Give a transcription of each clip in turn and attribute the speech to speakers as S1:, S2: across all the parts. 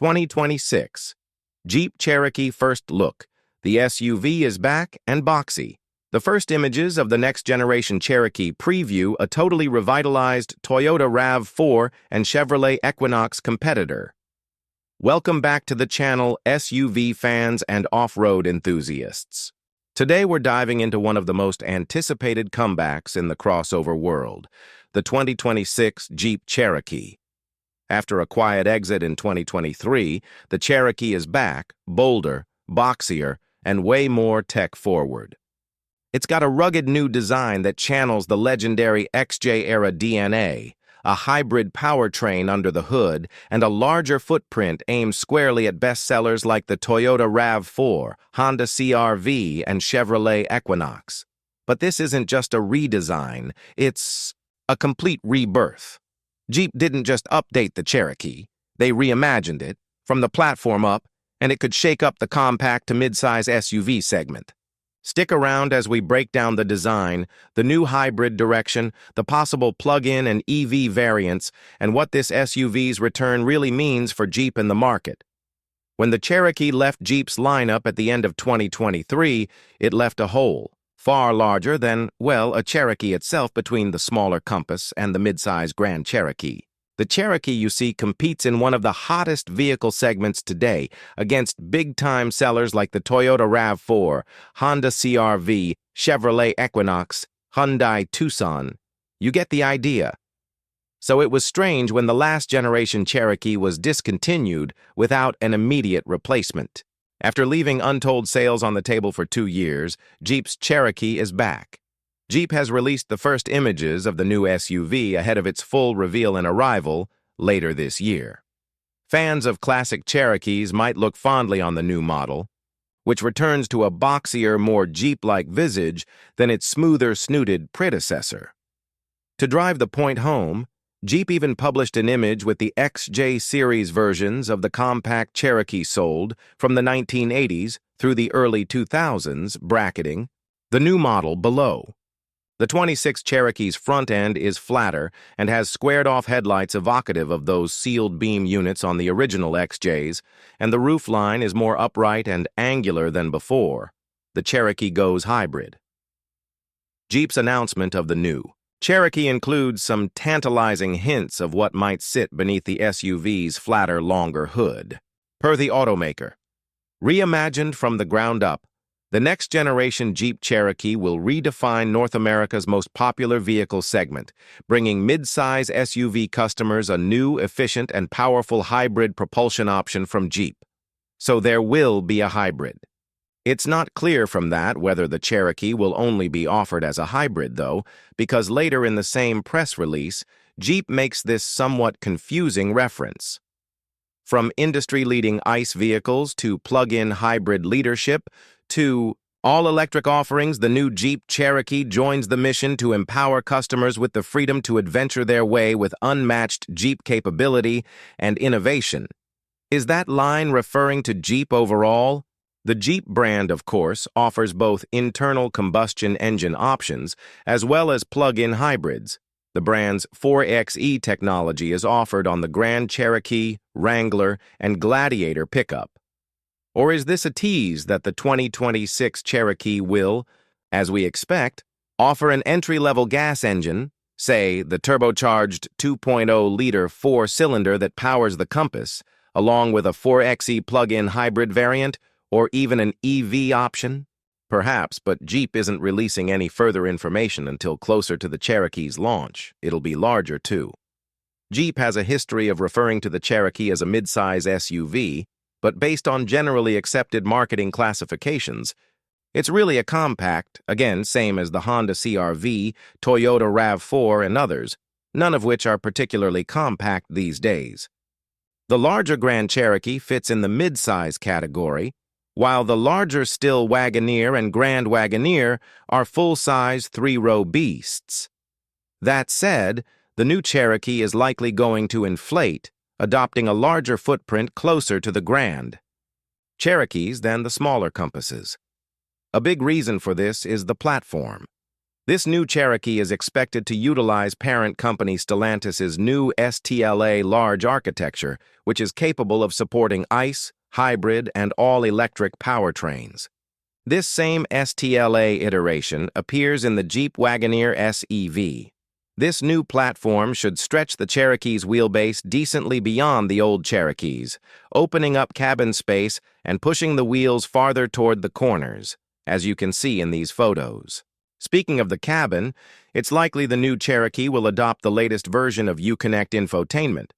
S1: 2026. Jeep Cherokee First Look. The SUV is back and boxy. The first images of the next-generation Cherokee preview a totally revitalized Toyota RAV4 and Chevrolet Equinox competitor. Welcome back to the channel, SUV fans and off-road enthusiasts. Today we're diving into one of the most anticipated comebacks in the crossover world, the 2026 Jeep Cherokee. After a quiet exit in 2023, the Cherokee is back, bolder, boxier, and way more tech-forward. It's got a rugged new design that channels the legendary XJ-era DNA, a hybrid powertrain under the hood, and a larger footprint aimed squarely at bestsellers like the Toyota RAV4, Honda CR-V, and Chevrolet Equinox. But this isn't just a redesign, it's a complete rebirth. Jeep didn't just update the Cherokee, they reimagined it, from the platform up, and it could shake up the compact to midsize SUV segment. Stick around as we break down the design, the new hybrid direction, the possible plug-in and EV variants, and what this SUV's return really means for Jeep in the market. When the Cherokee left Jeep's lineup at the end of 2023, it left a hole, far larger than, well, a Cherokee itself between the smaller Compass and the midsize Grand Cherokee. The Cherokee, you see, competes in one of the hottest vehicle segments today against big-time sellers like the Toyota RAV4, Honda CR-V, Chevrolet Equinox, Hyundai Tucson. You get the idea. So it was strange when the last-generation Cherokee was discontinued without an immediate replacement. After leaving untold sales on the table for 2 years, Jeep's Cherokee is back. Jeep has released the first images of the new SUV ahead of its full reveal and arrival later this year. Fans of classic Cherokees might look fondly on the new model, which returns to a boxier, more Jeep-like visage than its smoother-snooted predecessor. To drive the point home, Jeep even published an image with the XJ series versions of the compact Cherokee sold from the 1980s through the early 2000s, bracketing the new model below. The 26 Cherokee's front end is flatter and has squared-off headlights evocative of those sealed beam units on the original XJs, and the roofline is more upright and angular than before. The Cherokee goes hybrid. Jeep's announcement of the new Cherokee includes some tantalizing hints of what might sit beneath the SUV's flatter, longer hood. Per the automaker, reimagined from the ground up, the next-generation Jeep Cherokee will redefine North America's most popular vehicle segment, bringing mid-size SUV customers a new, efficient, and powerful hybrid propulsion option from Jeep. So there will be a hybrid. It's not clear from that whether the Cherokee will only be offered as a hybrid, though, because later in the same press release, Jeep makes this somewhat confusing reference. From industry-leading ICE vehicles to plug-in hybrid leadership to all-electric offerings, the new Jeep Cherokee joins the mission to empower customers with the freedom to adventure their way with unmatched Jeep capability and innovation. Is that line referring to Jeep overall? The Jeep brand, of course, offers both internal combustion engine options as well as plug-in hybrids. The brand's 4xe technology is offered on the Grand Cherokee, Wrangler, and Gladiator pickup. Or is this a tease that the 2026 Cherokee will, as we expect, offer an entry-level gas engine, say the turbocharged 2.0-liter four-cylinder that powers the Compass, along with a 4xe plug-in hybrid variant, or even an EV option? Perhaps, but Jeep isn't releasing any further information until closer to the Cherokee's launch. It'll be larger, too. Jeep has a history of referring to the Cherokee as a midsize SUV, but based on generally accepted marketing classifications, it's really a compact, again, same as the Honda CR-V, Toyota RAV4, and others, none of which are particularly compact these days. The larger Grand Cherokee fits in the midsize category, while the larger still Wagoneer and Grand Wagoneer are full-size three-row beasts. That said, the new Cherokee is likely going to inflate, adopting a larger footprint closer to the Grand Cherokees than the smaller Compasses. A big reason for this is the platform. This new Cherokee is expected to utilize parent company Stellantis's new STLA large architecture, which is capable of supporting ICE, hybrid, and all-electric powertrains. This same STLA iteration appears in the Jeep Wagoneer SEV. This new platform should stretch the Cherokee's wheelbase decently beyond the old Cherokees, opening up cabin space and pushing the wheels farther toward the corners, as you can see in these photos. Speaking of the cabin, it's likely the new Cherokee will adopt the latest version of Uconnect infotainment,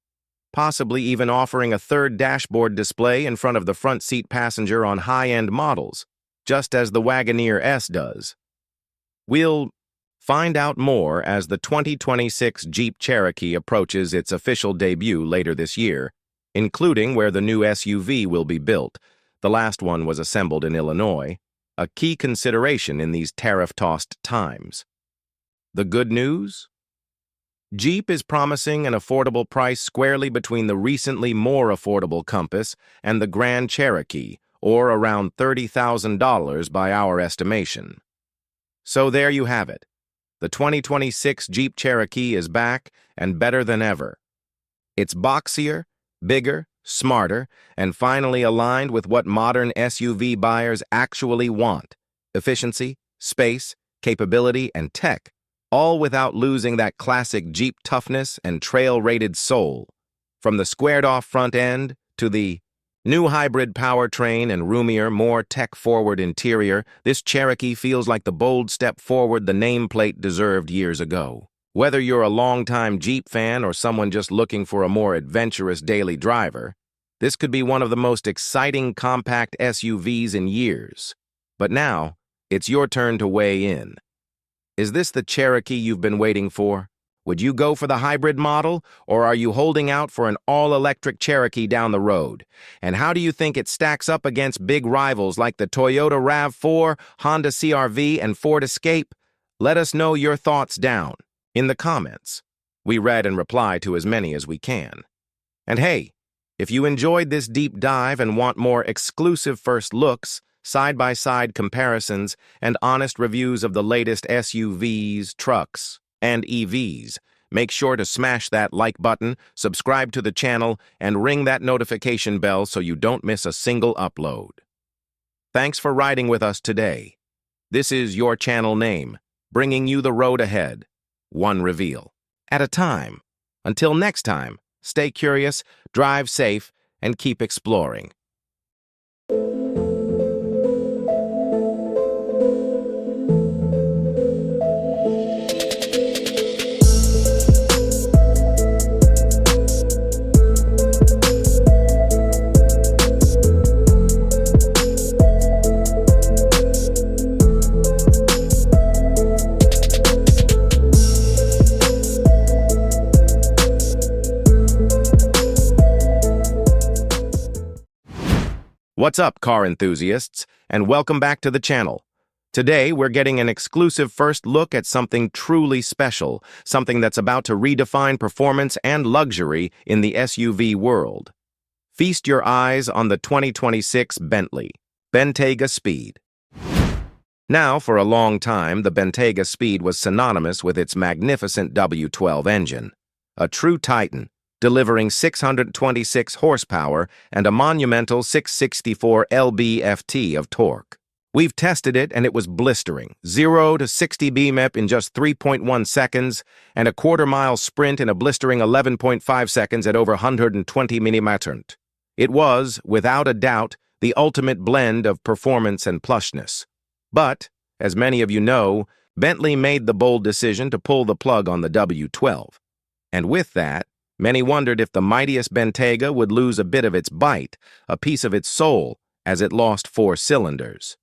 S1: possibly even offering a third dashboard display in front of the front seat passenger on high-end models, just as the Wagoneer S does. We'll find out more as the 2026 Jeep Cherokee approaches its official debut later this year, including where the new SUV will be built. The last one was assembled in Illinois, a key consideration in these tariff-tossed times. The good news? Jeep is promising an affordable price squarely between the recently more affordable Compass and the Grand Cherokee, or around $30,000 by our estimation. So there you have it. The 2026 Jeep Cherokee is back and better than ever. It's boxier, bigger, smarter, and finally aligned with what modern SUV buyers actually want: efficiency, space, capability, and tech, all without losing that classic Jeep toughness and trail-rated soul. From the squared-off front end to the new hybrid powertrain and roomier, more tech-forward interior, this Cherokee feels like the bold step forward the nameplate deserved years ago. Whether you're a longtime Jeep fan or someone just looking for a more adventurous daily driver, this could be one of the most exciting compact SUVs in years. But now, it's your turn to weigh in. Is this the Cherokee you've been waiting for? Would you go for the hybrid model, or are you holding out for an all-electric Cherokee down the road? And how do you think it stacks up against big rivals like the Toyota RAV4, Honda CR-V, and Ford Escape? Let us know your thoughts down in the comments. We read and reply to as many as we can. And hey, if you enjoyed this deep dive and want more exclusive first looks, side-by-side comparisons, and honest reviews of the latest SUVs, trucks, and EVs, make sure to smash that like button, subscribe to the channel, and ring that notification bell so you don't miss a single upload. Thanks for riding with us today. This is your channel name, bringing you the road ahead, one reveal at a time. Until next time, stay curious, drive safe, and keep exploring. What's up, car enthusiasts, and welcome back to the channel. Today, we're getting an exclusive first look at something truly special, something that's about to redefine performance and luxury in the SUV world. Feast your eyes on the 2026 Bentley Bentayga Speed. Now, for a long time, the Bentayga Speed was synonymous with its magnificent W12 engine, a true titan, delivering 626 horsepower and a monumental 664 lb-ft of torque. We've tested it and it was blistering, 0 to 60 bmep in just 3.1 seconds and a quarter-mile sprint in a blistering 11.5 seconds at over 120 mm. It was, without a doubt, the ultimate blend of performance and plushness. But, as many of you know, Bentley made the bold decision to pull the plug on the W12. And with that, many wondered if the mightiest Bentayga would lose a bit of its bite, a piece of its soul, as it lost 4 cylinders.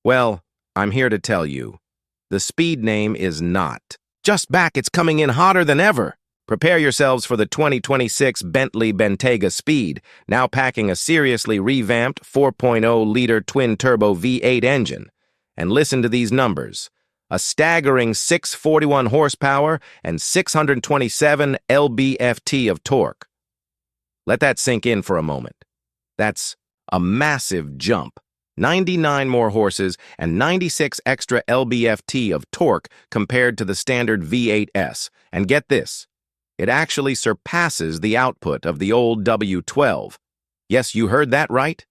S1: Well, I'm here to tell you, the Speed name is not just back, it's coming in hotter than ever. Prepare yourselves for the 2026 Bentley Bentayga Speed, now packing a seriously revamped 4.0-liter twin-turbo V8 engine. And listen to these numbers. A staggering 641 horsepower and 627 lb-ft of torque. Let that sink in for a moment. That's a massive jump. 99 more horses, and 96 extra lb-ft of torque compared to the standard V8S. And get this, it actually surpasses the output of the old W12. Yes, you heard that right.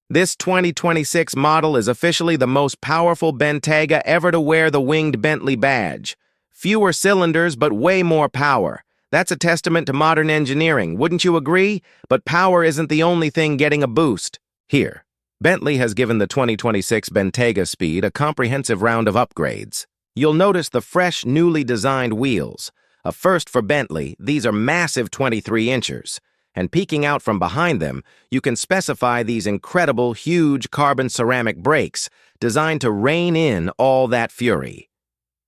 S1: This 2026 model is officially the most powerful Bentayga ever to wear the winged Bentley badge. Fewer cylinders, but way more power. That's a testament to modern engineering, wouldn't you agree? But power isn't the only thing getting a boost. Here, Bentley has given the 2026 Bentayga Speed a comprehensive round of upgrades. You'll notice the fresh, newly designed wheels. A first for Bentley, these are massive 23 inchers. And peeking out from behind them, you can specify these incredible, huge carbon ceramic brakes designed to rein in all that fury.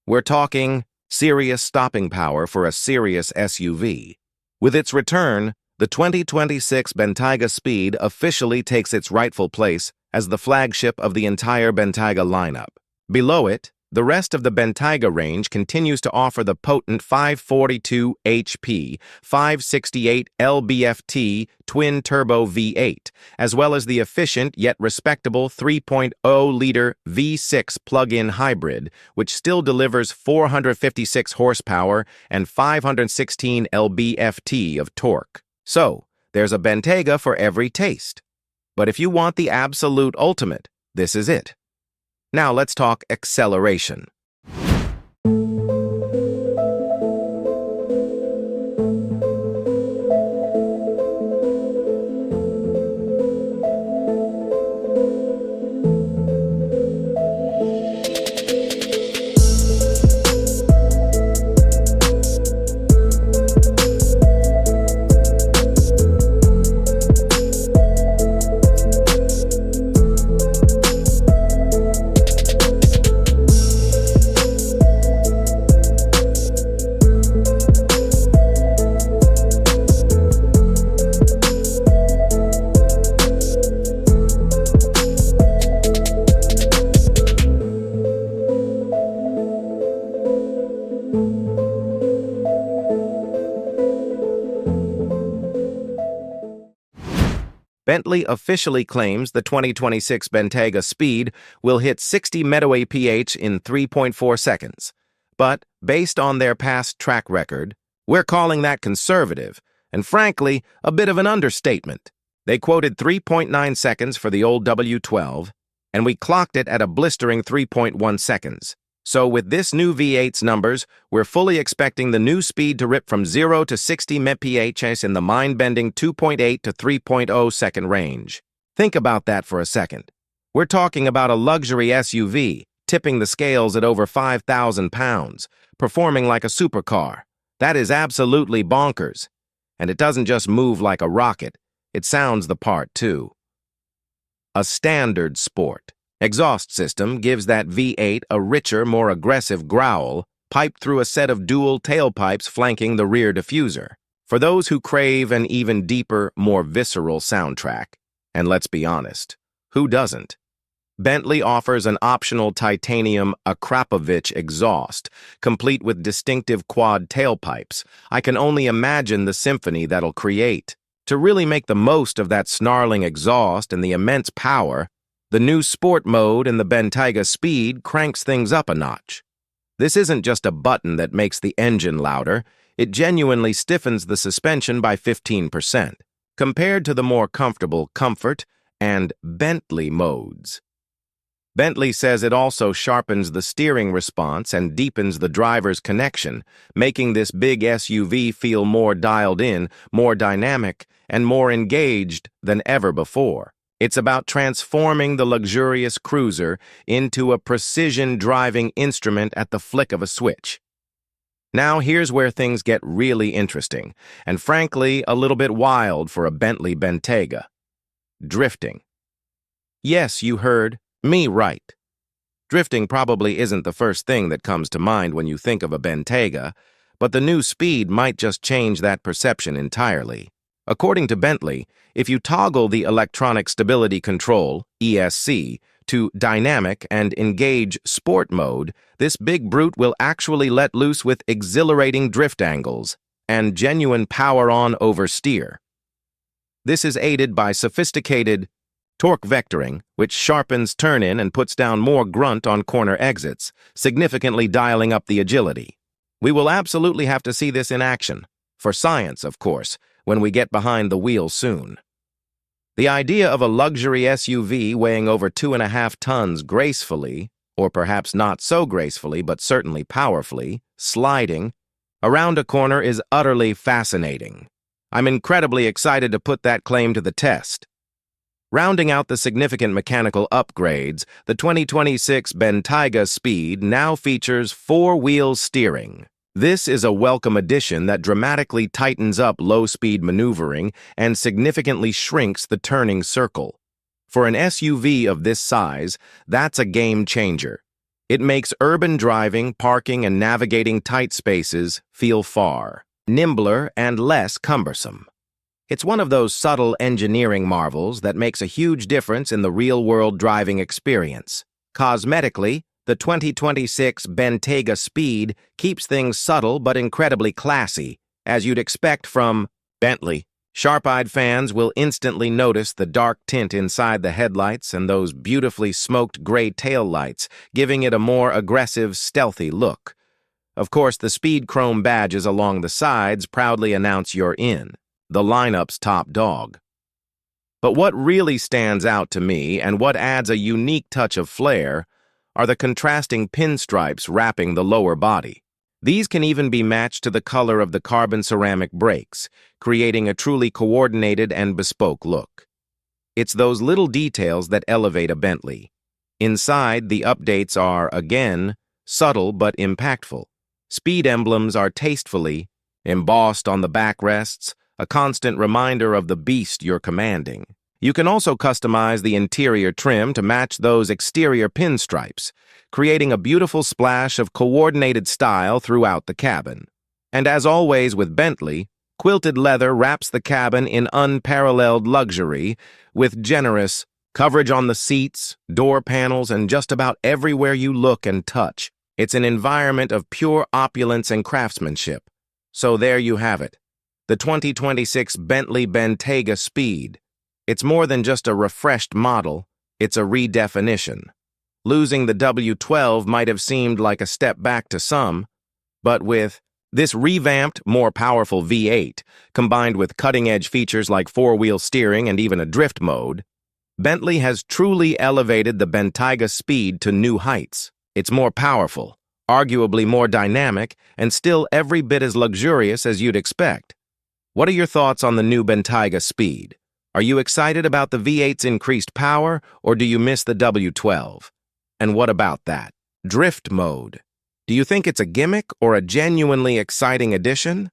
S1: We're talking serious stopping power for a serious SUV. With its return, the 2026 Bentayga Speed officially takes its rightful place as the flagship of the entire Bentayga lineup. Below it, the rest of the Bentayga range continues to offer the potent 542 HP, 568 lb-ft twin-turbo V8, as well as the efficient yet respectable 3.0-liter V6 plug-in hybrid, which still delivers 456 horsepower and 516 lb-ft of torque. So, there's a Bentayga for every taste. But if you want the absolute ultimate, this is it. Now let's talk acceleration. Bentley officially claims the 2026 Bentayga Speed will hit 60 mph in 3.4 seconds. But, based on their past track record, we're calling that conservative, and frankly, a bit of an understatement. They quoted 3.9 seconds for the old W12, and we clocked it at a blistering 3.1 seconds. So with this new V8's numbers, we're fully expecting the new speed to rip from 0 to 60 mph in the mind-bending 2.8 to 3.0 second range. Think about that for a second. We're talking about a luxury SUV, tipping the scales at over 5,000 pounds, performing like a supercar. That is absolutely bonkers. And it doesn't just move like a rocket, it sounds the part too. A standard sport exhaust system gives that V8 a richer, more aggressive growl, piped through a set of dual tailpipes flanking the rear diffuser. For those who crave an even deeper, more visceral soundtrack, and let's be honest, who doesn't? Bentley offers an optional titanium Akrapovic exhaust, complete with distinctive quad tailpipes. I can only imagine the symphony that'll create. To really make the most of that snarling exhaust and the immense power, the new sport mode in the Bentayga Speed cranks things up a notch. This isn't just a button that makes the engine louder, it genuinely stiffens the suspension by 15%, compared to the more comfortable Comfort and Bentley modes. Bentley says it also sharpens the steering response and deepens the driver's connection, making this big SUV feel more dialed in, more dynamic, and more engaged than ever before. It's about transforming the luxurious cruiser into a precision driving instrument at the flick of a switch. Now here's where things get really interesting, and frankly, a little bit wild for a Bentley Bentayga. Drifting. Yes, you heard me right. Drifting probably isn't the first thing that comes to mind when you think of a Bentayga, but the new Speed might just change that perception entirely. According to Bentley, if you toggle the electronic stability control, ESC, to dynamic and engage sport mode, this big brute will actually let loose with exhilarating drift angles and genuine power-on oversteer. This is aided by sophisticated torque vectoring, which sharpens turn-in and puts down more grunt on corner exits, significantly dialing up the agility. We will absolutely have to see this in action, for science, of course, when we get behind the wheel soon. The idea of a luxury SUV weighing over 2.5 tons gracefully, or perhaps not so gracefully but certainly powerfully, sliding around a corner is utterly fascinating. I'm incredibly excited to put that claim to the test. Rounding out the significant mechanical upgrades, the 2026 Bentayga Speed now features four-wheel steering. This is a welcome addition that dramatically tightens up low-speed maneuvering and significantly shrinks the turning circle. For an SUV of this size, that's a game changer. It makes urban driving, parking, and navigating tight spaces feel far nimbler and less cumbersome. It's one of those subtle engineering marvels that makes a huge difference in the real-world driving experience. Cosmetically, the 2026 Bentayga Speed keeps things subtle but incredibly classy, as you'd expect from Bentley. Sharp-eyed fans will instantly notice the dark tint inside the headlights and those beautifully smoked gray taillights, giving it a more aggressive, stealthy look. Of course, the speed chrome badges along the sides proudly announce you're in, the lineup's top dog. But what really stands out to me, and what adds a unique touch of flair, are the contrasting pinstripes wrapping the lower body. These can even be matched to the color of the carbon ceramic brakes, creating a truly coordinated and bespoke look. It's those little details that elevate a Bentley. Inside, the updates are, again, subtle but impactful. Speed emblems are tastefully embossed on the backrests, a constant reminder of the beast you're commanding. You can also customize the interior trim to match those exterior pinstripes, creating a beautiful splash of coordinated style throughout the cabin. And as always with Bentley, quilted leather wraps the cabin in unparalleled luxury, with generous coverage on the seats, door panels, and just about everywhere you look and touch. It's an environment of pure opulence and craftsmanship. So there you have it, the 2026 Bentley Bentayga Speed. It's more than just a refreshed model, it's a redefinition. Losing the W12 might have seemed like a step back to some, but with this revamped, more powerful V8, combined with cutting-edge features like four-wheel steering and even a drift mode, Bentley has truly elevated the Bentayga Speed to new heights. It's more powerful, arguably more dynamic, and still every bit as luxurious as you'd expect. What are your thoughts on the new Bentayga Speed? Are you excited about the V8's increased power, or do you miss the W12? And what about that drift mode? Do you think it's a gimmick or a genuinely exciting addition?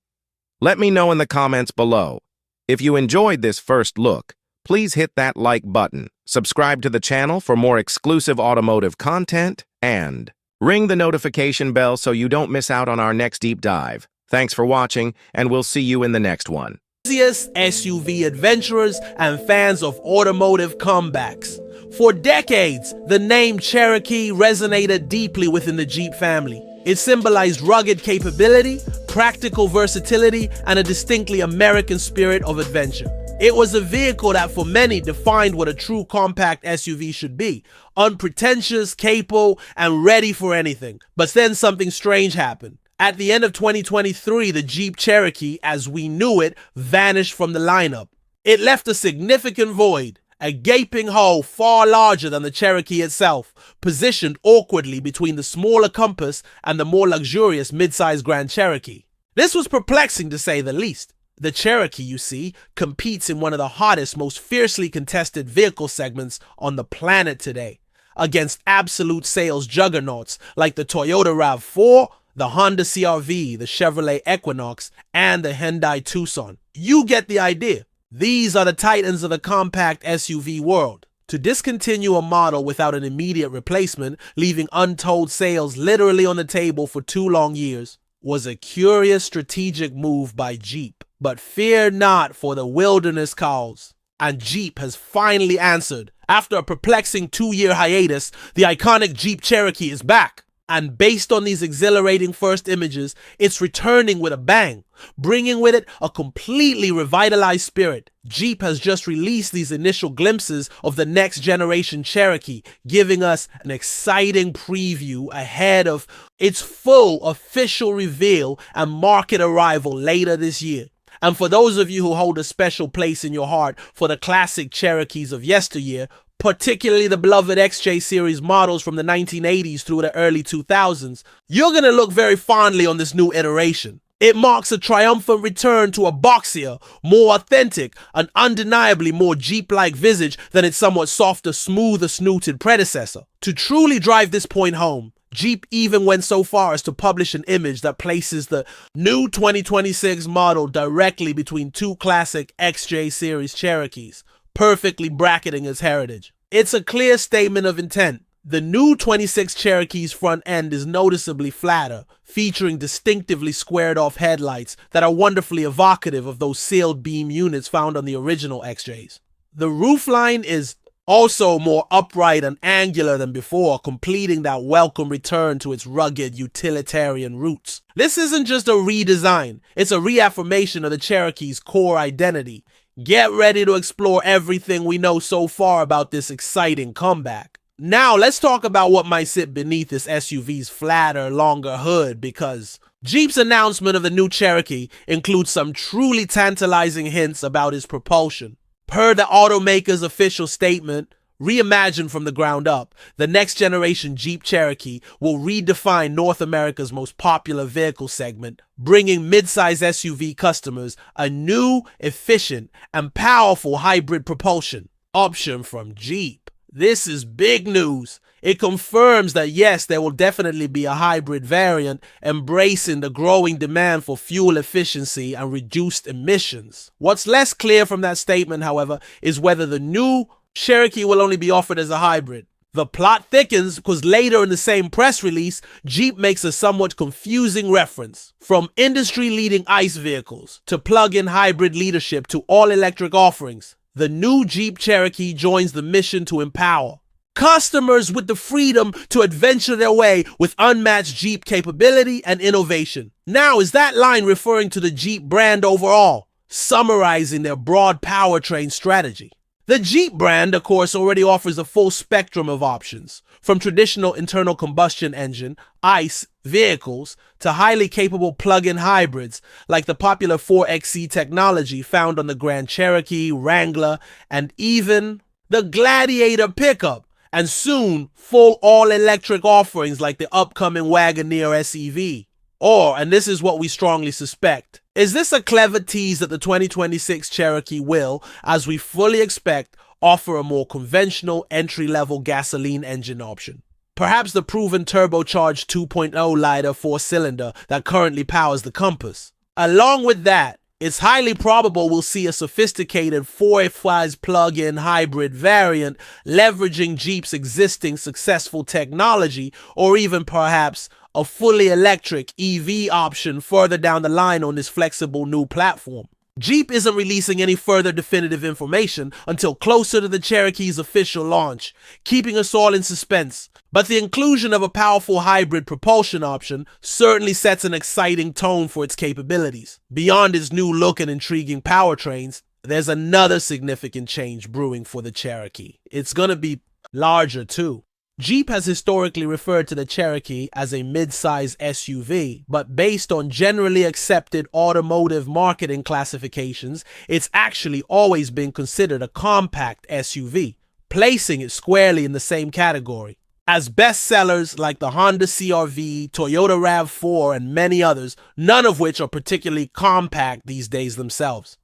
S1: Let me know in the comments below. If you enjoyed this first look, please hit that like button, subscribe to the channel for more exclusive automotive content, and ring the notification bell so you don't miss out on our next deep dive. Thanks for watching, and we'll see you in the next one.
S2: Enthusiasts, SUV adventurers, and fans of automotive comebacks. For decades, the name Cherokee resonated deeply within the Jeep family. It symbolized rugged capability, practical versatility, and a distinctly American spirit of adventure. It was a vehicle that for many defined what a true compact SUV should be: unpretentious, capable, and ready for anything. But then something strange happened. At the end of 2023, the Jeep Cherokee, as we knew it, vanished from the lineup. It left a significant void, a gaping hole far larger than the Cherokee itself, positioned awkwardly between the smaller Compass and the more luxurious midsize Grand Cherokee. This was perplexing to say the least. The Cherokee, you see, competes in one of the hottest, most fiercely contested vehicle segments on the planet today, against absolute sales juggernauts like the Toyota RAV4, the Honda CR-V, the Chevrolet Equinox, and the Hyundai Tucson. You get the idea. These are the titans of the compact SUV world. To discontinue a model without an immediate replacement, leaving untold sales literally on the table for 2 long years, was a curious strategic move by Jeep. But fear not, for the wilderness calls. And Jeep has finally answered. After a perplexing 2-year hiatus, the iconic Jeep Cherokee is back. And based on these exhilarating first images, it's returning with a bang, bringing with it a completely revitalized spirit, Jeep has just released these initial glimpses of the next generation Cherokee, giving us an exciting preview ahead of its full official reveal and market arrival later this year. And for those of you who hold a special place in your heart for the classic Cherokees of yesteryear, particularly the beloved XJ series models from the 1980s through the early 2000s, you're going to look very fondly on this new iteration. It marks a triumphant return to a boxier, more authentic, and undeniably more Jeep-like visage than its somewhat softer, smoother-snooted predecessor. To truly drive this point home, Jeep even went so far as to publish an image that places the new 2026 model directly between two classic XJ series Cherokees, perfectly bracketing its heritage. It's a clear statement of intent. The new 26 Cherokee's front end is noticeably flatter, featuring distinctively squared-off headlights that are wonderfully evocative of those sealed beam units found on the original XJs. The roofline is also more upright and angular than before, completing that welcome return to its rugged utilitarian roots. This isn't just a redesign, it's a reaffirmation of the Cherokee's core identity. Get ready to explore everything we know so far about this exciting comeback. Now, let's talk about what might sit beneath this SUV's flatter, longer hood, because Jeep's announcement of the new Cherokee includes some truly tantalizing hints about its propulsion. Per the automaker's official statement, reimagined from the ground up, the next generation Jeep Cherokee will redefine North America's most popular vehicle segment, bringing mid-size SUV customers a new, efficient, and powerful hybrid propulsion option from Jeep. This is big news. It confirms that yes, there will definitely be a hybrid variant embracing the growing demand for fuel efficiency and reduced emissions. What's less clear from that statement, however, is whether the new Cherokee will only be offered as a hybrid. The plot thickens because later in the same press release, Jeep makes a somewhat confusing reference. From industry-leading ICE vehicles to plug-in hybrid leadership to all-electric offerings, the new Jeep Cherokee joins the mission to empower customers with the freedom to adventure their way with unmatched Jeep capability and innovation. Now, is that line referring to the Jeep brand overall, summarizing their broad powertrain strategy? The Jeep brand, of course, already offers a full spectrum of options, from traditional internal combustion engine, ICE, vehicles, to highly capable plug-in hybrids like the popular 4XE technology found on the Grand Cherokee, Wrangler, and even the Gladiator pickup, and soon full all-electric offerings like the upcoming Wagoneer SEV. Or, and this is what we strongly suspect, is this a clever tease that the 2026 Cherokee will, as we fully expect, offer a more conventional entry-level gasoline engine option? Perhaps the proven turbocharged 2.0 liter 4-cylinder that currently powers the Compass. Along with that, it's highly probable we'll see a sophisticated 4.5 plug-in hybrid variant leveraging Jeep's existing successful technology, or even perhaps a fully electric EV option further down the line on this flexible new platform. Jeep isn't releasing any further definitive information until closer to the Cherokee's official launch, keeping us all in suspense. But the inclusion of a powerful hybrid propulsion option certainly sets an exciting tone for its capabilities. Beyond its new look and intriguing powertrains, there's another significant change brewing for the Cherokee. It's gonna be larger too. Jeep has historically referred to the Cherokee as a mid-size SUV, but based on generally accepted automotive marketing classifications, it's actually always been considered a compact SUV, placing it squarely in the same category. As bestsellers like the Honda CR-V, Toyota RAV4, and many others, none of which are particularly compact these days themselves.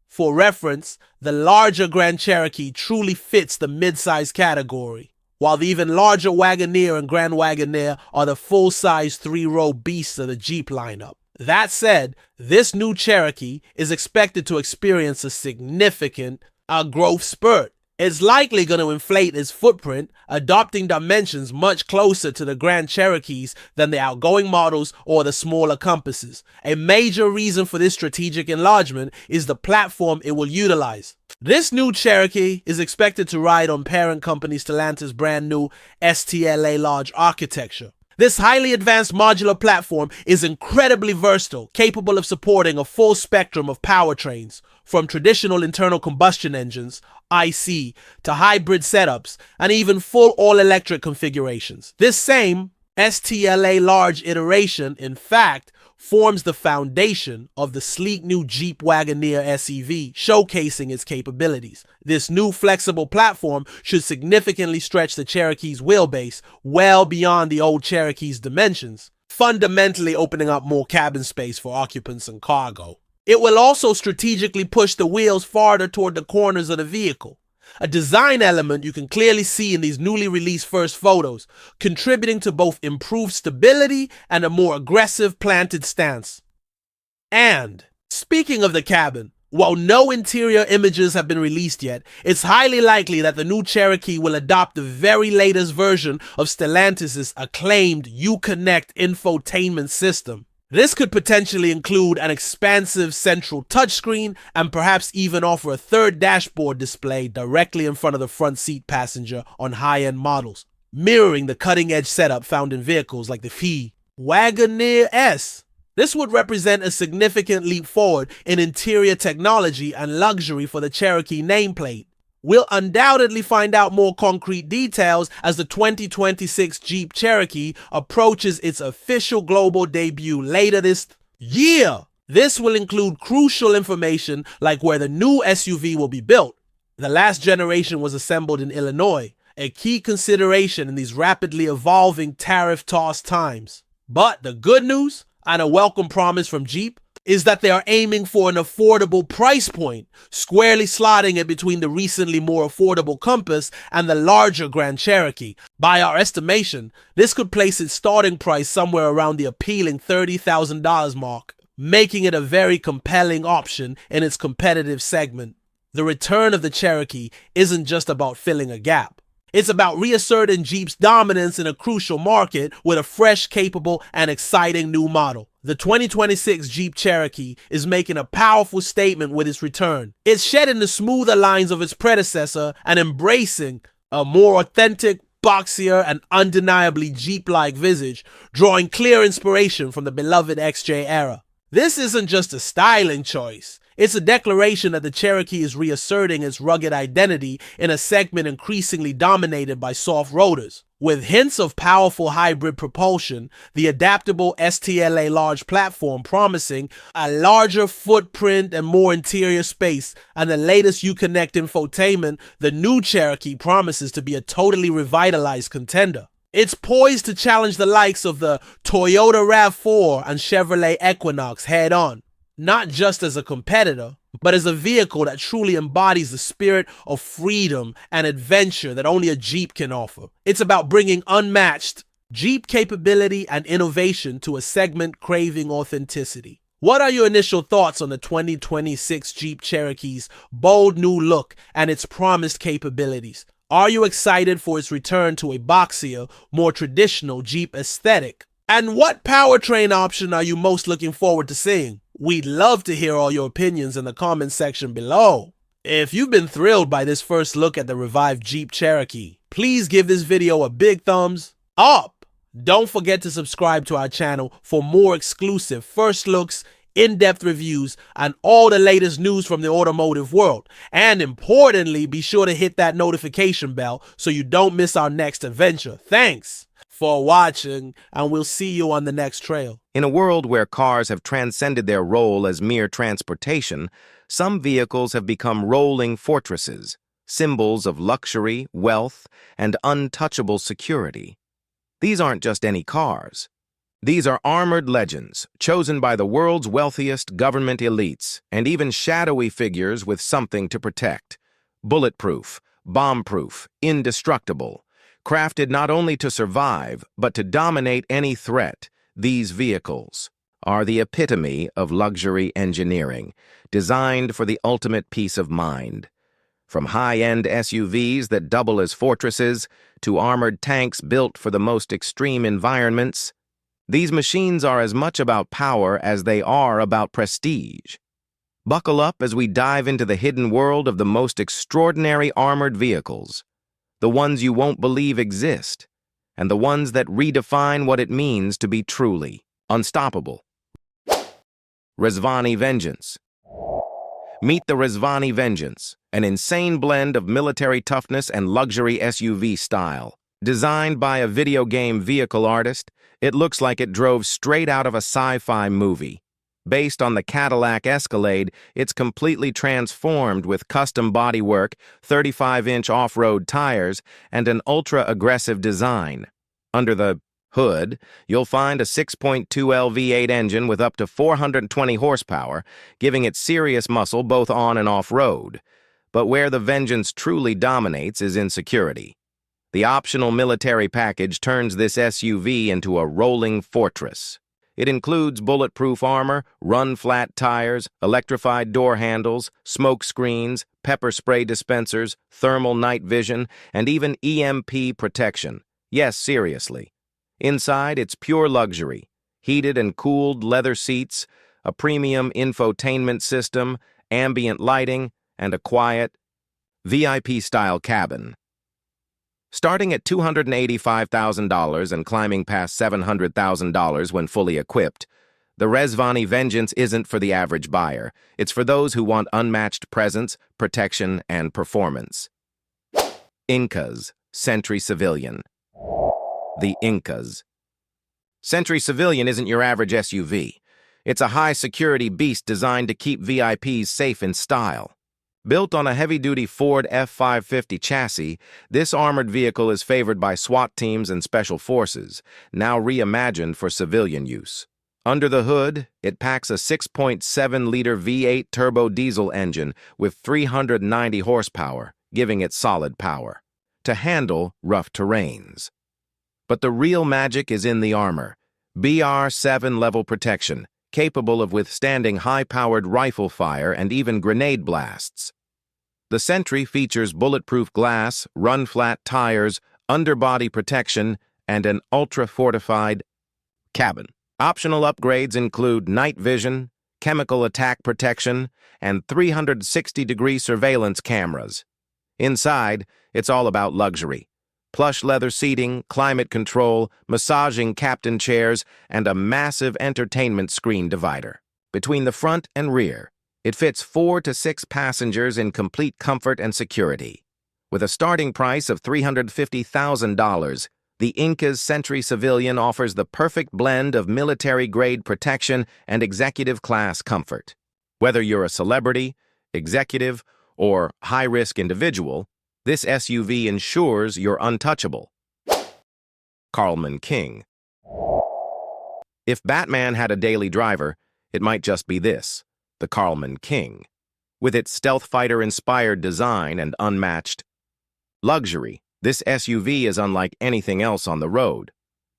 S2: For reference, the larger Grand Cherokee truly fits the mid-size category, while the even larger Wagoneer and Grand Wagoneer are the full-size 3-row beasts of the Jeep lineup. That said, this new Cherokee is expected to experience a significant growth spurt. It's likely going to inflate its footprint, adopting dimensions much closer to the Grand Cherokees than the outgoing models or the smaller Compasses. A major reason for this strategic enlargement is the platform it will utilize. This new Cherokee is expected to ride on parent company Stellantis' brand new STLA Large architecture. This highly advanced modular platform is incredibly versatile, capable of supporting a full spectrum of powertrains, from traditional internal combustion engines, IC, to hybrid setups, and even full all-electric configurations. This same STLA large iteration, in fact, forms the foundation of the sleek new Jeep Wagoneer SUV, showcasing its capabilities. This new flexible platform should significantly stretch the Cherokee's wheelbase well beyond the old Cherokee's dimensions, fundamentally opening up more cabin space for occupants and cargo. It will also strategically push the wheels farther toward the corners of the vehicle, a design element you can clearly see in these newly released first photos, contributing to both improved stability and a more aggressive planted stance. And speaking of the cabin, while no interior images have been released yet, it's highly likely that the new Cherokee will adopt the very latest version of Stellantis' acclaimed Uconnect infotainment system. This could potentially include an expansive central touchscreen and perhaps even offer a third dashboard display directly in front of the front seat passenger on high-end models, mirroring the cutting-edge setup found in vehicles like the Wagoneer S. This would represent a significant leap forward in interior technology and luxury for the Cherokee nameplate. We'll undoubtedly find out more concrete details as the 2026 Jeep Cherokee approaches its official global debut later this year. This will include crucial information like where the new SUV will be built. The last generation was assembled in Illinois, a key consideration in these rapidly evolving tariff-tossed times. But the good news, and a welcome promise from Jeep, is that they are aiming for an affordable price point, squarely slotting it between the recently more affordable Compass and the larger Grand Cherokee. By our estimation, this could place its starting price somewhere around the appealing $30,000 mark, making it a very compelling option in its competitive segment. The return of the Cherokee isn't just about filling a gap. It's about reasserting Jeep's dominance in a crucial market with a fresh, capable, and exciting new model. The 2026 Jeep Cherokee is making a powerful statement with its return. It's shedding the smoother lines of its predecessor and embracing a more authentic, boxier, and undeniably Jeep-like visage, drawing clear inspiration from the beloved XJ era. This isn't just a styling choice. It's a declaration that the Cherokee is reasserting its rugged identity in a segment increasingly dominated by soft rotors. With hints of powerful hybrid propulsion, the adaptable STLA large platform promising a larger footprint and more interior space, and the latest Uconnect infotainment, the new Cherokee promises to be a totally revitalized contender. It's poised to challenge the likes of the Toyota RAV4 and Chevrolet Equinox head-on, not just as a competitor, but as a vehicle that truly embodies the spirit of freedom and adventure that only a Jeep can offer. It's about bringing unmatched Jeep capability and innovation to a segment craving authenticity. What are your initial thoughts on the 2026 Jeep Cherokee's bold new look and its promised capabilities? Are you excited for its return to a boxier, more traditional Jeep aesthetic? And what powertrain option are you most looking forward to seeing? We'd love to hear all your opinions in the comment section below. If you've been thrilled by this first look at the revived Jeep Cherokee, please give this video a big thumbs up. Don't forget to subscribe to our channel for more exclusive first looks, in-depth reviews, and all the latest news from the automotive world. And importantly, be sure to hit that notification bell so you don't miss our next adventure. Thanks for watching, and we'll see you on the next trail.
S1: In a world where cars have transcended their role as mere transportation, some vehicles have become rolling fortresses, symbols of luxury, wealth, and untouchable security. These aren't just any cars. These are armored legends, chosen by the world's wealthiest government elites, and even shadowy figures with something to protect. Bulletproof, bomb-proof, indestructible. Crafted not only to survive, but to dominate any threat, these vehicles are the epitome of luxury engineering, designed for the ultimate peace of mind. From high-end SUVs that double as fortresses to armored tanks built for the most extreme environments, these machines are as much about power as they are about prestige. Buckle up as we dive into the hidden world of the most extraordinary armored vehicles, the ones you won't believe exist, and the ones that redefine what it means to be truly unstoppable. Rezvani Vengeance. Meet the Rezvani Vengeance, an insane blend of military toughness and luxury SUV style. Designed by a video game vehicle artist, it looks like it drove straight out of a sci-fi movie. Based on the Cadillac Escalade, it's completely transformed with custom bodywork, 35-inch off-road tires, and an ultra-aggressive design. Under the hood, you'll find a 6.2L V8 engine with up to 420 horsepower, giving it serious muscle both on and off-road. But where the Vengeance truly dominates is in security. The optional military package turns this SUV into a rolling fortress. It includes bulletproof armor, run-flat tires, electrified door handles, smoke screens, pepper spray dispensers, thermal night vision, and even EMP protection. Yes, seriously. Inside, it's pure luxury. Heated and cooled leather seats, a premium infotainment system, ambient lighting, and a quiet, VIP-style cabin. Starting at $285,000 and climbing past $700,000 when fully equipped, the Rezvani Vengeance isn't for the average buyer. It's for those who want unmatched presence, protection, and performance. Incas, Sentry Civilian. The Incas. Sentry Civilian isn't your average SUV. It's a high-security beast designed to keep VIPs safe in style. Built on a heavy-duty Ford F-550 chassis, this armored vehicle is favored by SWAT teams and special forces, now reimagined for civilian use. Under the hood, it packs a 6.7-liter V8 turbo diesel engine with 390 horsepower, giving it solid power to handle rough terrains. But the real magic is in the armor. BR-7 level protection, capable of withstanding high-powered rifle fire and even grenade blasts. The Sentry features bulletproof glass, run-flat tires, underbody protection, and an ultra-fortified cabin. Optional upgrades include night vision, chemical attack protection, and 360-degree surveillance cameras. Inside, it's all about luxury. Plush leather seating, climate control, massaging captain chairs, and a massive entertainment screen divider. Between the front and rear, it fits 4 to 6 passengers in complete comfort and security. With a starting price of $350,000, the Incas Sentry Civilian offers the perfect blend of military-grade protection and executive-class comfort. Whether you're a celebrity, executive, or high-risk individual, this SUV ensures you're untouchable. Coleman King. If Batman had a daily driver, it might just be this, the Coleman King. With its stealth fighter-inspired design and unmatched luxury, this SUV is unlike anything else on the road.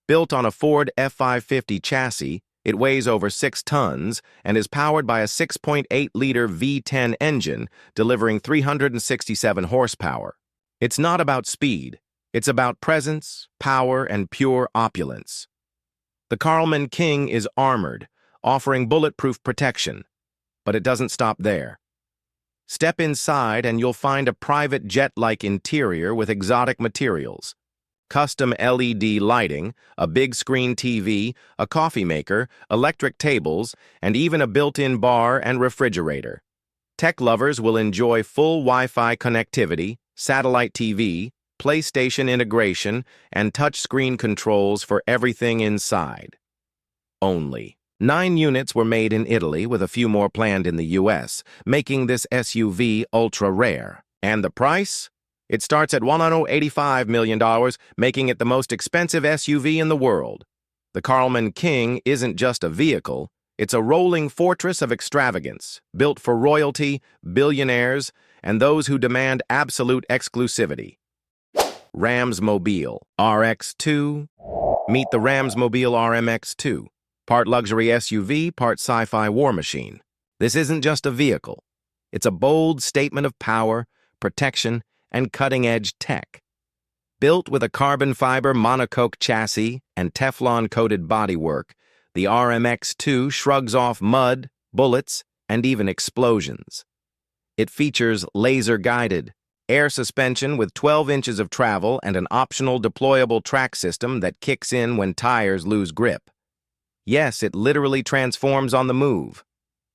S1: Built on a Ford F-550 chassis, it weighs over 6 tons and is powered by a 6.8-liter V10 engine, delivering 367 horsepower. It's not about speed. It's about presence, power, and pure opulence. The Coleman King is armored, offering bulletproof protection. But it doesn't stop there. Step inside and you'll find a private jet-like interior with exotic materials. Custom LED lighting, a big screen TV, a coffee maker, electric tables, and even a built-in bar and refrigerator. Tech lovers will enjoy full Wi-Fi connectivity, satellite TV, PlayStation integration, and touchscreen controls for everything inside. Only 9 units were made in Italy, with a few more planned in the US, making this SUV ultra-rare. And the price? It starts at $185 million, making it the most expensive SUV in the world. The Coleman King isn't just a vehicle, it's a rolling fortress of extravagance, built for royalty, billionaires, and those who demand absolute exclusivity. Ramsmobile RX-2. Meet the Ramsmobile RMX-2. Part luxury SUV, part sci-fi war machine. This isn't just a vehicle. It's a bold statement of power, protection, and cutting-edge tech. Built with a carbon fiber monocoque chassis and Teflon-coated bodywork, the RMX-2 shrugs off mud, bullets, and even explosions. It features laser-guided air suspension with 12 inches of travel and an optional deployable track system that kicks in when tires lose grip. Yes, it literally transforms on the move.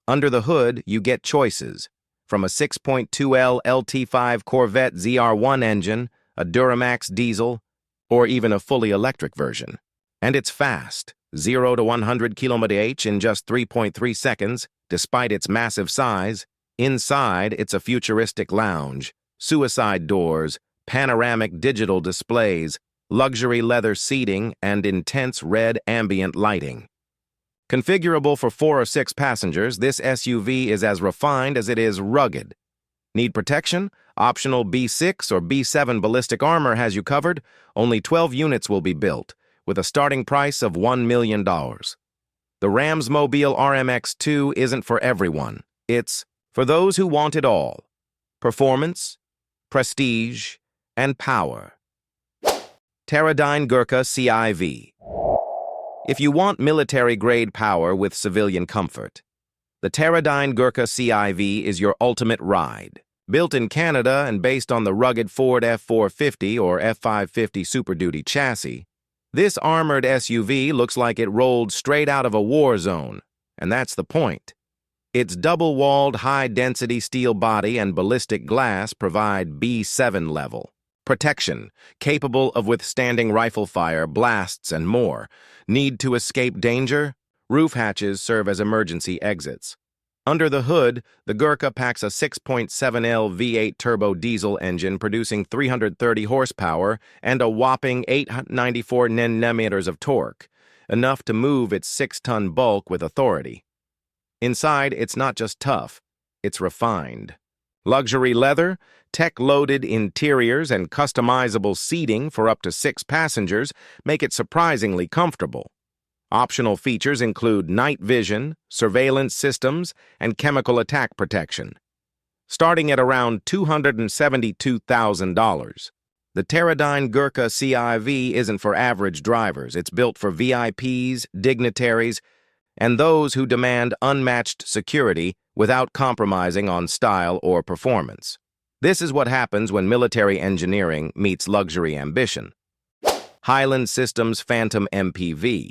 S1: Under the hood, you get choices. from a 6.2L LT5 Corvette ZR1 engine, a Duramax diesel, or even a fully electric version. And it's fast, 0 to 100 km/h in just 3.3 seconds, despite its massive size. Inside, it's a futuristic lounge, suicide doors, panoramic digital displays, luxury leather seating, and intense red ambient lighting. Configurable for 4 or 6 passengers, this SUV is as refined as it is rugged. Need protection? Optional B6 or B7 ballistic armor has you covered. Only 12 units will be built, with a starting price of $1 million. The Ramsmobile RMX-2 isn't for everyone. It's for those who want it all. Performance, prestige, and power. Teradyne Gurkha CIV. If you want military-grade power with civilian comfort, the Teradyne Gurkha CIV is your ultimate ride. Built in Canada and based on the rugged Ford F450 or F550 Super Duty chassis, this armored SUV looks like it rolled straight out of a war zone, and that's the point. Its double-walled, high-density steel body and ballistic glass provide B7 level protection, capable of withstanding rifle fire, blasts, and more. Need to escape danger? Roof hatches serve as emergency exits. Under the hood, the Gurkha packs a 6.7L V8 turbo diesel engine producing 330 horsepower and a whopping 894 Nm of torque, enough to move its 6-ton bulk with authority. Inside, it's not just tough, it's refined. Luxury leather, tech-loaded interiors, and customizable seating for up to 6 passengers make it surprisingly comfortable. Optional features include night vision, surveillance systems, and chemical attack protection. Starting at around $272,000. The Teradyne Gurkha CIV isn't for average drivers. It's built for VIPs, dignitaries, and those who demand unmatched security without compromising on style or performance. This is what happens when military engineering meets luxury ambition. Highland Systems Phantom MPV.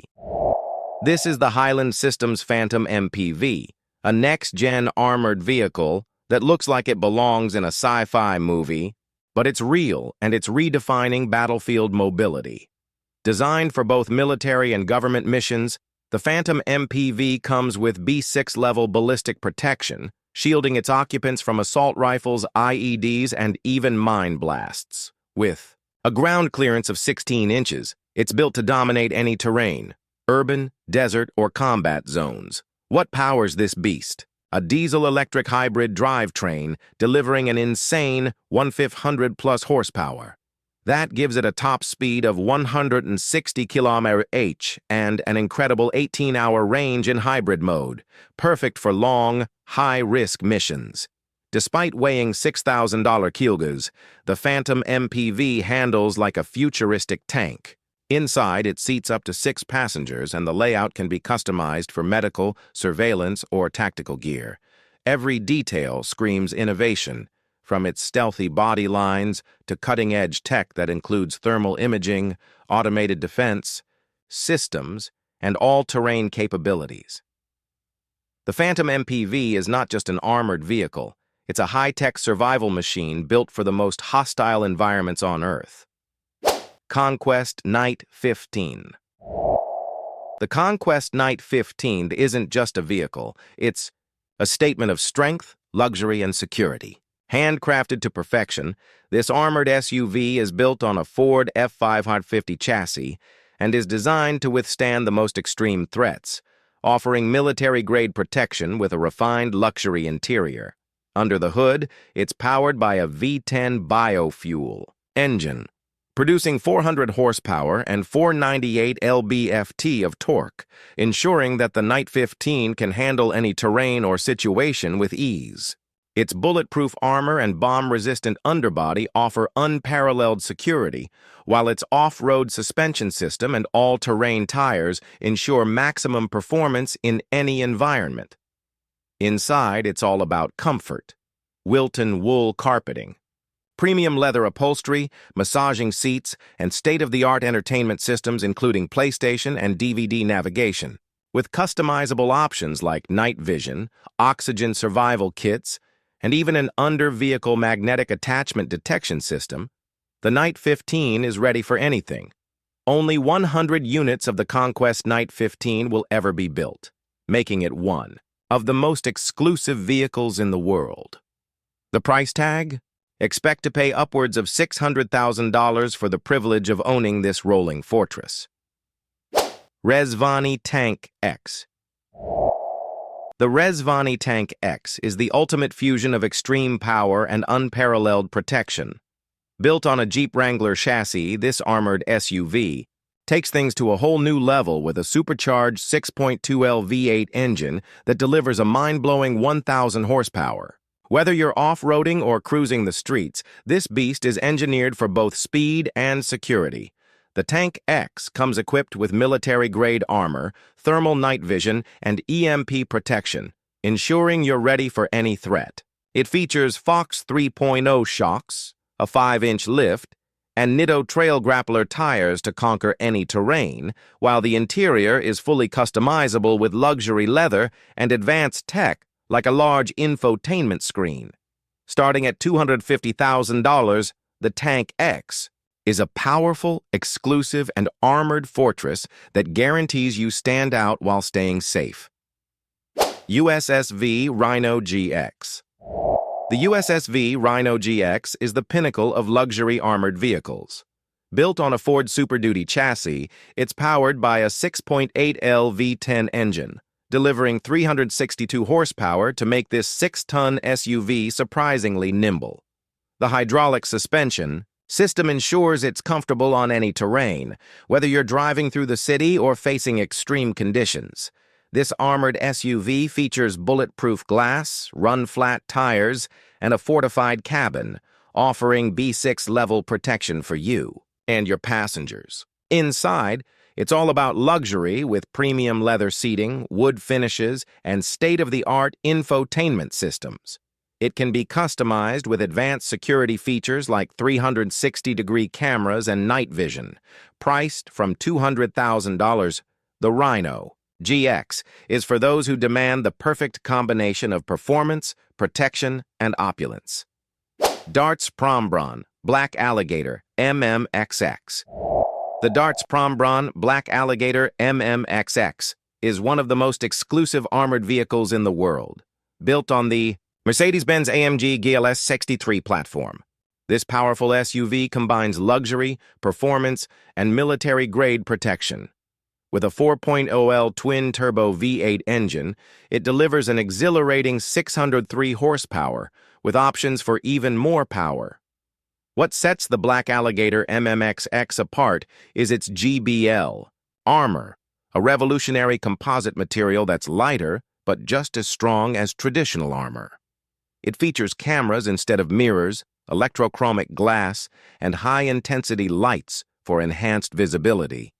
S1: This is the Highland Systems Phantom MPV, a next-gen armored vehicle that looks like it belongs in a sci-fi movie, but it's real and it's redefining battlefield mobility. Designed for both military and government missions, the Phantom MPV comes with B6-level ballistic protection, shielding its occupants from assault rifles, IEDs, and even mine blasts. With a ground clearance of 16 inches, it's built to dominate any terrain, urban, desert, or combat zones. What powers this beast? A diesel-electric hybrid drivetrain delivering an insane 1,500+ horsepower. That gives it a top speed of 160 km/h and an incredible 18-hour range in hybrid mode, perfect for long, high-risk missions. Despite weighing 6,000 kilograms, the Phantom MPV handles like a futuristic tank. Inside, it seats up to 6 passengers, and the layout can be customized for medical, surveillance, or tactical gear. Every detail screams innovation, from its stealthy body lines to cutting-edge tech that includes thermal imaging, automated defense, systems, and all-terrain capabilities. The Phantom MPV is not just an armored vehicle, it's a high-tech survival machine built for the most hostile environments on Earth. Conquest Night 15. The Conquest Night 15 isn't just a vehicle, it's a statement of strength, luxury, and security. Handcrafted to perfection, this armored SUV is built on a Ford F550 chassis and is designed to withstand the most extreme threats, offering military-grade protection with a refined luxury interior. Under the hood, it's powered by a V10 biofuel engine, producing 400 horsepower and 498 lb-ft of torque, ensuring that the Night 15 can handle any terrain or situation with ease. Its bulletproof armor and bomb-resistant underbody offer unparalleled security, while its off-road suspension system and all-terrain tires ensure maximum performance in any environment. Inside, it's all about comfort. Wilton wool carpeting, premium leather upholstery, massaging seats, and state-of-the-art entertainment systems including PlayStation and DVD navigation. With customizable options like night vision, oxygen survival kits, and even an under-vehicle magnetic attachment detection system, the Knight 15 is ready for anything. Only 100 units of the Conquest Knight 15 will ever be built, making it one of the most exclusive vehicles in the world. The price tag? Expect to pay upwards of $600,000 for the privilege of owning this rolling fortress. Rezvani Tank X. The Rezvani Tank X is the ultimate fusion of extreme power and unparalleled protection. Built on a Jeep Wrangler chassis, this armored SUV takes things to a whole new level with a supercharged 6.2L V8 engine that delivers a mind-blowing 1,000 horsepower. Whether you're off-roading or cruising the streets, this beast is engineered for both speed and security. The Tank X comes equipped with military-grade armor, thermal night vision, and EMP protection, ensuring you're ready for any threat. It features Fox 3.0 shocks, a 5-inch lift, and Nitto Trail Grappler tires to conquer any terrain, while the interior is fully customizable with luxury leather and advanced tech like a large infotainment screen. Starting at $250,000, the Tank X is a powerful, exclusive, and armored fortress that guarantees you stand out while staying safe. USSV Rhino GX. The USSV Rhino GX is the pinnacle of luxury armored vehicles. Built on a Ford Super Duty chassis, it's powered by a 6.8L V10 engine, delivering 362 horsepower to make this 6-ton SUV surprisingly nimble. The hydraulic suspension system ensures it's comfortable on any terrain, whether you're driving through the city or facing extreme conditions. This armored SUV features bulletproof glass, run-flat tires, and a fortified cabin, offering B6-level protection for you and your passengers. Inside, it's all about luxury with premium leather seating, wood finishes, and state-of-the-art infotainment systems. It can be customized with advanced security features like 360-degree cameras and night vision. Priced from $200,000, the Rhino GX is for those who demand the perfect combination of performance, protection, and opulence. Darts Prombron Black Alligator MMXX. The Darts Prombron Black Alligator MMXX is one of the most exclusive armored vehicles in the world, built on the Mercedes-Benz AMG GLS 63 platform. This powerful SUV combines luxury, performance, and military-grade protection. With a 4.0L twin-turbo V8 engine, it delivers an exhilarating 603 horsepower, with options for even more power. What sets the Black Alligator MMXX apart is its GBL armor, a revolutionary composite material that's lighter but just as strong as traditional armor. It features cameras instead of mirrors, electrochromic glass, and high-intensity lights for enhanced visibility.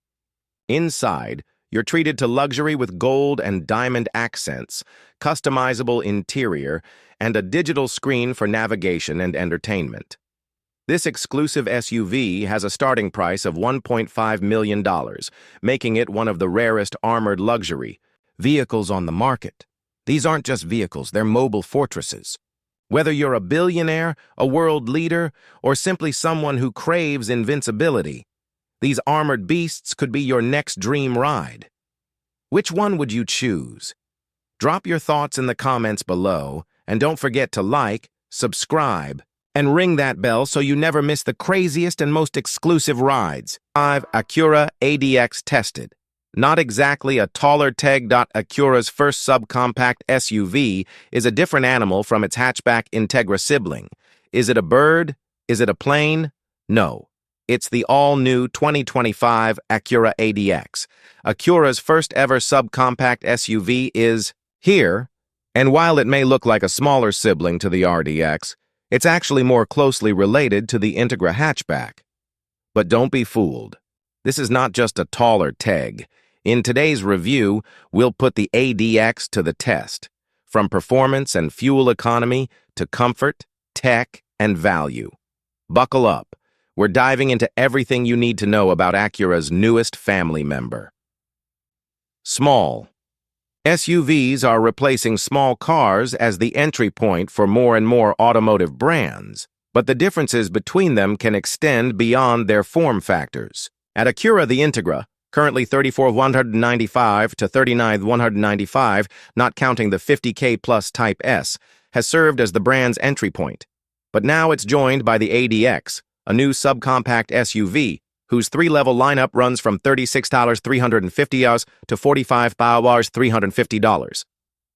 S1: Inside, you're treated to luxury with gold and diamond accents, customizable interior, and a digital screen for navigation and entertainment. This exclusive SUV has a starting price of $1.5 million, making it one of the rarest armored luxury vehicles on the market. These aren't just vehicles, they're mobile fortresses. Whether you're a billionaire, a world leader, or simply someone who craves invincibility, these armored beasts could be your next dream ride. Which one would you choose? Drop your thoughts in the comments below, and don't forget to like, subscribe, and ring that bell so you never miss the craziest and most exclusive rides. 5. Acura ADX tested. Not exactly a taller teg. Acura's first subcompact SUV is a different animal from its hatchback Integra sibling. Is it a bird? Is it a plane? No. It's the all-new 2025 Acura ADX. Acura's first-ever subcompact SUV is here, and while it may look like a smaller sibling to the RDX, it's actually more closely related to the Integra hatchback. But don't be fooled. This is not just a taller teg. In today's review, we'll put the ADX to the test, from performance and fuel economy to comfort, tech, and value. Buckle up. We're diving into everything you need to know about Acura's newest family member. Small. SUVs are replacing small cars as the entry point for more and more automotive brands, but the differences between them can extend beyond their form factors. At Acura, the Integra, currently $34,195 to $39,195, not counting the $50K plus Type S, has served as the brand's entry point. But now it's joined by the ADX, a new subcompact SUV, whose three-level lineup runs from $36,350 to $45,350.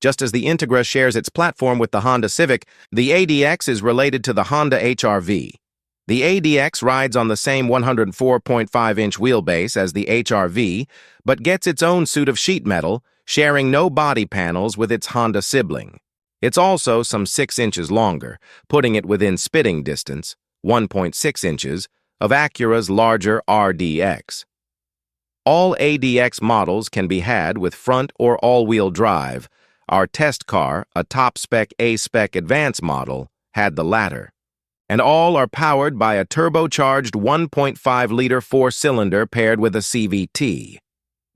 S1: Just as the Integra shares its platform with the Honda Civic, the ADX is related to the Honda HR-V. The ADX rides on the same 104.5-inch wheelbase as the HR-V, but gets its own suit of sheet metal, sharing no body panels with its Honda sibling. It's also some 6 inches longer, putting it within spitting distance, 1.6 inches, of Acura's larger RDX. All ADX models can be had with front or all-wheel drive. Our test car, a top-spec A-spec Advance model, had the latter. And all are powered by a turbocharged 1.5-liter four-cylinder paired with a CVT.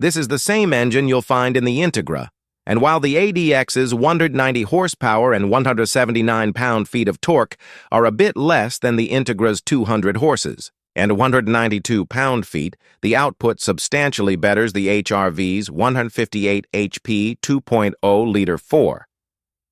S1: This is the same engine you'll find in the Integra, and while the ADX's 190 horsepower and 179 pound-feet of torque are a bit less than the Integra's 200 horses and 192 pound-feet, the output substantially betters the HR-V's 158 HP 2.0-liter 4.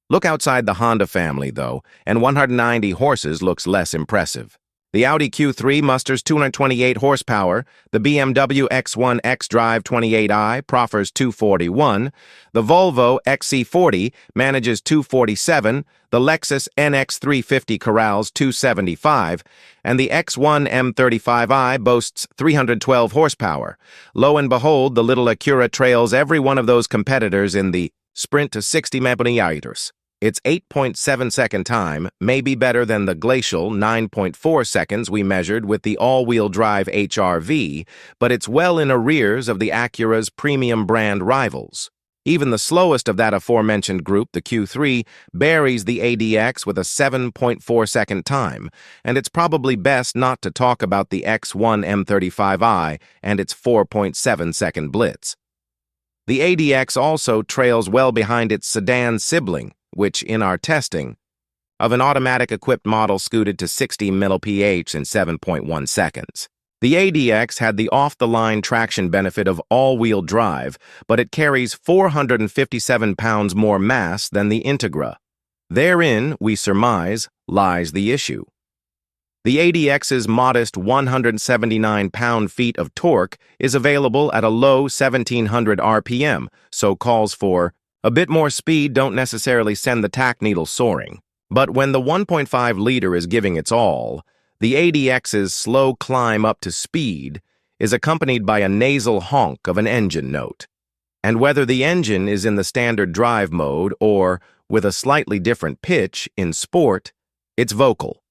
S1: Look outside the Honda family, though, and 190 horses looks less impressive. The Audi Q3 musters 228 horsepower, the BMW X1 xDrive 28i proffers 241, the Volvo XC40 manages 247, the Lexus NX 350 corrals 275, and the X1 M35i boasts 312 horsepower. Lo and behold, the little Acura trails every one of those competitors in the sprint to 60 mph. Its 8.7-second time may be better than the glacial 9.4 seconds we measured with the all-wheel drive HR-V, but it's well in arrears of the Acura's premium brand rivals. Even the slowest of that aforementioned group, the Q3, buries the ADX with a 7.4-second time, and it's probably best not to talk about the X1 M35i and its 4.7-second blitz. The ADX also trails well behind its sedan sibling, which, in our testing, of an automatic-equipped model scooted to 60 mph in 7.1 seconds. The ADX had the off-the-line traction benefit of all-wheel drive, but it carries 457 pounds more mass than the Integra. Therein, we surmise, lies the issue. The ADX's modest 179 pound-feet of torque is available at a low 1700 RPM, so calls for a bit more speed don't necessarily send the tack needle soaring. But when the 1.5-liter is giving its all, the ADX's slow climb up to speed is accompanied by a nasal honk of an engine note. And whether the engine is in the standard drive mode or, with a slightly different pitch, in sport, it's vocal.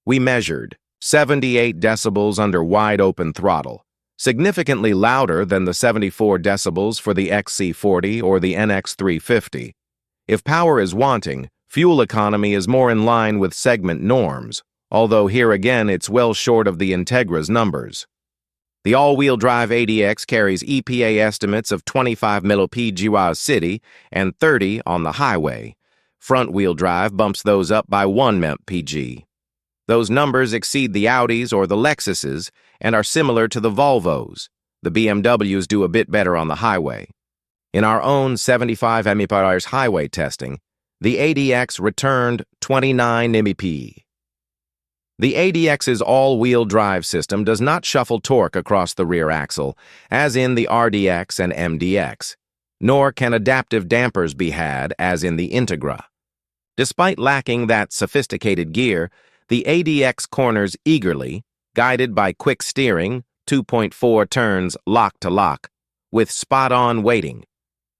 S1: We measured 78 decibels under wide-open throttle, significantly louder than the 74 decibels for the XC40 or the NX 350. If power is wanting, fuel economy is more in line with segment norms, although here again it's well short of the Integra's numbers. The all-wheel drive ADX carries EPA estimates of 25 mpg city and 30 on the highway. Front-wheel drive bumps those up by 1 mpg. Those numbers exceed the Audis or the Lexuses and are similar to the Volvos. The BMWs do a bit better on the highway. In our own 75 mph highway testing, the ADX returned 29 mph. The ADX's all-wheel drive system does not shuffle torque across the rear axle, as in the RDX and MDX, nor can adaptive dampers be had, as in the Integra. Despite lacking that sophisticated gear, the ADX corners eagerly, guided by quick steering, 2.4 turns lock-to-lock, with spot-on weighting.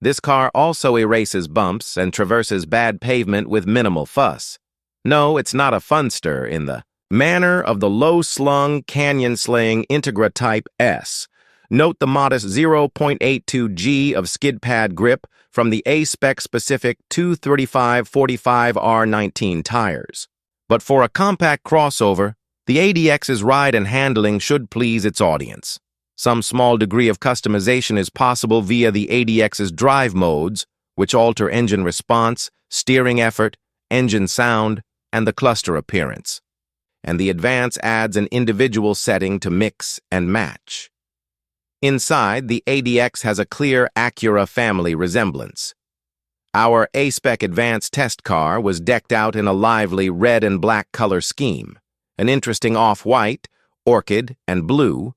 S1: This car also erases bumps and traverses bad pavement with minimal fuss. No, it's not a funster in the manner of the low-slung, canyon-slaying Integra Type S. Note the modest 0.82 G of skid pad grip from the A-spec specific 235/45R19 tires. But for a compact crossover, the ADX's ride and handling should please its audience. Some small degree of customization is possible via the ADX's drive modes, which alter engine response, steering effort, engine sound, and the cluster appearance. And the Advance adds an individual setting to mix and match. Inside, the ADX has a clear Acura family resemblance. Our A-Spec Advance test car was decked out in a lively red and black color scheme, an interesting off-white, orchid, and blue.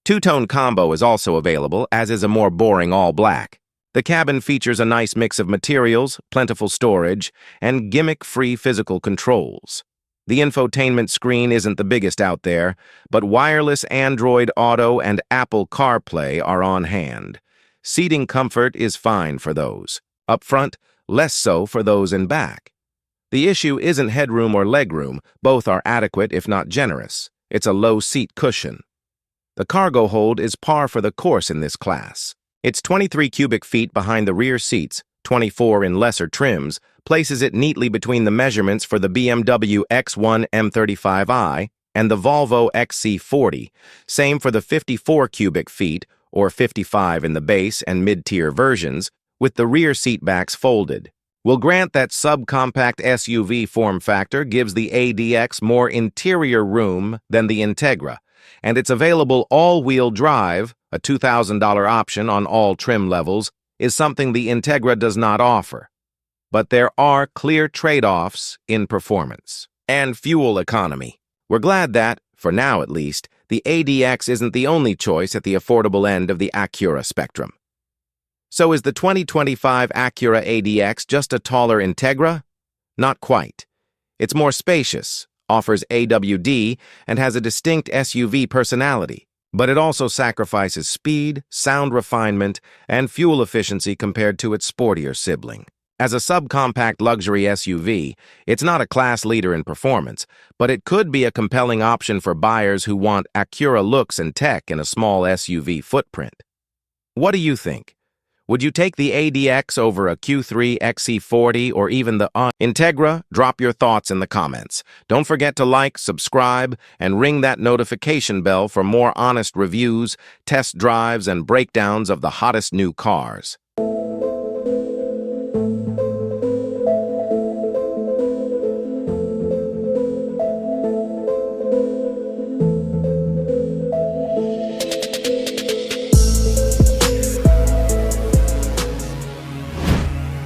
S1: Two-tone combo is also available, as is a more boring all-black. The cabin features a nice mix of materials, plentiful storage, and gimmick-free physical controls. The infotainment screen isn't the biggest out there, but wireless Android Auto and Apple CarPlay are on hand. Seating comfort is fine for those. Up front, less so for those in back. The issue isn't headroom or legroom, both are adequate if not generous. It's a low seat cushion. The cargo hold is par for the course in this class. It's 23 cubic feet behind the rear seats, 24 in lesser trims, places it neatly between the measurements for the BMW X1 M35i and the Volvo XC40, same for the 54 cubic feet, or 55 in the base and mid-tier versions, with the rear seat backs folded. We'll grant that subcompact SUV form factor gives the ADX more interior room than the Integra, and its available all-wheel drive, a $2,000 option on all trim levels, is something the Integra does not offer. But there are clear trade-offs in performance and fuel economy. We're glad that, for now at least, the ADX isn't the only choice at the affordable end of the Acura spectrum. So is the 2025 Acura ADX just a taller Integra? Not quite. It's more spacious, offers AWD, and has a distinct SUV personality, but it also sacrifices speed, sound refinement, and fuel efficiency compared to its sportier sibling. As a subcompact luxury SUV, it's not a class leader in performance, but it could be a compelling option for buyers who want Acura looks and tech in a small SUV footprint. What do you think? Would you take the ADX over a Q3 XC40 or even the Integra? Drop your thoughts in the comments. Don't forget to like, subscribe, and ring that notification bell for more honest reviews, test drives, and breakdowns of the hottest new cars.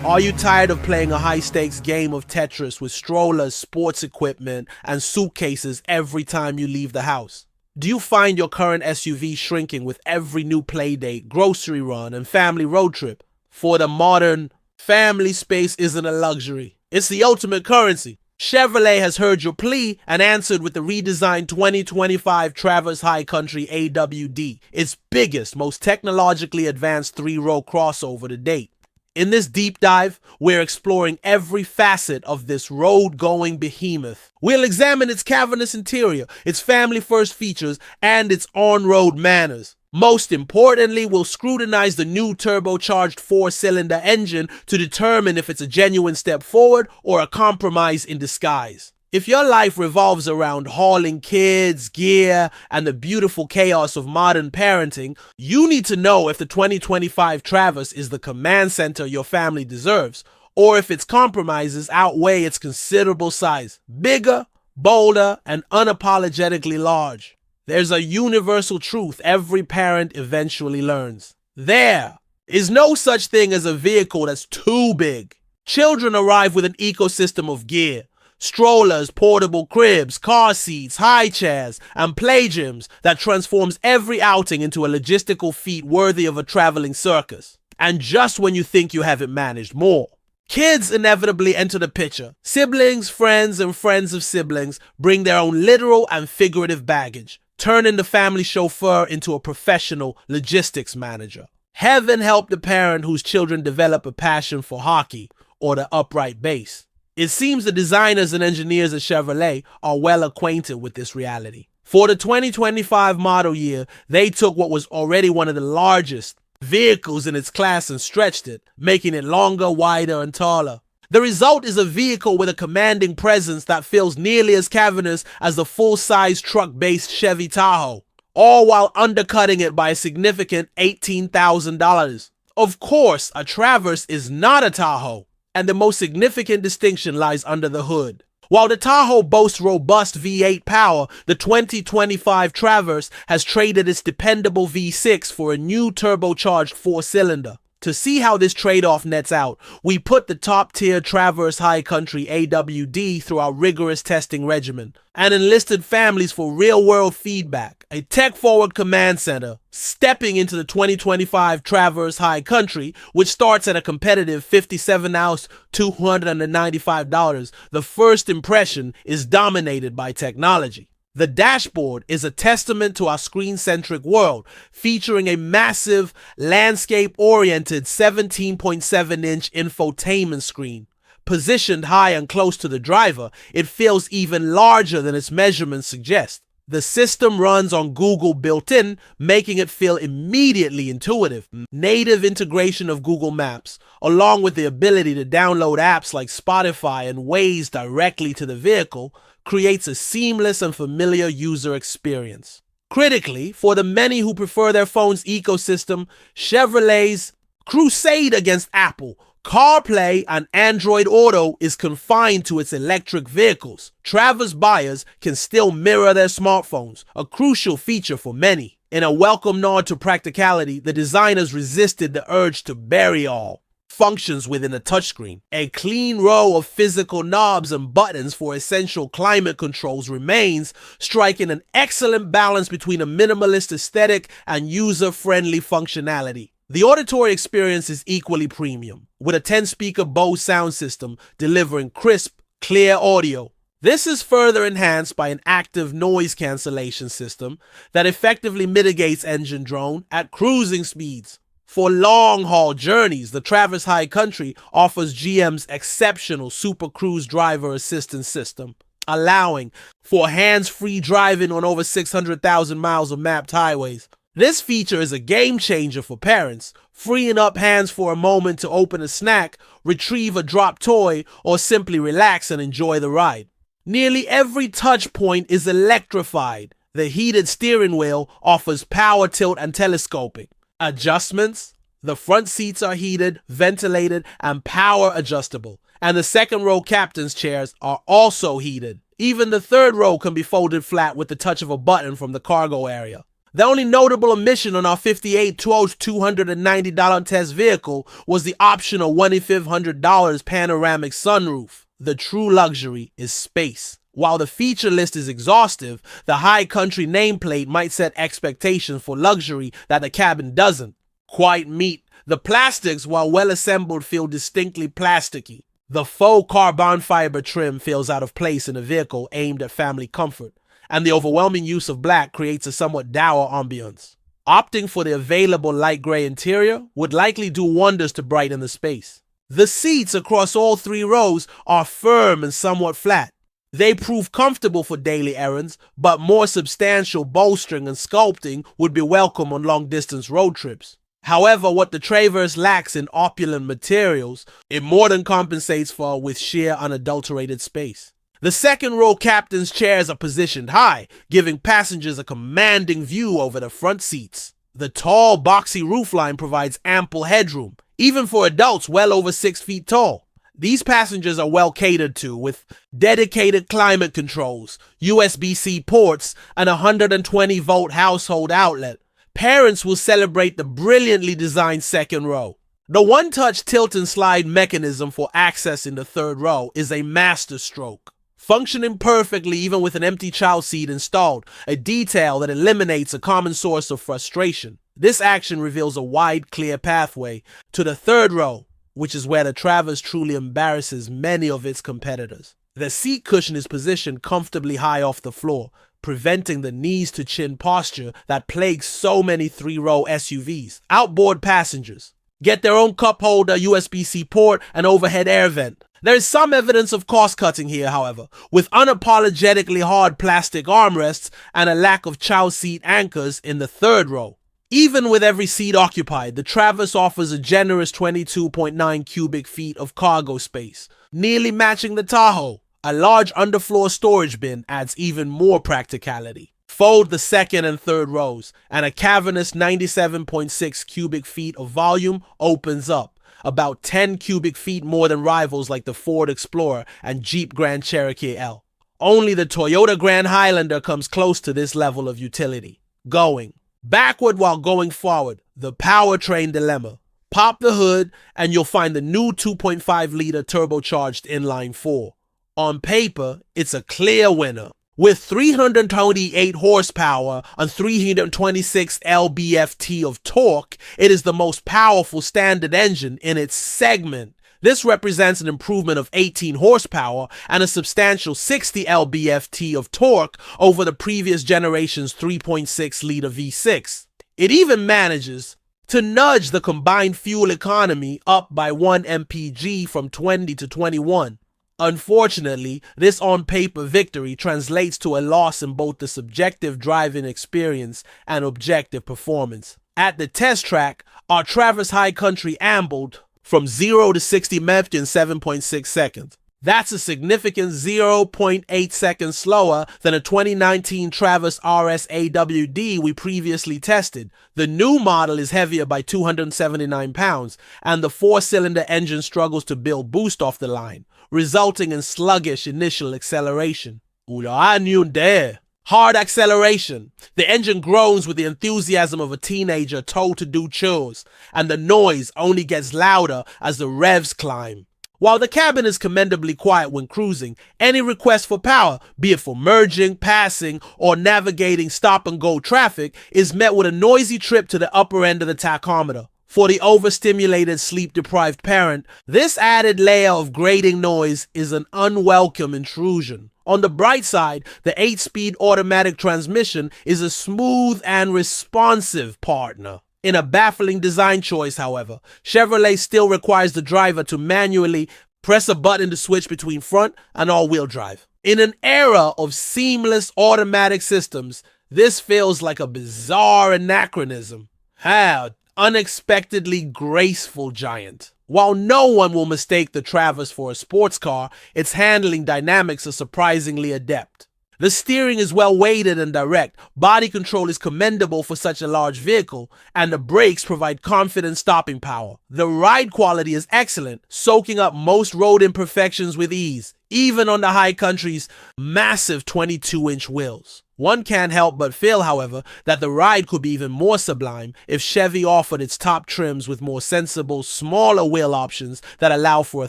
S2: Are you tired of playing a high-stakes game of Tetris with strollers, sports equipment, and suitcases every time you leave the house? Do you find your current SUV shrinking with every new playdate, grocery run, and family road trip? For the modern, family space isn't a luxury. It's the ultimate currency. Chevrolet has heard your plea and answered with the redesigned 2025 Traverse High Country AWD, its biggest, most technologically advanced three-row crossover to date. In this deep dive, we're exploring every facet of this road-going behemoth. We'll examine its cavernous interior, its family-first features, and its on-road manners. Most importantly, we'll scrutinize the new turbocharged four-cylinder engine to determine if it's a genuine step forward or a compromise in disguise. If your life revolves around hauling kids, gear, and the beautiful chaos of modern parenting, you need to know if the 2025 Traverse is the command center your family deserves, or if its compromises outweigh its considerable size. Bigger, bolder, and unapologetically large. There's a universal truth every parent eventually learns. There is no such thing as a vehicle that's too big. Children arrive with an ecosystem of gear. Strollers, portable cribs, car seats, high chairs, and play gyms that transforms every outing into a logistical feat worthy of a traveling circus. And just when you think you have it managed, more. Kids inevitably enter the picture. Siblings, friends, and friends of siblings bring their own literal and figurative baggage, turning the family chauffeur into a professional logistics manager. Heaven help the parent whose children develop a passion for hockey or the upright bass. It seems the designers and engineers at Chevrolet are well acquainted with this reality. For the 2025 model year, they took what was already one of the largest vehicles in its class and stretched it, making it longer, wider, and taller. The result is a vehicle with a commanding presence that feels nearly as cavernous as the full-size truck-based Chevy Tahoe, all while undercutting it by a significant $18,000. Of course, a Traverse is not a Tahoe, and the most significant distinction lies under the hood. While the Tahoe boasts robust V8 power, the 2025 Traverse has traded its dependable V6 for a new turbocharged 4-cylinder. To see how this trade-off nets out, we put the top-tier Traverse High Country AWD through our rigorous testing regimen and enlisted families for real-world feedback. A tech-forward command center stepping into the 2025 Traverse High Country, which starts at a competitive 57-ounce, $295. The first impression is dominated by technology. The dashboard is a testament to our screen-centric world, featuring a massive, landscape-oriented 17.7-inch infotainment screen. Positioned high and close to the driver, it feels even larger than its measurements suggest. The system runs on Google built-in, making it feel immediately intuitive. Native integration of Google Maps, along with the ability to download apps like Spotify and Waze directly to the vehicle, creates a seamless and familiar user experience. Critically, for the many who prefer their phone's ecosystem, Chevrolet's crusade against Apple, CarPlay and Android Auto is confined to its electric vehicles. Traverse buyers can still mirror their smartphones, a crucial feature for many. In a welcome nod to practicality, the designers resisted the urge to bury all functions within a touchscreen. A clean row of physical knobs and buttons for essential climate controls remains, striking an excellent balance between a minimalist aesthetic and user-friendly functionality. The auditory experience is equally premium, with a 10-speaker Bose sound system delivering crisp, clear audio. This is further enhanced by an active noise cancellation system that effectively mitigates engine drone at cruising speeds. For long-haul journeys, the Traverse High Country offers GM's exceptional Super Cruise driver assistance system, allowing for hands-free driving on over 600,000 miles of mapped highways. This feature is a game-changer for parents, freeing up hands for a moment to open a snack, retrieve a dropped toy, or simply relax and enjoy the ride. Nearly every touch point is electrified. The heated steering wheel offers power tilt and telescoping. Adjustments: the front seats are heated, ventilated, and power adjustable, and the second row captain's chairs are also heated. Even the third row can be folded flat with the touch of a button from the cargo area. The only notable omission on our 58 $290 test vehicle was the optional $2,500 panoramic sunroof. The true luxury is space. While the feature list is exhaustive, the High Country nameplate might set expectations for luxury that the cabin doesn't quite meet. The plastics, while well assembled, feel distinctly plasticky. The faux carbon fiber trim feels out of place in a vehicle aimed at family comfort, and the overwhelming use of black creates a somewhat dour ambiance. Opting for the available light gray interior would likely do wonders to brighten the space. The seats across all three rows are firm and somewhat flat. They prove comfortable for daily errands, but more substantial bolstering and sculpting would be welcome on long-distance road trips. However, what the Traverse lacks in opulent materials, it more than compensates for with sheer unadulterated space. The second row captain's chairs are positioned high, giving passengers a commanding view over the front seats. The tall, boxy roofline provides ample headroom, even for adults well over 6 feet tall. These passengers are well catered to, with dedicated climate controls, USB-C ports, and a 120-volt household outlet. Parents will celebrate the brilliantly designed second row. The one-touch tilt and slide mechanism for accessing the third row is a masterstroke, functioning perfectly even with an empty child seat installed, a detail that eliminates a common source of frustration. This action reveals a wide, clear pathway to the third row, which is where the Traverse truly embarrasses many of its competitors. The seat cushion is positioned comfortably high off the floor, preventing the knees-to-chin posture that plagues so many three-row SUVs. Outboard passengers get their own cup holder, USB-C port, and overhead air vent. There is some evidence of cost-cutting here, however, with unapologetically hard plastic armrests and a lack of child seat anchors in the third row. Even with every seat occupied, the Traverse offers a generous 22.9 cubic feet of cargo space, nearly matching the Tahoe. A large underfloor storage bin adds even more practicality. Fold the second and third rows, and a cavernous 97.6 cubic feet of volume opens up, about 10 cubic feet more than rivals like the Ford Explorer and Jeep Grand Cherokee L. Only the Toyota Grand Highlander comes close to this level of utility. Going backward while going forward, the powertrain dilemma. Pop the hood and you'll find the new 2.5-liter turbocharged inline-4. On paper, it's a clear winner. With 328 horsepower and 326 lb-ft of torque, it is the most powerful standard engine in its segment. This represents an improvement of 18 horsepower and a substantial 60 lb-ft of torque over the previous generation's 3.6-liter V6. It even manages to nudge the combined fuel economy up by 1 mpg from 20 to 21. Unfortunately, this on-paper victory translates to a loss in both the subjective driving experience and objective performance. At the test track, our Traverse High Country ambled from 0 to 60 mph in 7.6 seconds. That's a significant 0.8 seconds slower than a 2019 Traverse RS AWD we previously tested. The new model is heavier by 279 pounds, and the 4-cylinder engine struggles to build boost off the line, resulting in sluggish initial acceleration. Hard acceleration. The engine groans with the enthusiasm of a teenager told to do chores, and the noise only gets louder as the revs climb. While the cabin is commendably quiet when cruising, any request for power, be it for merging, passing, or navigating stop-and-go traffic, is met with a noisy trip to the upper end of the tachometer. For the overstimulated, sleep-deprived parent, this added layer of grating noise is an unwelcome intrusion. On the bright side, the 8-speed automatic transmission is a smooth and responsive partner. In a baffling design choice, however, Chevrolet still requires the driver to manually press a button to switch between front and all-wheel drive. In an era of seamless automatic systems, this feels like a bizarre anachronism. How unexpectedly graceful giant. While no one will mistake the Traverse for a sports car, its handling dynamics are surprisingly adept. The steering is well weighted and direct, body control is commendable for such a large vehicle, and the brakes provide confident stopping power. The ride quality is excellent, soaking up most road imperfections with ease, even on the High Country's massive 22-inch wheels. One can't help but feel, however, that the ride could be even more sublime if Chevy offered its top trims with more sensible, smaller wheel options that allow for a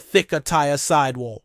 S2: thicker tire sidewall.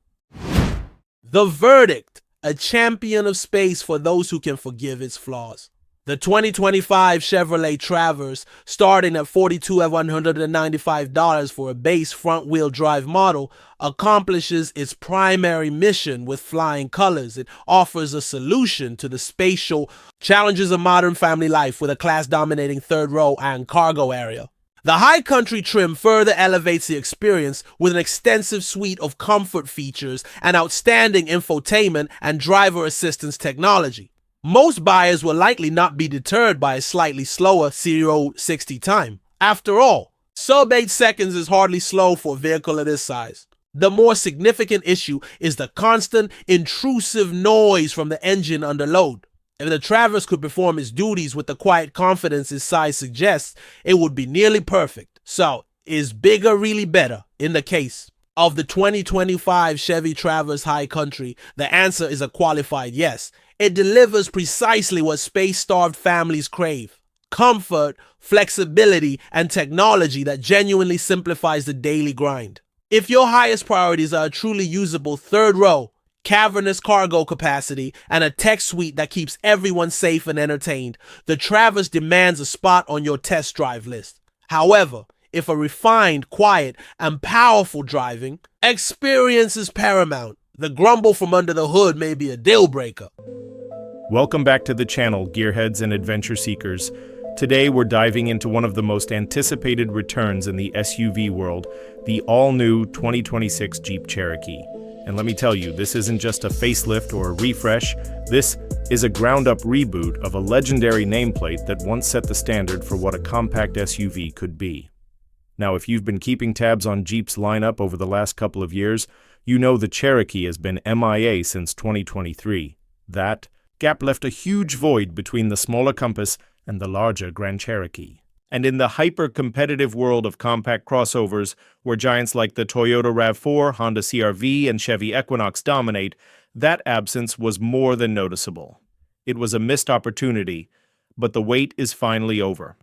S2: The verdict: a champion of space for those who can forgive its flaws. The 2025 Chevrolet Traverse, starting at $42,195 for a base front-wheel drive model, accomplishes its primary mission with flying colors. It offers a solution to the spatial challenges of modern family life with a class-dominating third row and cargo area. The High Country trim further elevates the experience with an extensive suite of comfort features and outstanding infotainment and driver assistance technology. Most buyers will likely not be deterred by a slightly slower 0-60 time. After all, sub-8 seconds is hardly slow for a vehicle of this size. The more significant issue is the constant, intrusive noise from the engine under load. If the Traverse could perform its duties with the quiet confidence its size suggests, it would be nearly perfect. So, is bigger really better? In the case of the 2025 Chevy Traverse High Country, the answer is a qualified yes. It delivers precisely what space-starved families crave: comfort, flexibility, and technology that genuinely simplifies the daily grind. If your highest priorities are a truly usable third row, cavernous cargo capacity, and a tech suite that keeps everyone safe and entertained, the Traverse demands a spot on your test drive list. However, if a refined, quiet, and powerful driving experience is paramount, the grumble from under the hood may be a deal breaker.
S3: Welcome back to the channel, gearheads and adventure seekers. Today we're diving into one of the most anticipated returns in the SUV world, the all-new 2026 Jeep Cherokee. And let me tell you, this isn't just a facelift or a refresh. This is a ground-up reboot of a legendary nameplate that once set the standard for what a compact SUV could be. Now, if you've been keeping tabs on Jeep's lineup over the last couple of years, you know the Cherokee has been MIA since 2023. That, gap left a huge void between the smaller Compass and the larger Grand Cherokee. And in the hyper-competitive world of compact crossovers, where giants like the Toyota RAV4, Honda CR-V, and Chevy Equinox dominate, that absence was more than noticeable. It was a missed opportunity, but the wait is finally over.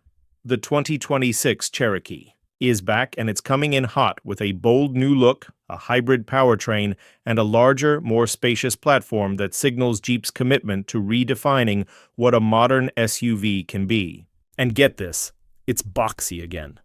S3: The 2026 Cherokee is back, and it's coming in hot with a bold new look, a hybrid powertrain, and a larger, more spacious platform that signals Jeep's commitment to redefining what a modern SUV can be. And get this, it's boxy again.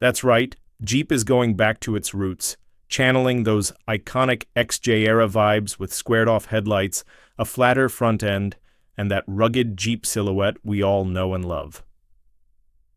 S3: That's right, Jeep is going back to its roots, channeling those iconic XJ-era vibes with squared-off headlights, a flatter front end, and that rugged Jeep silhouette we all know and love.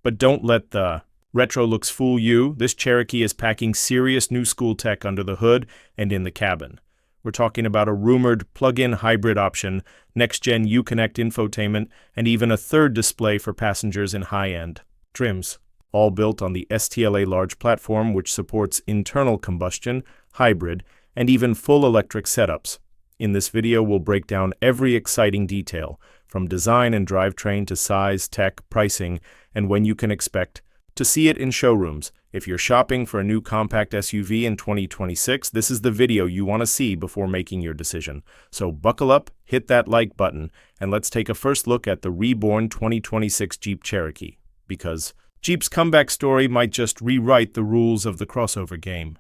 S3: But don't let the retro looks fool you. This Cherokee is packing serious new school tech under the hood and in the cabin. We're talking about a rumored plug-in hybrid option, next-gen Uconnect infotainment, and even a third display for passengers in high-end trims, all built on the STLA large platform, which supports internal combustion, hybrid, and even full electric setups. In this video, we'll break down every exciting detail, from design and drivetrain to size, tech, pricing, and when you can expect to see it in showrooms. If you're shopping for a new compact SUV in 2026, this is the video you want to see before making your decision. So buckle up, hit that like button, and let's take a first look at the reborn 2026 Jeep Cherokee. Because Jeep's comeback story might just rewrite the rules of the crossover game.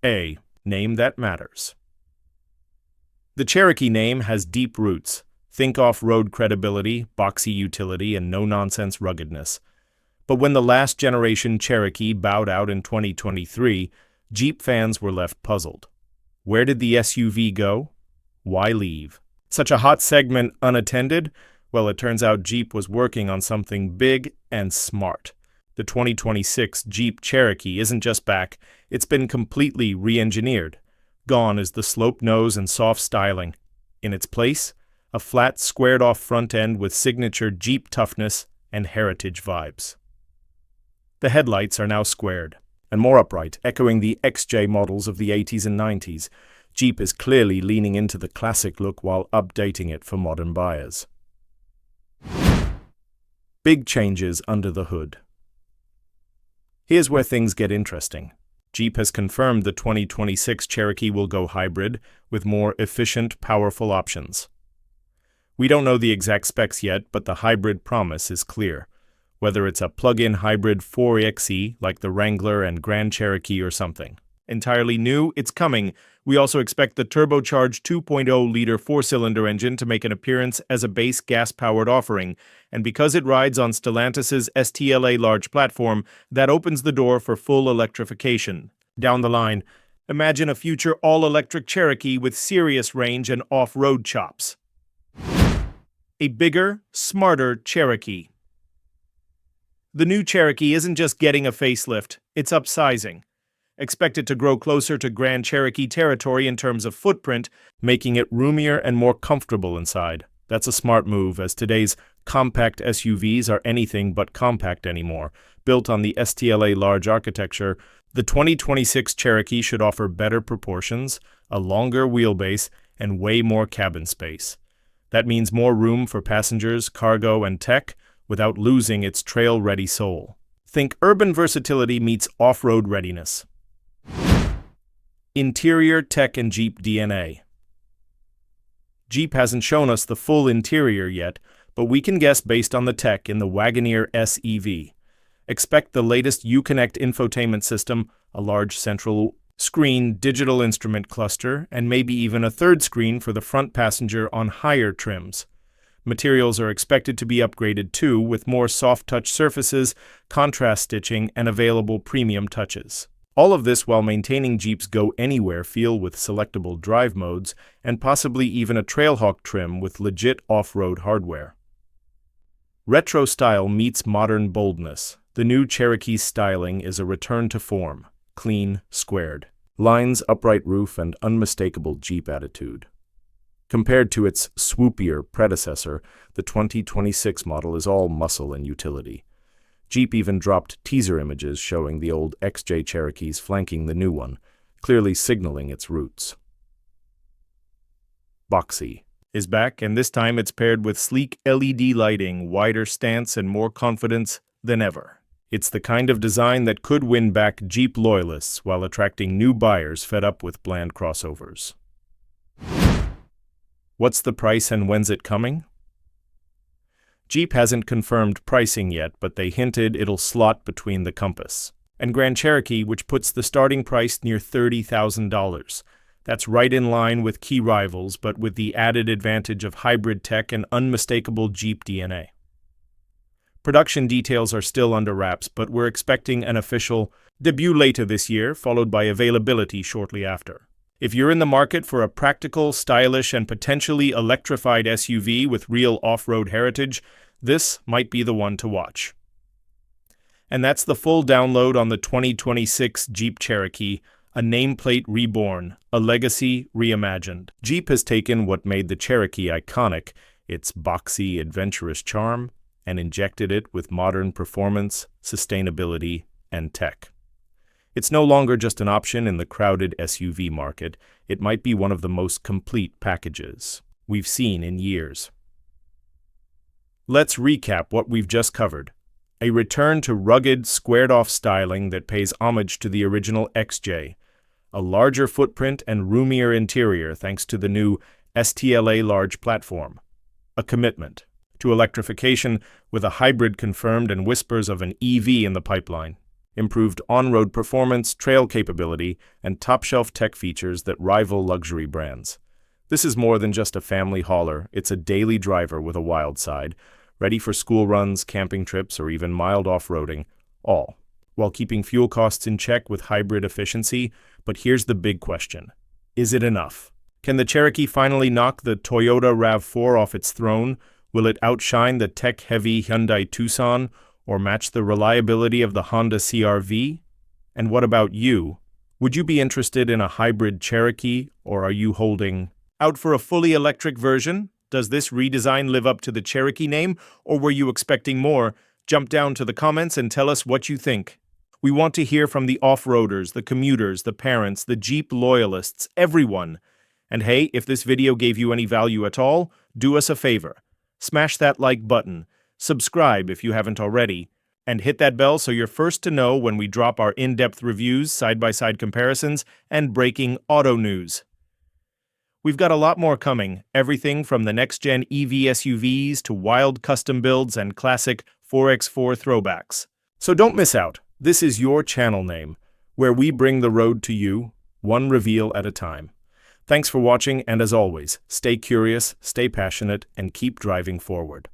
S3: A. Name that matters. The Cherokee name has deep roots. Think off-road credibility, boxy utility, and no-nonsense ruggedness. But when the last generation Cherokee bowed out in 2023, Jeep fans were left puzzled. Where did the SUV go? Why leave? Such a hot segment unattended? Well, it turns out Jeep was working on something big and smart. The 2026 Jeep Cherokee isn't just back, it's been completely re-engineered. Gone is the sloped nose and soft styling. In its place, a flat, squared-off front end with signature Jeep toughness and heritage vibes. The headlights are now squared and more upright, echoing the XJ models of the 80s and 90s. Jeep is clearly leaning into the classic look while updating it for modern buyers. Big changes under the hood. Here's where things get interesting. Jeep has confirmed the 2026 Cherokee will go hybrid with more efficient, powerful options. We don't know the exact specs yet, but the hybrid promise is clear. Whether it's a plug-in hybrid 4xe like the Wrangler and Grand Cherokee or something entirely new, it's coming. We also expect the turbocharged 2.0-liter four-cylinder engine to make an appearance as a base gas-powered offering, and because it rides on Stellantis's STLA large platform, that opens the door for full electrification. Down the line, imagine a future all-electric Cherokee with serious range and off-road chops. A bigger, smarter Cherokee. The new Cherokee isn't just getting a facelift, it's upsizing. Expect it to grow closer to Grand Cherokee territory in terms of footprint, making it roomier and more comfortable inside. That's a smart move, as today's compact SUVs are anything but compact anymore. Built on the STLA large architecture, the 2026 Cherokee should offer better proportions, a longer wheelbase, and way more cabin space. That means more room for passengers, cargo, and tech without losing its trail-ready soul. Think urban versatility meets off-road readiness. Interior, tech, and Jeep DNA. Jeep hasn't shown us the full interior yet, but we can guess based on the tech in the Wagoneer SEV. Expect the latest Uconnect infotainment system, a large central screen digital instrument cluster, and maybe even a third screen for the front passenger on higher trims. Materials are expected to be upgraded too, with more soft-touch surfaces, contrast stitching, and available premium touches. All of this while maintaining Jeep's go-anywhere feel with selectable drive modes and possibly even a Trailhawk trim with legit off-road hardware. Retro style meets modern boldness. The new Cherokee's styling is a return to form, clean, squared. Lines, upright roof, and unmistakable Jeep attitude. Compared to its swoopier predecessor, the 2026 model is all muscle and utility. Jeep even dropped teaser images showing the old XJ Cherokees flanking the new one, clearly signaling its roots. Boxy is back, and this time it's paired with sleek LED lighting, wider stance, and more confidence than ever. It's the kind of design that could win back Jeep loyalists while attracting new buyers fed up with bland crossovers. What's the price and when's it coming? Jeep hasn't confirmed pricing yet, but they hinted it'll slot between the Compass and Grand Cherokee, which puts the starting price near $30,000. That's right in line with key rivals, but with the added advantage of hybrid tech and unmistakable Jeep DNA. Production details are still under wraps, but we're expecting an official debut later this year, followed by availability shortly after. If you're in the market for a practical, stylish, and potentially electrified SUV with real off-road heritage, this might be the one to watch. And that's the full download on the 2026 Jeep Cherokee, a nameplate reborn, a legacy reimagined. Jeep has taken what made the Cherokee iconic, its boxy, adventurous charm, and injected it with modern performance, sustainability, and tech. It's no longer just an option in the crowded SUV market. It might be one of the most complete packages we've seen in years. Let's recap what we've just covered. A return to rugged, squared-off styling that pays homage to the original XJ. A larger footprint and roomier interior thanks to the new STLA large platform. A commitment to electrification with a hybrid confirmed and whispers of an EV in the pipeline. Improved on-road performance, trail capability, and top-shelf tech features that rival luxury brands. This is more than just a family hauler, it's a daily driver with a wild side, ready for school runs, camping trips, or even mild off-roading, all while keeping fuel costs in check with hybrid efficiency. But here's the big question. Is it enough? Can the Cherokee finally knock the Toyota RAV4 off its throne? Will it outshine the tech-heavy Hyundai Tucson or match the reliability of the Honda CR-V? And what about you? Would you be interested in a hybrid Cherokee, or are you holding out for a fully electric version? Does this redesign live up to the Cherokee name, or were you expecting more? Jump down to the comments and tell us what you think. We want to hear from the off-roaders, the commuters, the parents, the Jeep loyalists, everyone. And hey, if this video gave you any value at all, do us a favor. Smash that like button, subscribe if you haven't already, and hit that bell so you're first to know when we drop our in-depth reviews, side-by-side comparisons, and breaking auto news. We've got a lot more coming, everything from the next-gen EV SUVs to wild custom builds and classic 4x4 throwbacks. So don't miss out. This is your channel name, where we bring the road to you, one reveal at a time. Thanks for watching, and as always, stay curious, stay passionate, and keep driving forward.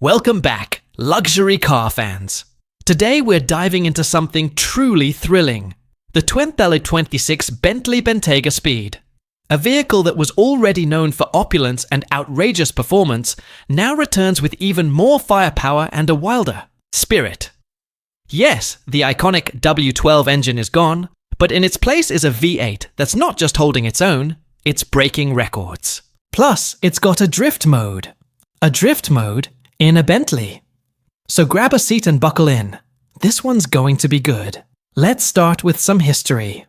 S4: Welcome back, luxury car fans. Today we're diving into something truly thrilling. The 2026 Bentley Bentayga Speed. A vehicle that was already known for opulence and outrageous performance now returns with even more firepower and a wilder spirit. Yes, the iconic W12 engine is gone, but in its place is a V8 that's not just holding its own, it's breaking records. Plus, it's got a drift mode. A drift mode in a Bentley. So grab a seat and buckle in. This one's going to be good. Let's start with some history.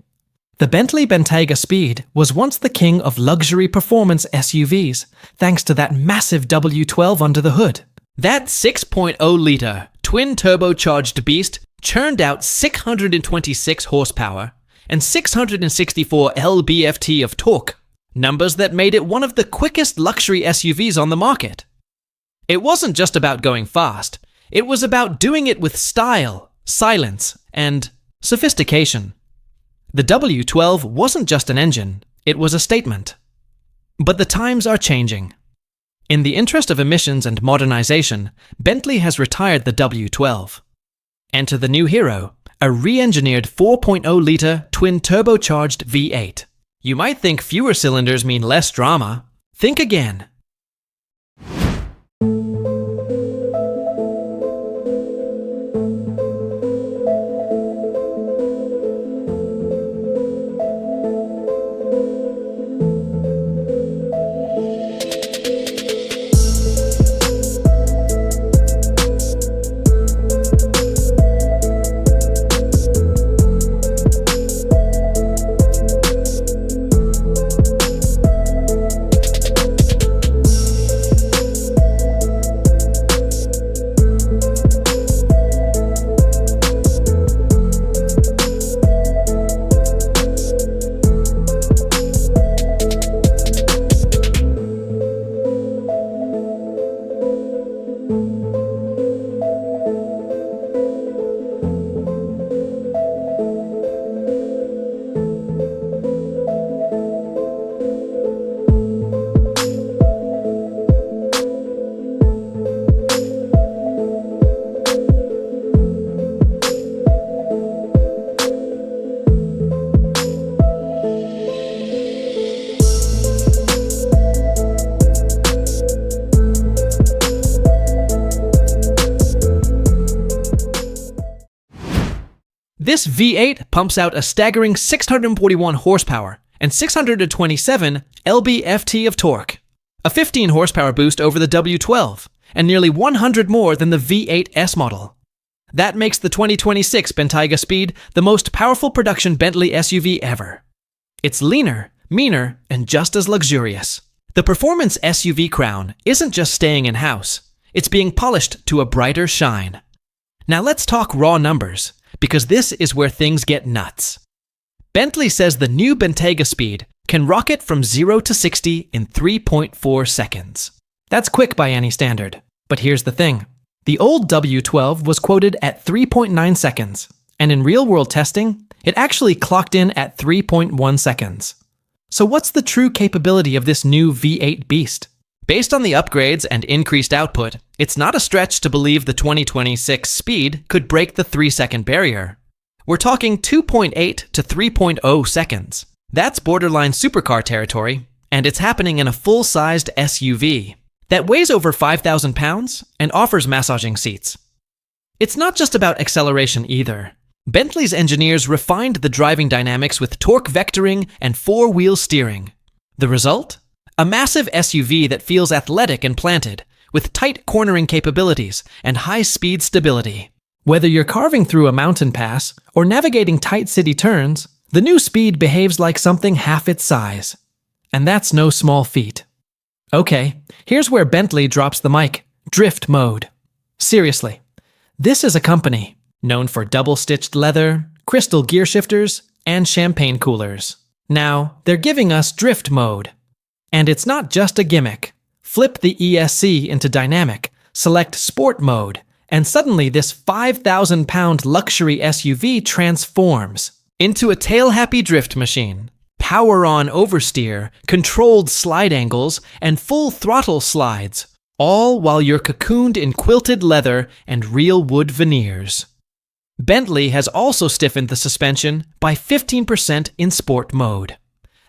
S4: The Bentley Bentayga Speed was once the king of luxury performance SUVs, thanks to that massive W12 under the hood. That 6.0-liter twin-turbocharged beast churned out 626 horsepower and 664 lb-ft of torque, numbers that made it one of the quickest luxury SUVs on the market. It wasn't just about going fast, it was about doing it with style, silence, and sophistication. The W12 wasn't just an engine, it was a statement. But the times are changing. In the interest of emissions and modernization, Bentley has retired the W12. Enter the new hero, a re-engineered 4.0-liter twin-turbocharged V8. You might think fewer cylinders mean less drama. Think again. This V8 pumps out a staggering 641 horsepower and 627 lb-ft of torque, a 15 horsepower boost over the W12, and nearly 100 more than the V8 S model. That makes the 2026 Bentayga Speed the most powerful production Bentley SUV ever. It's leaner, meaner, and just as luxurious. The performance SUV crown isn't just staying in-house, it's being polished to a brighter shine. Now let's talk raw numbers, because this is where things get nuts. Bentley says the new Bentayga Speed can rocket from 0 to 60 in 3.4 seconds. That's quick by any standard. But here's the thing. The old W12 was quoted at 3.9 seconds, and in real-world testing, it actually clocked in at 3.1 seconds. So what's the true capability of this new V8 beast? Based on the upgrades and increased output, it's not a stretch to believe the 2026 Speed could break the 3-second barrier. We're talking 2.8 to 3.0 seconds. That's borderline supercar territory, and it's happening in a full-sized SUV that weighs over 5,000 pounds and offers massaging seats. It's not just about acceleration either. Bentley's engineers refined the driving dynamics with torque vectoring and four-wheel steering. The result? A massive SUV that feels athletic and planted, with tight cornering capabilities and high-speed stability. Whether you're carving through a mountain pass or navigating tight city turns, the new Speed behaves like something half its size. And that's no small feat. Okay, here's where Bentley drops the mic. Drift mode. Seriously, this is a company known for double-stitched leather, crystal gear shifters, and champagne coolers. Now, they're giving us drift mode. And it's not just a gimmick. Flip the ESC into dynamic, select sport mode, and suddenly this 5,000-pound luxury SUV transforms into a tail-happy drift machine. Power-on oversteer, controlled slide angles, and full throttle slides, all while you're cocooned in quilted leather and real wood veneers. Bentley has also stiffened the suspension by 15% in sport mode.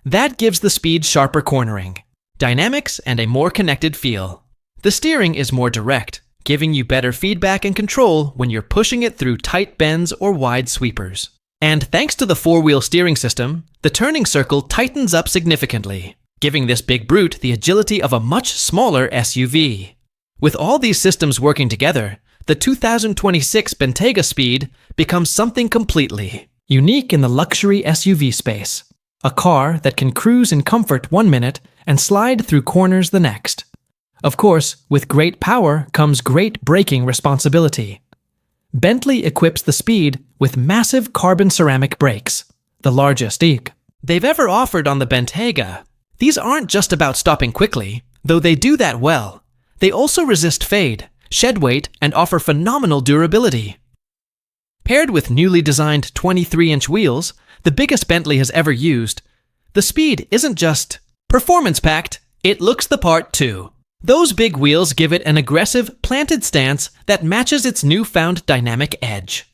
S4: That gives the Speed sharper cornering, dynamics, and a more connected feel. The steering is more direct, giving you better feedback and control when you're pushing it through tight bends or wide sweepers. And thanks to the four-wheel steering system, the turning circle tightens up significantly, giving this big brute the agility of a much smaller SUV. With all these systems working together, the 2026 Bentayga Speed becomes something completely unique in the luxury SUV space. A car that can cruise in comfort 1 minute and slide through corners the next. Of course, with great power comes great braking responsibility. Bentley equips the Speed with massive carbon ceramic brakes, the largest LIKE they've ever offered on the Bentayga. These aren't just about stopping quickly, though they do that well. They also resist fade, shed weight, and offer phenomenal durability. Paired with newly designed 23-inch wheels, the biggest Bentley has ever used, the Speed isn't just performance-packed, it looks the part too. Those big wheels give it an aggressive, planted stance that matches its newfound dynamic edge.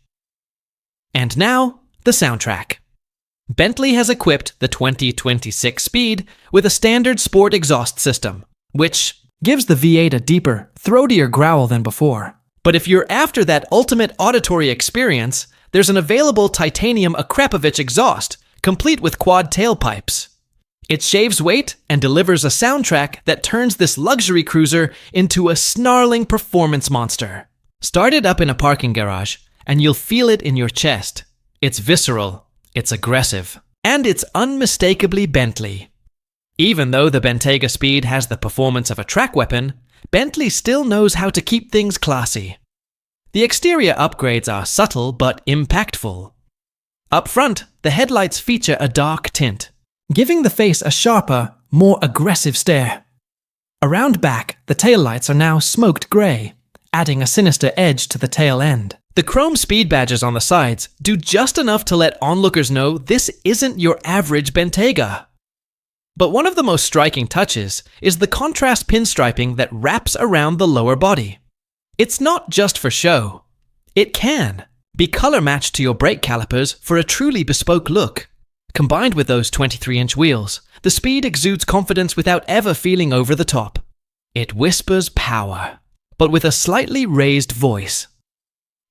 S4: And now, the soundtrack. Bentley has equipped the 2026 Speed with a standard sport exhaust system, which gives the V8 a deeper, throatier growl than before. But if you're after that ultimate auditory experience, there's an available titanium Akrapovic exhaust, complete with quad tailpipes. It shaves weight and delivers a soundtrack that turns this luxury cruiser into a snarling performance monster. Start it up in a parking garage, and you'll feel it in your chest. It's visceral, it's aggressive, and it's unmistakably Bentley. Even though the Bentayga Speed has the performance of a track weapon, Bentley still knows how to keep things classy. The exterior upgrades are subtle but impactful. Up front, the headlights feature a dark tint, giving the face a sharper, more aggressive stare. Around back, the taillights are now smoked grey, adding a sinister edge to the tail end. The chrome speed badges on the sides do just enough to let onlookers know this isn't your average Bentayga. But one of the most striking touches is the contrast pinstriping that wraps around the lower body. It's not just for show. It can be color matched to your brake calipers for a truly bespoke look. Combined with those 23-inch wheels, the Speed exudes confidence without ever feeling over the top. It whispers power, but with a slightly raised voice.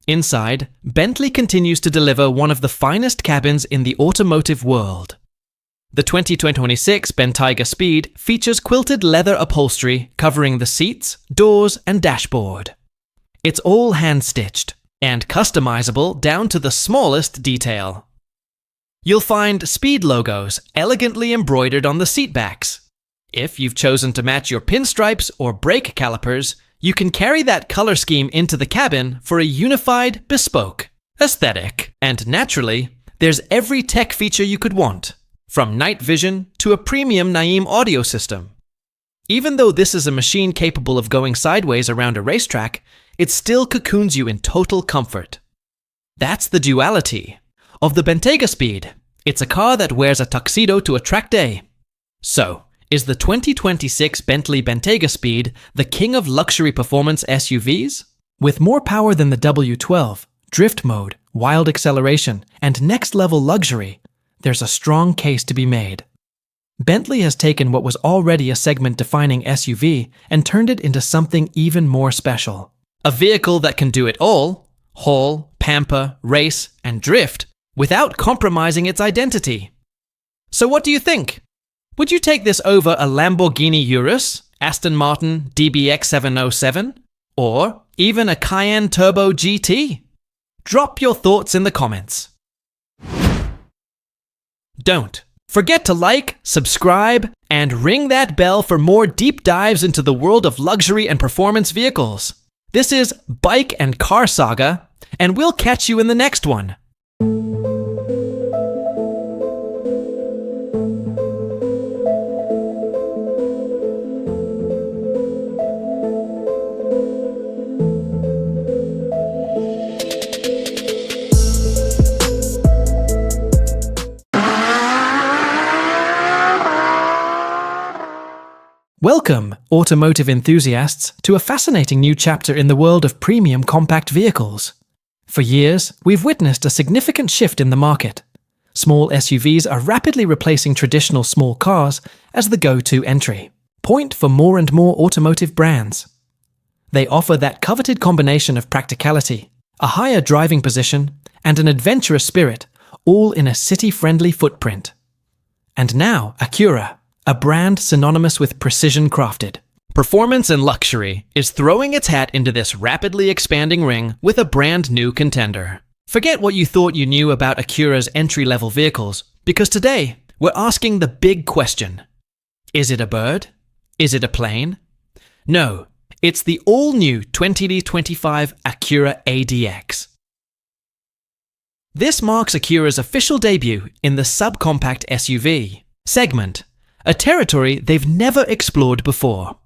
S4: Inside, Bentley continues to deliver one of the finest cabins in the automotive world. The 2026 Bentayga Speed features quilted leather upholstery covering the seats, doors, and dashboard. It's all hand-stitched and customizable down to the smallest detail. You'll find Speed logos elegantly embroidered on the seat backs. If you've chosen to match your pinstripes or brake calipers, you can carry that color scheme into the cabin for a unified, bespoke aesthetic. And naturally, there's every tech feature you could want, from night vision to a premium Naim audio system. Even though this is a machine capable of going sideways around a racetrack, it still cocoons you in total comfort. That's the duality of the Bentayga Speed. It's a car that wears a tuxedo to a track day. So, is the 2026 Bentley Bentayga Speed the king of luxury performance SUVs? With more power than the W12, drift mode, wild acceleration, and next-level luxury, there's a strong case to be made. Bentley has taken what was already a segment-defining SUV and turned it into something even more special. A vehicle that can do it all, haul, pamper, race, and drift, without compromising its identity. So what do you think? Would you take this over a Lamborghini Urus, Aston Martin DBX 707, or even a Cayenne Turbo GT? Drop your thoughts in the comments. Don't forget to like, subscribe, and ring that bell for more deep dives into the world of luxury and performance vehicles. This is Bike and Car Saga, and we'll catch you in the next one. Welcome, automotive enthusiasts, to a fascinating new chapter in the world of premium compact vehicles. For years, we've witnessed a significant shift in the market. Small SUVs are rapidly replacing traditional small cars as the go-to entry point for more and more automotive brands. They offer that coveted combination of practicality, a higher driving position, and an adventurous spirit, all in a city-friendly footprint. And now, Acura, a brand synonymous with precision crafted.
S2: Performance and luxury is throwing its hat into this rapidly expanding ring with a brand new contender.
S4: Forget what you thought you knew about Acura's entry-level vehicles, because today we're asking the big question. Is it a bird? Is it a plane? No, it's the all-new 2025 Acura ADX. This marks Acura's official debut in the subcompact SUV segment, a territory they've never explored before.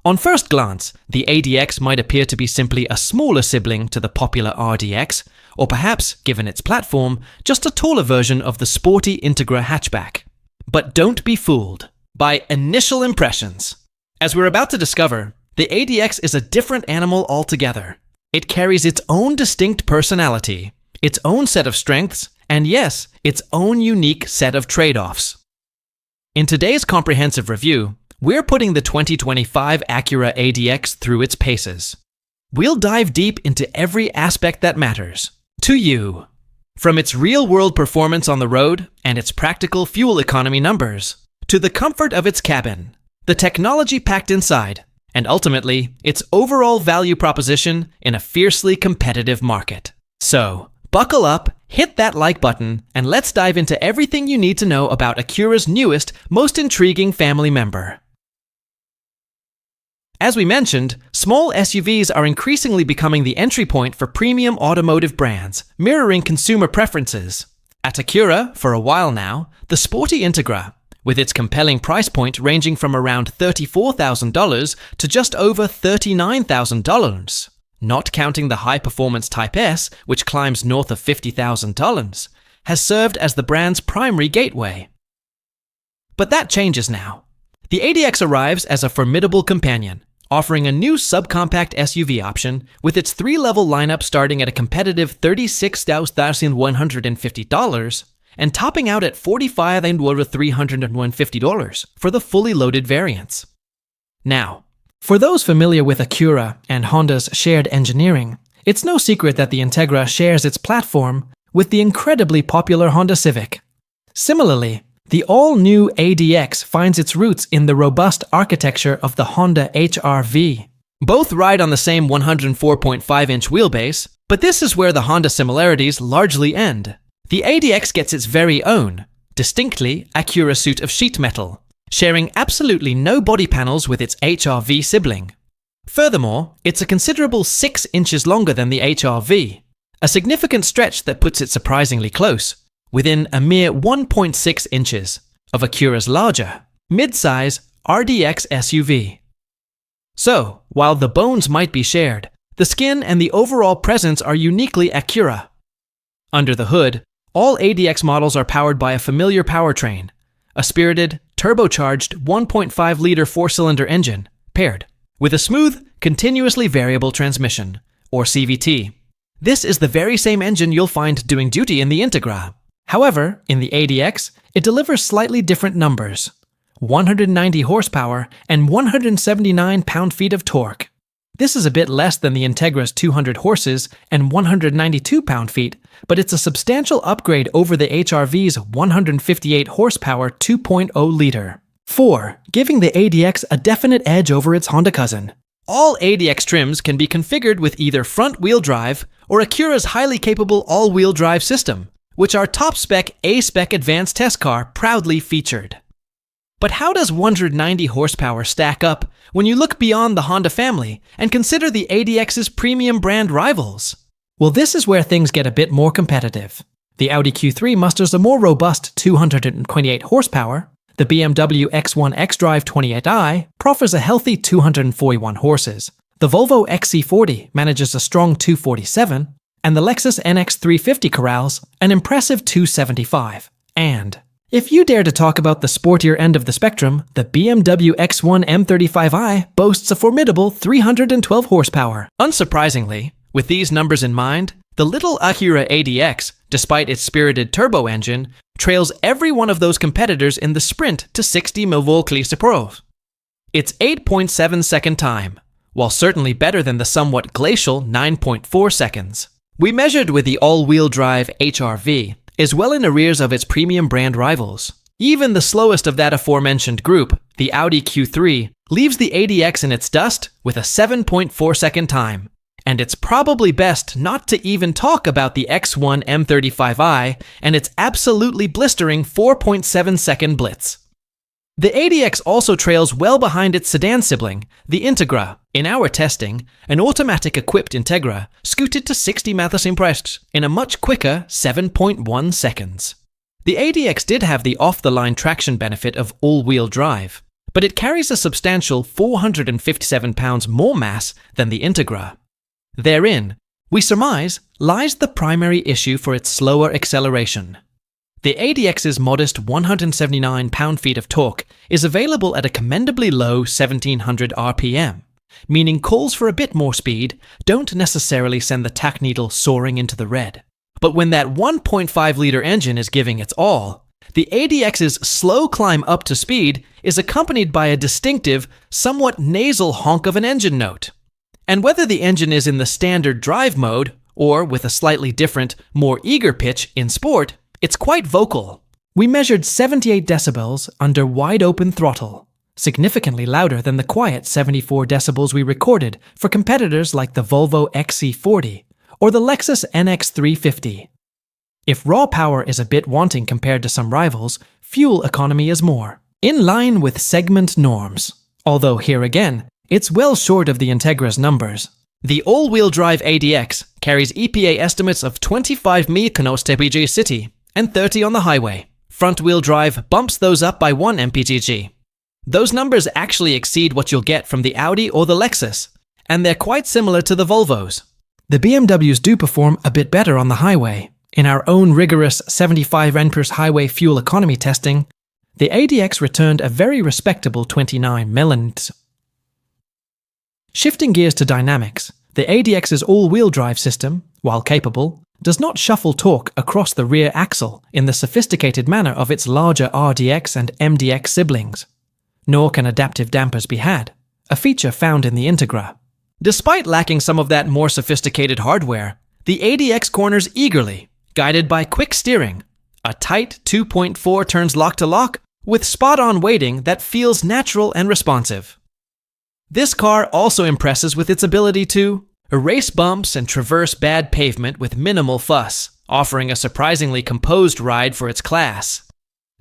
S4: On first glance, the ADX might appear to be simply a smaller sibling to the popular RDX, or perhaps, given its platform, just a taller version of the sporty Integra hatchback. But don't be fooled by initial impressions. As we're about to discover, the ADX is a different animal altogether. It carries its own distinct personality, its own set of strengths, and yes, its own unique set of trade-offs. In today's comprehensive review, we're putting the 2025 Acura ADX through its paces. We'll dive deep into every aspect that matters to you. From its real-world performance on the road and its practical fuel economy numbers, to the comfort of its cabin, the technology packed inside, and ultimately, its overall value proposition in a fiercely competitive market. So, buckle up, hit that like button, and let's dive into everything you need to know about Acura's newest, most intriguing family member. As we mentioned, small SUVs are increasingly becoming the entry point for premium automotive brands, mirroring consumer preferences. At Acura, for a while now, the sporty Integra, with its compelling price point ranging from around $34,000 to just over $39,000, not counting the high-performance Type S, which climbs north of $50,000, has served as the brand's primary gateway. But that changes now. The ADX arrives as a formidable companion, offering a new subcompact SUV option with its three-level lineup starting at a competitive $36,150 and topping out at $45,350 for the fully loaded variants. Now, for those familiar with Acura and Honda's shared engineering, it's no secret that the Integra shares its platform with the incredibly popular Honda Civic. Similarly, the all-new ADX finds its roots in the robust architecture of the Honda HR-V. Both ride on the same 104.5-inch wheelbase, but this is where the Honda similarities largely end. The ADX gets its very own, distinctly Acura suit of sheet metal, sharing absolutely no body panels with its HR-V sibling. Furthermore, it's a considerable 6 inches longer than the HR-V, a significant stretch that puts it surprisingly close, within a mere 1.6 inches of Acura's larger, mid-size RDX SUV. So, while the bones might be shared, the skin and the overall presence are uniquely Acura. Under the hood, all ADX models are powered by a familiar powertrain, a spirited, turbocharged 1.5-liter four-cylinder engine, paired with a smooth, continuously variable transmission, or CVT. This is the very same engine you'll find doing duty in the Integra. However, in the ADX, it delivers slightly different numbers: 190 horsepower and 179 pound-feet of torque. This is a bit less than the Integra's 200 horses and 192 pound-feet, but it's a substantial upgrade over the HR-V's 158 horsepower 2.0-liter. 4. Giving the ADX a definite edge over its Honda cousin. All ADX trims can be configured with either front-wheel drive or Acura's highly capable all-wheel drive system, which our top-spec A-Spec Advanced test car proudly featured. But how does 190 horsepower stack up when you look beyond the Honda family and consider the ADX's premium brand rivals? Well, this is where things get a bit more competitive. The Audi Q3 musters a more robust 228 horsepower, the BMW X1 xDrive 28i proffers a healthy 241 horses, the Volvo XC40 manages a strong 247, and the Lexus NX 350 corrals an impressive 275. And if you dare to talk about the sportier end of the spectrum, the BMW X1 M35i boasts a formidable 312 horsepower. Unsurprisingly, with these numbers in mind, the little Acura ADX, despite its spirited turbo engine, trails every one of those competitors in the sprint to 60 km/h. It's 8.7-second time, while certainly better than the somewhat glacial 9.4 seconds. We measured with the all-wheel drive HR-V, is well in arrears of its premium brand rivals. Even the slowest of that aforementioned group, the Audi Q3, leaves the ADX in its dust with a 7.4-second time, And it's probably best not to even talk about the X1 M35i and its absolutely blistering 4.7-second blitz. The ADX also trails well behind its sedan sibling, the Integra. In our testing, an automatic-equipped Integra scooted to 60 meters impressed in a much quicker 7.1 seconds. The ADX did have the off-the-line traction benefit of all-wheel drive, but it carries a substantial 457 pounds more mass than the Integra. Therein, we surmise, lies the primary issue for its slower acceleration. The ADX's modest 179 pound-feet of torque is available at a commendably low 1700 RPM, meaning calls for a bit more speed don't necessarily send the tach needle soaring into the red. But when that 1.5-liter engine is giving its all, the ADX's slow climb up to speed is accompanied by a distinctive, somewhat nasal honk of an engine note. And whether the engine is in the standard drive mode, or with a slightly different, more eager pitch in sport, it's quite vocal. We measured 78 decibels under wide-open throttle, significantly louder than the quiet 74 decibels we recorded for competitors like the Volvo XC40 or the Lexus NX350. If raw power is a bit wanting compared to some rivals, fuel economy is more, in line with segment norms. Although here again, it's well short of the Integra's numbers. The all-wheel drive ADX carries EPA estimates of 25 mpg city and 30 on the highway. Front-wheel drive bumps those up by 1 mpg. Those numbers actually exceed what you'll get from the Audi or the Lexus, and they're quite similar to the Volvos. The BMWs do perform a bit better on the highway. In our own rigorous 75 Npers highway fuel economy testing, the ADX returned a very respectable 29 millins. Shifting gears to dynamics, the ADX's all-wheel drive system, while capable, does not shuffle torque across the rear axle in the sophisticated manner of its larger RDX and MDX siblings. Nor can adaptive dampers be had, a feature found in the Integra. Despite lacking some of that more sophisticated hardware, the ADX corners eagerly, guided by quick steering, a tight 2.4 turns lock-to-lock, with spot-on weighting that feels natural and responsive. This car also impresses with its ability to erase bumps and traverse bad pavement with minimal fuss, offering a surprisingly composed ride for its class.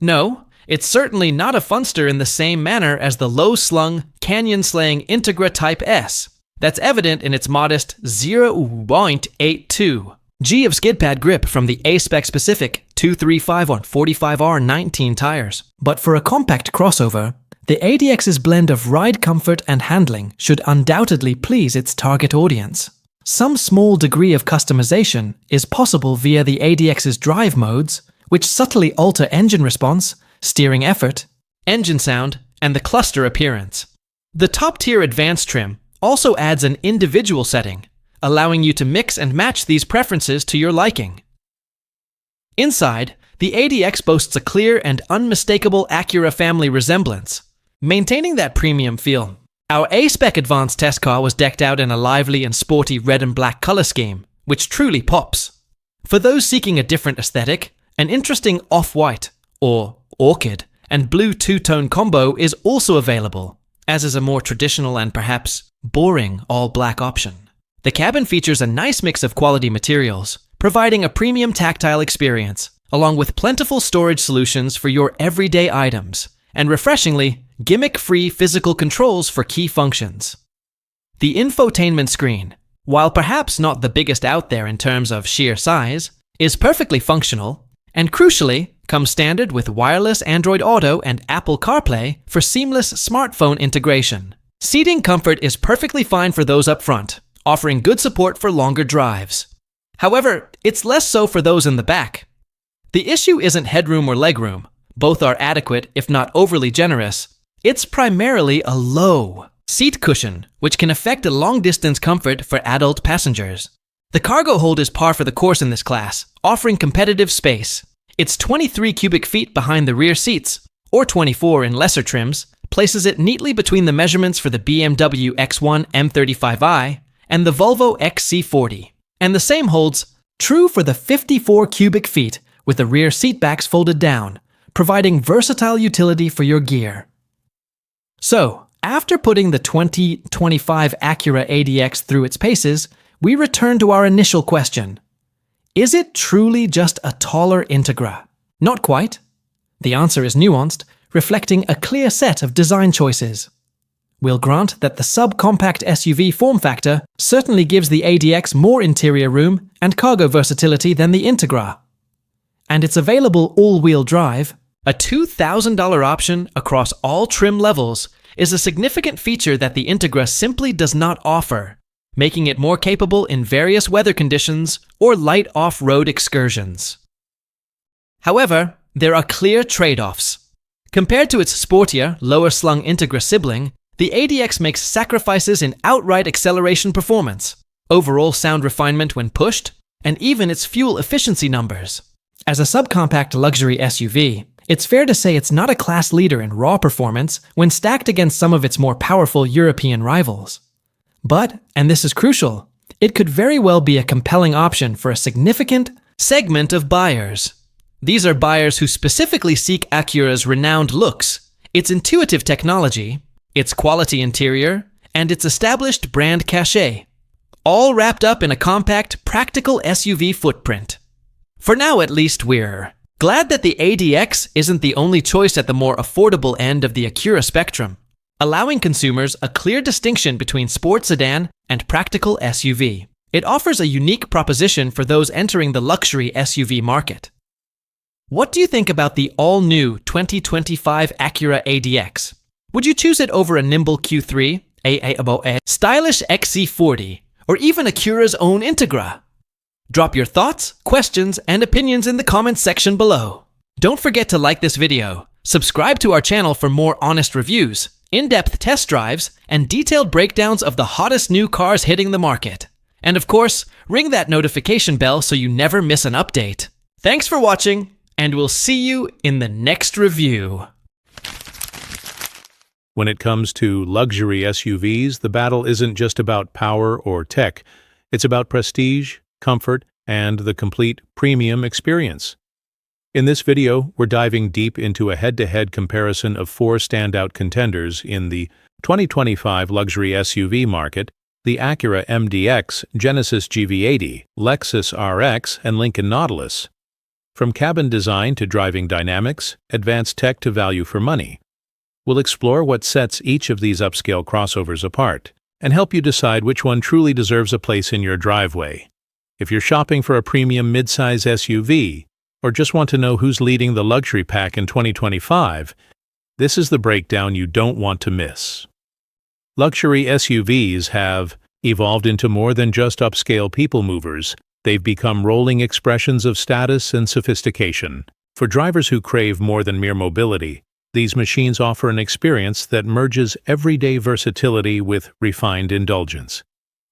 S4: No, it's certainly not a funster in the same manner as the low-slung, canyon-slaying Integra Type S. That's evident in its modest 0.82 G of skid pad grip from the A-Spec specific 235 on 45R 19 tires. But for a compact crossover, the ADX's blend of ride comfort and handling should undoubtedly please its target audience. Some small degree of customization is possible via the ADX's drive modes, which subtly alter engine response, steering effort, engine sound, and the cluster appearance. The top-tier advanced trim also adds an individual setting, allowing you to mix and match these preferences to your liking. Inside, the ADX boasts a clear and unmistakable Acura family resemblance, maintaining that premium feel. Our A-Spec Advanced test car was decked out in a lively and sporty red and black color scheme, which truly pops. For those seeking a different aesthetic, an interesting off-white, or orchid, and blue two-tone combo is also available, as is a more traditional and perhaps boring all-black option. The cabin features a nice mix of quality materials, providing a premium tactile experience, along with plentiful storage solutions for your everyday items, and refreshingly, gimmick-free physical controls for key functions. The infotainment screen, while perhaps not the biggest out there in terms of sheer size, is perfectly functional, and crucially, comes standard with wireless Android Auto and Apple CarPlay for seamless smartphone integration. Seating comfort is perfectly fine for those up front, offering good support for longer drives. However, it's less so for those in the back. The issue isn't headroom or legroom. Both are adequate, if not overly generous. It's primarily a low seat cushion, which can affect a long-distance comfort for adult passengers. The cargo hold is par for the course in this class, offering competitive space. Its 23 cubic feet behind the rear seats, or 24 in lesser trims, places it neatly between the measurements for the BMW X1 M35i and the Volvo XC40. And the same holds true for the 54 cubic feet with the rear seatbacks folded down, providing versatile utility for your gear. So, after putting the 2025 Acura ADX through its paces, we return to our initial question. Is it truly just a taller Integra? Not quite. The answer is nuanced, reflecting a clear set of design choices. We'll grant that the subcompact SUV form factor certainly gives the ADX more interior room and cargo versatility than the Integra. And it's available all-wheel drive. A $2,000 option across all trim levels is a significant feature that the Integra simply does not offer, making it more capable in various weather conditions or light off-road excursions. However, there are clear trade-offs. Compared to its sportier, lower-slung Integra sibling, the ADX makes sacrifices in outright acceleration performance, overall sound refinement when pushed, and even its fuel efficiency numbers. As a subcompact luxury SUV, it's fair to say it's not a class leader in raw performance when stacked against some of its more powerful European rivals. But, and this is crucial, it could very well be a compelling option for a significant segment of buyers. These are buyers who specifically seek Acura's renowned looks, its intuitive technology, its quality interior, and its established brand cachet, all wrapped up in a compact, practical SUV footprint. For now, at least, we're glad that the ADX isn't the only choice at the more affordable end of the Acura spectrum, allowing consumers a clear distinction between sports sedan and practical SUV. It offers a unique proposition for those entering the luxury SUV market. What do you think about the all-new 2025 Acura ADX? Would you choose it over a nimble Q3, a stylish XC40, or even Acura's own Integra? Drop your thoughts, questions, and opinions in the comments section below. Don't forget to like this video, subscribe to our channel for more honest reviews, in-depth test drives, and detailed breakdowns of the hottest new cars hitting the market. And of course, ring that notification bell so you never miss an update. Thanks for watching, and we'll see you in the next review.
S3: When it comes to luxury SUVs, the battle isn't just about power or tech. It's about prestige, comfort, and the complete premium experience. In this video, we're diving deep into a head-to-head comparison of 4 standout contenders in the 2025 luxury SUV market: the Acura MDX, Genesis GV80, Lexus RX, and Lincoln Nautilus. From cabin design to driving dynamics, advanced tech to value for money, we'll explore what sets each of these upscale crossovers apart and help you decide which one truly deserves a place in your driveway. If you're shopping for a premium midsize SUV, or just want to know who's leading the luxury pack in 2025, this is the breakdown you don't want to miss. Luxury SUVs have evolved into more than just upscale people movers. They've become rolling expressions of status and sophistication. For drivers who crave more than mere mobility, these machines offer an experience that merges everyday versatility with refined indulgence.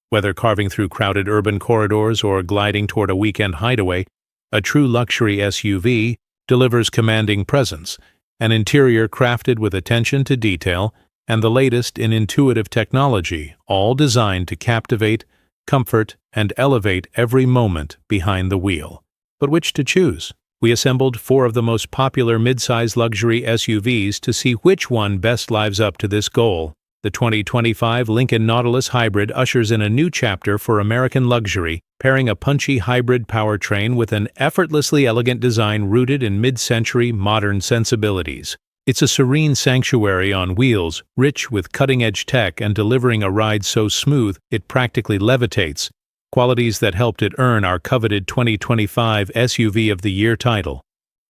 S3: Whether carving through crowded urban corridors or gliding toward a weekend hideaway, a true luxury SUV delivers commanding presence, an interior crafted with attention to detail, and the latest in intuitive technology, all designed to captivate, comfort, and elevate every moment behind the wheel. But which to choose? We assembled 4 of the most popular midsize luxury SUVs to see which one best lives up to this goal. The 2025 Lincoln Nautilus Hybrid ushers in a new chapter for American luxury, pairing a punchy hybrid powertrain with an effortlessly elegant design rooted in mid-century modern sensibilities. It's a serene sanctuary on wheels, rich with cutting-edge tech and delivering a ride so smooth it practically levitates, qualities that helped it earn our coveted 2025 SUV of the Year title.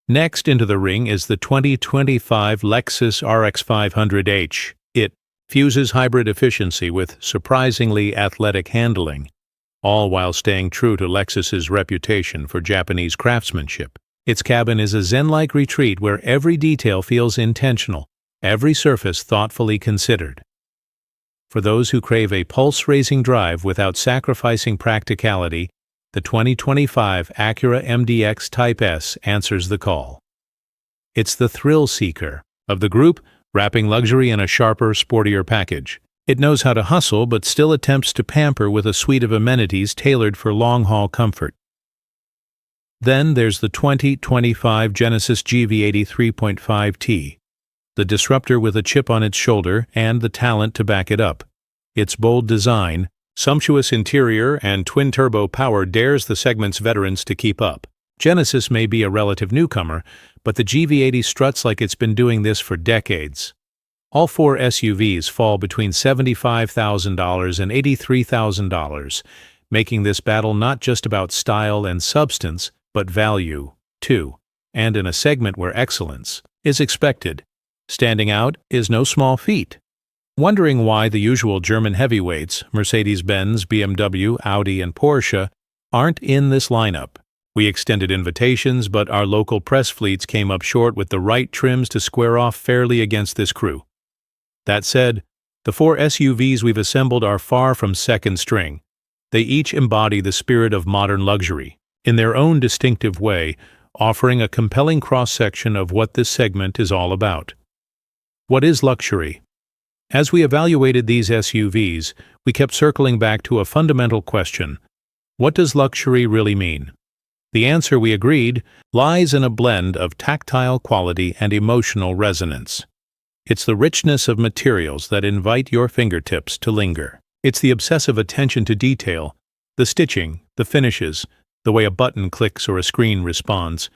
S3: Next into the ring is the 2025 Lexus RX 500h. It fuses hybrid efficiency with surprisingly athletic handling, all while staying true to Lexus's reputation for Japanese craftsmanship. Its cabin is a zen-like retreat where every detail feels intentional, every surface thoughtfully considered. For those who crave a pulse-raising drive without sacrificing practicality, the 2025 Acura MDX Type S answers the call. It's the thrill seeker of the group, wrapping luxury in a sharper, sportier package. It knows how to hustle but still attempts to pamper with a suite of amenities tailored for long-haul comfort. Then there's the 2025 Genesis GV80 3.5T, the disruptor with a chip on its shoulder and the talent to back it up. Its bold design, Sumptuous interior and twin-turbo power dares the segment's veterans to keep up. Genesis may be a relative newcomer, but the GV80 struts like it's been doing this for decades. All four SUVs fall between $75,000 and $83,000, making this battle not just about style and substance, but value, too, and in a segment where excellence is expected. Standing out is no small feat. Wondering why the usual German heavyweights, Mercedes-Benz, BMW, Audi, and Porsche, aren't in this lineup? We extended invitations, but our local press fleets came up short with the right trims to square off fairly against this crew. That said, the four SUVs we've assembled are far from second string. They each embody the spirit of modern luxury, in their own distinctive way, offering a compelling cross-section of what this segment is all about. What is luxury? As we evaluated these SUVs, we kept circling back to a fundamental question. What does luxury really mean? The answer, we agreed, lies in a blend of tactile quality and emotional resonance. It's the richness of materials that invite your fingertips to linger. It's the obsessive attention to detail, the stitching, the finishes, the way a button clicks or a screen responds.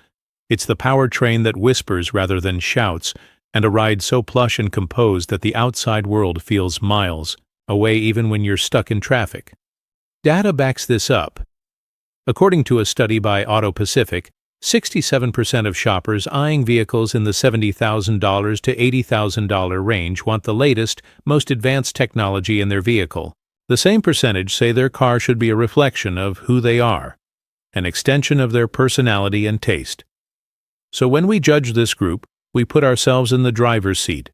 S3: It's the powertrain that whispers rather than shouts, and a ride so plush and composed that the outside world feels miles away even when you're stuck in traffic. Data backs this up. According to a study by Auto Pacific, 67% of shoppers eyeing vehicles in the $70,000 to $80,000 range want the latest, most advanced technology in their vehicle. The same percentage say their car should be a reflection of who they are, an extension of their personality and taste. So when we judge this group, we put ourselves in the driver's seat,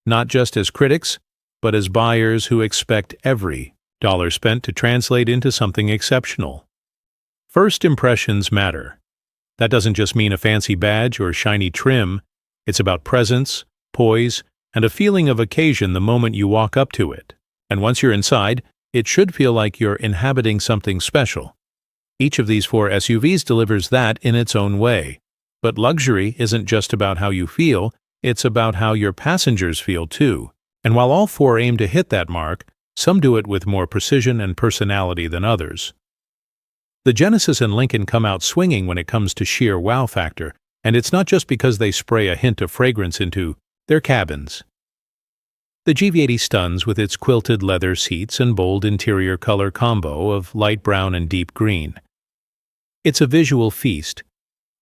S3: not just as critics, but as buyers who expect every dollar spent to translate into something exceptional. First impressions matter. That doesn't just mean a fancy badge or shiny trim. It's about presence, poise, and a feeling of occasion the moment you walk up to it. And once you're inside, it should feel like you're inhabiting something special. Each of these four SUVs delivers that in its own way. But luxury isn't just about how you feel, it's about how your passengers feel too. And while all four aim to hit that mark, some do it with more precision and personality than others. The Genesis and Lincoln come out swinging when it comes to sheer wow factor, and it's not just because they spray a hint of fragrance into their cabins. The GV80 stuns with its quilted leather seats and bold interior color combo of light brown and deep green. It's a visual feast,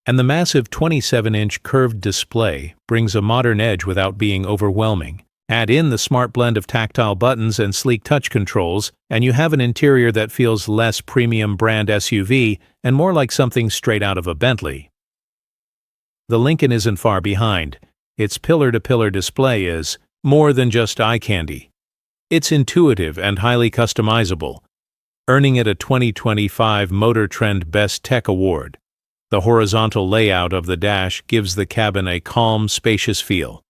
S3: and the massive 27-inch curved display brings a modern edge without being overwhelming. Add in the smart blend of tactile buttons and sleek touch controls, and you have an interior that feels less premium brand SUV and more like something straight out of a Bentley. The Lincoln isn't far behind. Its pillar-to-pillar display is more than just eye candy. It's intuitive and highly customizable, earning it a 2025 Motor Trend Best Tech Award. The horizontal layout of the dash gives the cabin a calm, spacious feel,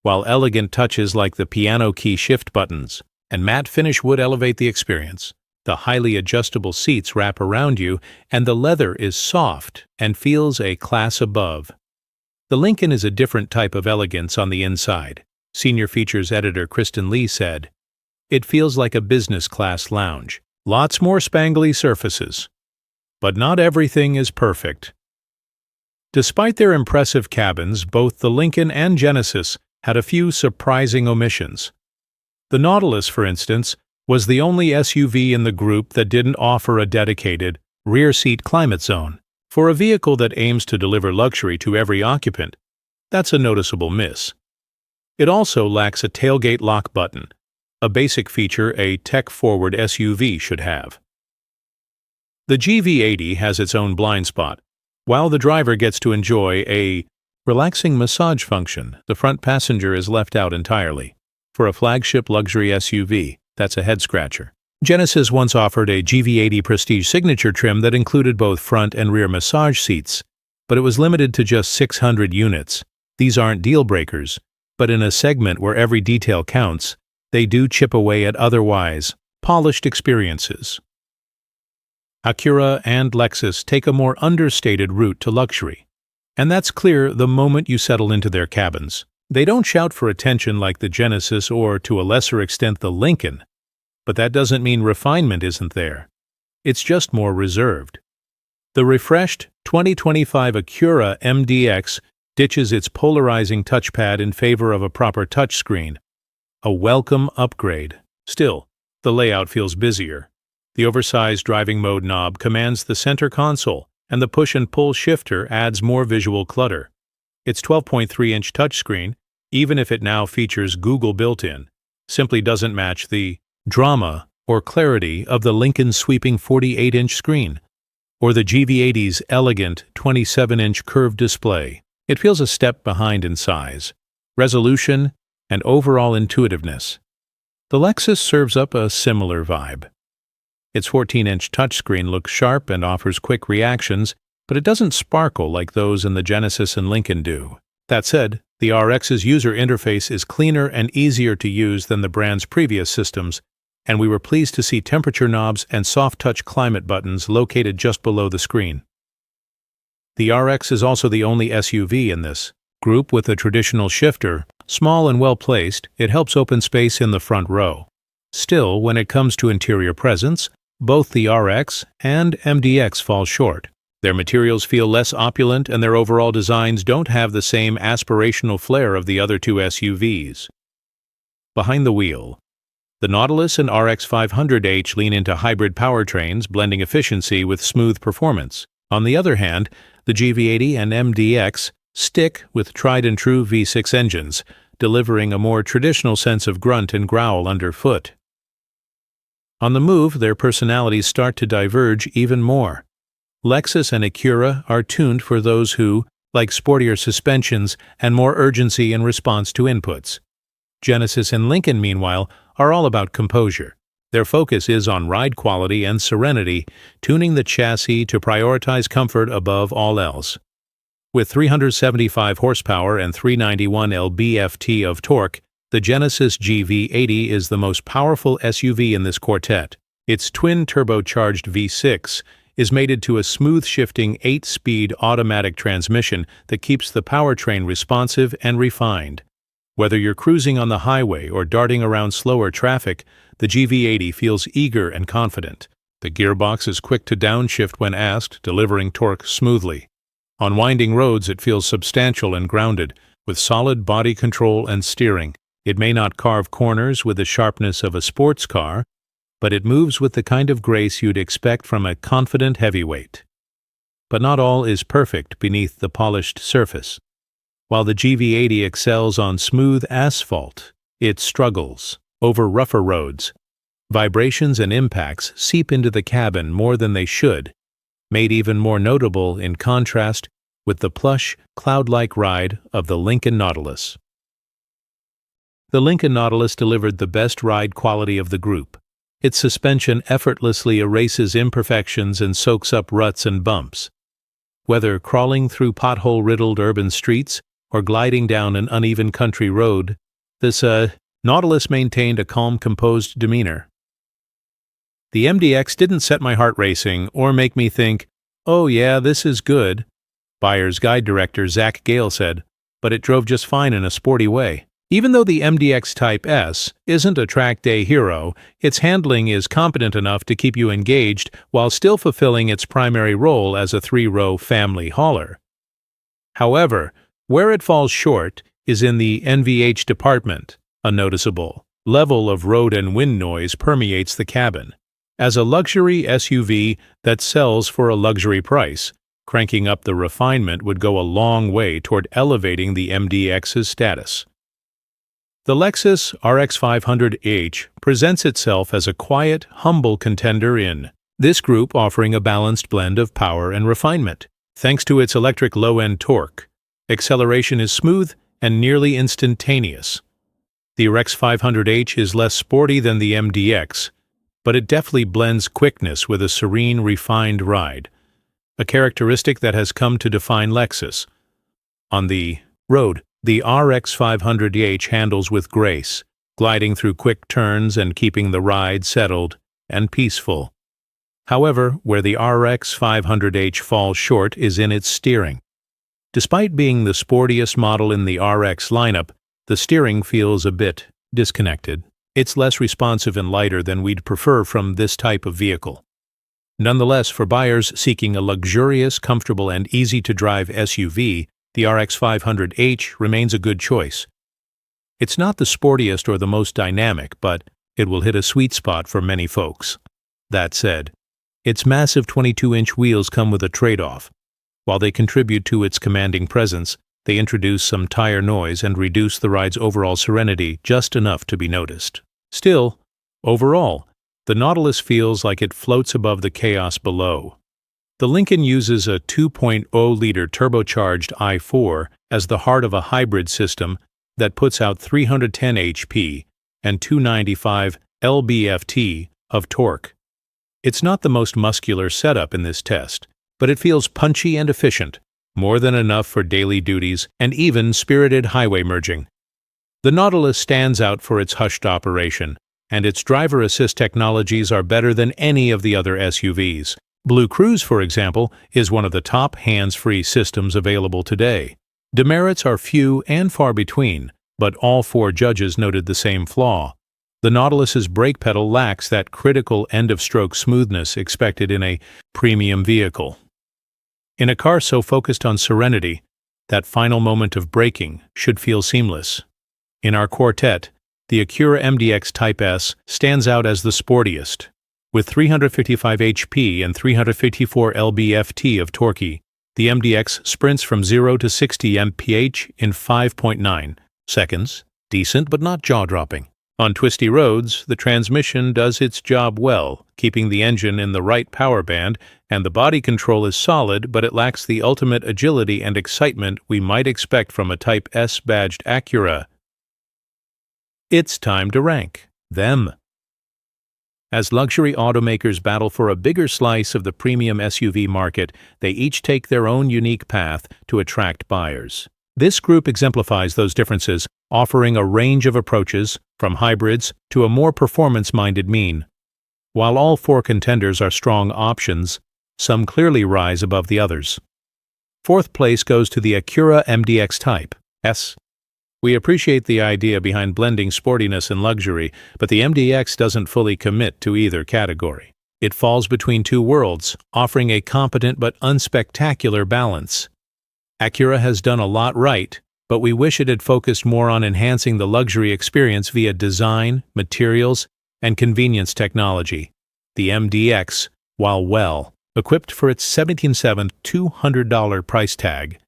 S3: while elegant touches like the piano key shift buttons and matte finish wood elevate the experience. The highly adjustable seats wrap around you, and the leather is soft and feels a class above. The Lincoln is a different type of elegance on the inside. Senior features editor Kristen Lee said, "It feels like a business-class lounge. Lots more spangly surfaces. But not everything is perfect." Despite their impressive cabins, both the Lincoln and Genesis had a few surprising omissions. The Nautilus, for instance, was the only SUV in the group that didn't offer a dedicated rear-seat climate zone. For a vehicle that aims to deliver luxury to every occupant, that's a noticeable miss. It also lacks a tailgate lock button, a basic feature a tech-forward SUV should have. The GV80 has its own blind spot. While the driver gets to enjoy a relaxing massage function, the front passenger is left out entirely. For a flagship luxury SUV, that's a head-scratcher. Genesis once offered a GV80 Prestige Signature trim that included both front and rear massage seats, but it was limited to just 600 units. These aren't deal-breakers, but in a segment where every detail counts, they do chip away at otherwise polished experiences. Acura and Lexus take a more understated route to luxury, and that's clear the moment you settle into their cabins. They don't shout for attention like the Genesis or, to a lesser extent, the Lincoln, but that doesn't mean refinement isn't there. It's just more reserved. The refreshed 2025 Acura MDX ditches its polarizing touchpad in favor of a proper touchscreen. A welcome upgrade. Still, the layout feels busier. The oversized driving mode knob commands the center console, and the push-and-pull shifter adds more visual clutter. Its 12.3-inch touchscreen, even if it now features Google built-in, simply doesn't match the drama or clarity of the Lincoln's sweeping 48-inch screen, or the GV80's elegant 27-inch curved display. It feels a step behind in size, resolution, and overall intuitiveness. The Lexus serves up a similar vibe. Its 14-inch touchscreen looks sharp and offers quick reactions, but it doesn't sparkle like those in the Genesis and Lincoln do. That said, the RX's user interface is cleaner and easier to use than the brand's previous systems, and we were pleased to see temperature knobs and soft-touch climate buttons located just below the screen. The RX is also the only SUV in this group with a traditional shifter. Small and well-placed, it helps open space in the front row. Still, when it comes to interior presence, both the RX and MDX fall short. Their materials feel less opulent and their overall designs don't have the same aspirational flair of the other two SUVs. Behind the wheel, the Nautilus and RX 500h lean into hybrid powertrains, blending efficiency with smooth performance. On the other hand, the GV80 and MDX stick with tried-and-true V6 engines, delivering a more traditional sense of grunt and growl underfoot. On the move, their personalities start to diverge even more. Lexus and Acura are tuned for those who like sportier suspensions and more urgency in response to inputs. Genesis and Lincoln, meanwhile, are all about composure. Their focus is on ride quality and serenity, tuning the chassis to prioritize comfort above all else. With 375 horsepower and 391 lb-ft of torque, the Genesis GV80 is the most powerful SUV in this quartet. Its twin-turbocharged V6 is mated to a smooth-shifting 8-speed automatic transmission that keeps the powertrain responsive and refined. Whether you're cruising on the highway or darting around slower traffic, the GV80 feels eager and confident. The gearbox is quick to downshift when asked, delivering torque smoothly. On winding roads, it feels substantial and grounded, with solid body control and steering. It may not carve corners with the sharpness of a sports car, but it moves with the kind of grace you'd expect from a confident heavyweight. But not all is perfect beneath the polished surface. While the GV80 excels on smooth asphalt, it struggles over rougher roads. Vibrations and impacts seep into the cabin more than they should, made even more notable in contrast with the plush, cloud-like ride of the Lincoln Nautilus. The Lincoln Nautilus delivered the best ride quality of the group. Its suspension effortlessly erases imperfections and soaks up ruts and bumps. Whether crawling through pothole-riddled urban streets or gliding down an uneven country road, this Nautilus maintained a calm, composed demeanor. The MDX didn't set my heart racing or make me think, "Oh yeah, this is good," Buyer's Guide director Zach Gale said, but it drove just fine in a sporty way. Even though the MDX Type S isn't a track day hero, its handling is competent enough to keep you engaged while still fulfilling its primary role as a 3-row family hauler. However, where it falls short is in the NVH department. A noticeable level of road and wind noise permeates the cabin. As a luxury SUV that sells for a luxury price, cranking up the refinement would go a long way toward elevating the MDX's status. The Lexus RX 500h presents itself as a quiet, humble contender in this group, offering a balanced blend of power and refinement. Thanks to its electric low-end torque, acceleration is smooth and nearly instantaneous. The RX 500h is less sporty than the MDX, but it deftly blends quickness with a serene, refined ride, a characteristic that has come to define Lexus. On the road, the RX 500h handles with grace, gliding through quick turns and keeping the ride settled and peaceful. However, where the RX 500h falls short is in its steering. Despite being the sportiest model in the RX lineup, the steering feels a bit disconnected. It's less responsive and lighter than we'd prefer from this type of vehicle. Nonetheless, for buyers seeking a luxurious, comfortable, and easy-to-drive SUV, the RX 500h remains a good choice. It's not the sportiest or the most dynamic, but it will hit a sweet spot for many folks. That said, its massive 22-inch wheels come with a trade-off. While they contribute to its commanding presence, they introduce some tire noise and reduce the ride's overall serenity just enough to be noticed. Still, overall, the Nautilus feels like it floats above the chaos below. The Lincoln uses a 2.0-liter turbocharged i4 as the heart of a hybrid system that puts out 310 HP and 295 lb-ft of torque. It's not the most muscular setup in this test, but it feels punchy and efficient, more than enough for daily duties and even spirited highway merging. The Nautilus stands out for its hushed operation, and its driver assist technologies are better than any of the other SUVs. Blue Cruise, for example, is one of the top hands-free systems available today. Demerits are few and far between, but all 4 judges noted the same flaw. The Nautilus's brake pedal lacks that critical end-of-stroke smoothness expected in a premium vehicle. In a car so focused on serenity, that final moment of braking should feel seamless. In our quartet, the Acura MDX Type S stands out as the sportiest. With 355 HP and 354 lb-ft of torque, the MDX sprints from 0 to 60 mph in 5.9 seconds, decent but not jaw-dropping. On twisty roads, the transmission does its job well, keeping the engine in the right power band, and the body control is solid, but it lacks the ultimate agility and excitement we might expect from a Type S badged Acura. It's time to rank them. As luxury automakers battle for a bigger slice of the premium SUV market, they each take their own unique path to attract buyers. This group exemplifies those differences, offering a range of approaches, from hybrids to a more performance-minded mean. While all 4 contenders are strong options, some clearly rise above the others. 4th place goes to the Acura MDX Type S. We appreciate the idea behind blending sportiness and luxury, but the MDX doesn't fully commit to either category. It falls between 2 worlds, offering a competent but unspectacular balance. Acura has done a lot right, but we wish it had focused more on enhancing the luxury experience via design, materials, and convenience technology. The MDX, while well equipped for its $17,200 price tag,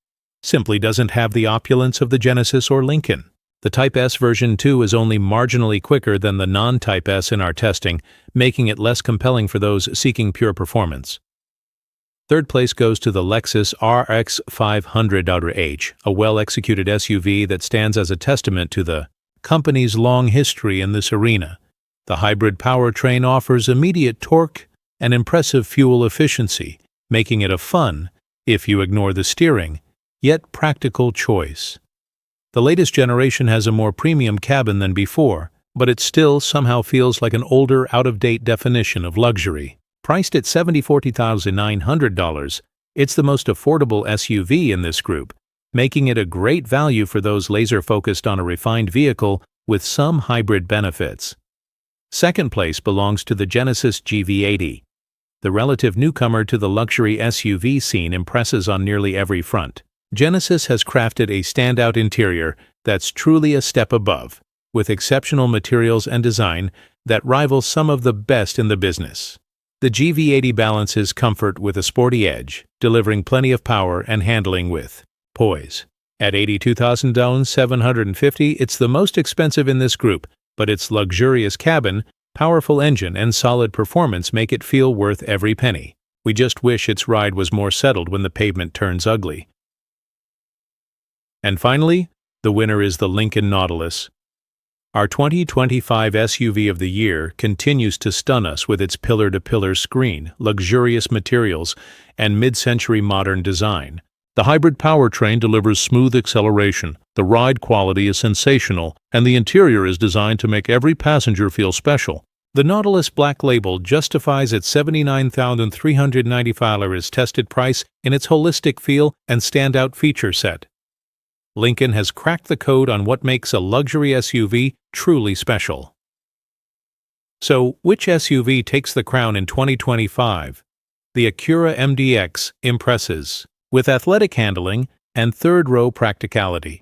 S3: simply doesn't have the opulence of the Genesis or Lincoln. The Type S version 2 is only marginally quicker than the non-Type S in our testing, making it less compelling for those seeking pure performance. 3rd place goes to the Lexus RX 500H, a well-executed SUV that stands as a testament to the company's long history in this arena. The hybrid powertrain offers immediate torque and impressive fuel efficiency, making it a fun, if you ignore the steering, yet practical choice. The latest generation has a more premium cabin than before, but it still somehow feels like an older, out-of-date definition of luxury. Priced at $74,900, it's the most affordable SUV in this group, making it a great value for those laser-focused on a refined vehicle with some hybrid benefits. 2nd place belongs to the Genesis GV80. The relative newcomer to the luxury SUV scene impresses on nearly every front. Genesis has crafted a standout interior that's truly a step above, with exceptional materials and design that rival some of the best in the business. The GV80 balances comfort with a sporty edge, delivering plenty of power and handling with poise. At $82,750, it's the most expensive in this group, but its luxurious cabin, powerful engine, and solid performance make it feel worth every penny. We just wish its ride was more settled when the pavement turns ugly. And finally, the winner is the Lincoln Nautilus. Our 2025 SUV of the year continues to stun us with its pillar-to-pillar screen, luxurious materials, and mid-century modern design. The hybrid powertrain delivers smooth acceleration, the ride quality is sensational, and the interior is designed to make every passenger feel special. The Nautilus Black Label justifies its $79,395 tested price in its holistic feel and standout feature set. Lincoln has cracked the code on what makes a luxury SUV truly special.
S5: So, which SUV takes the crown in 2025? The Acura MDX impresses, with athletic handling and third-row practicality.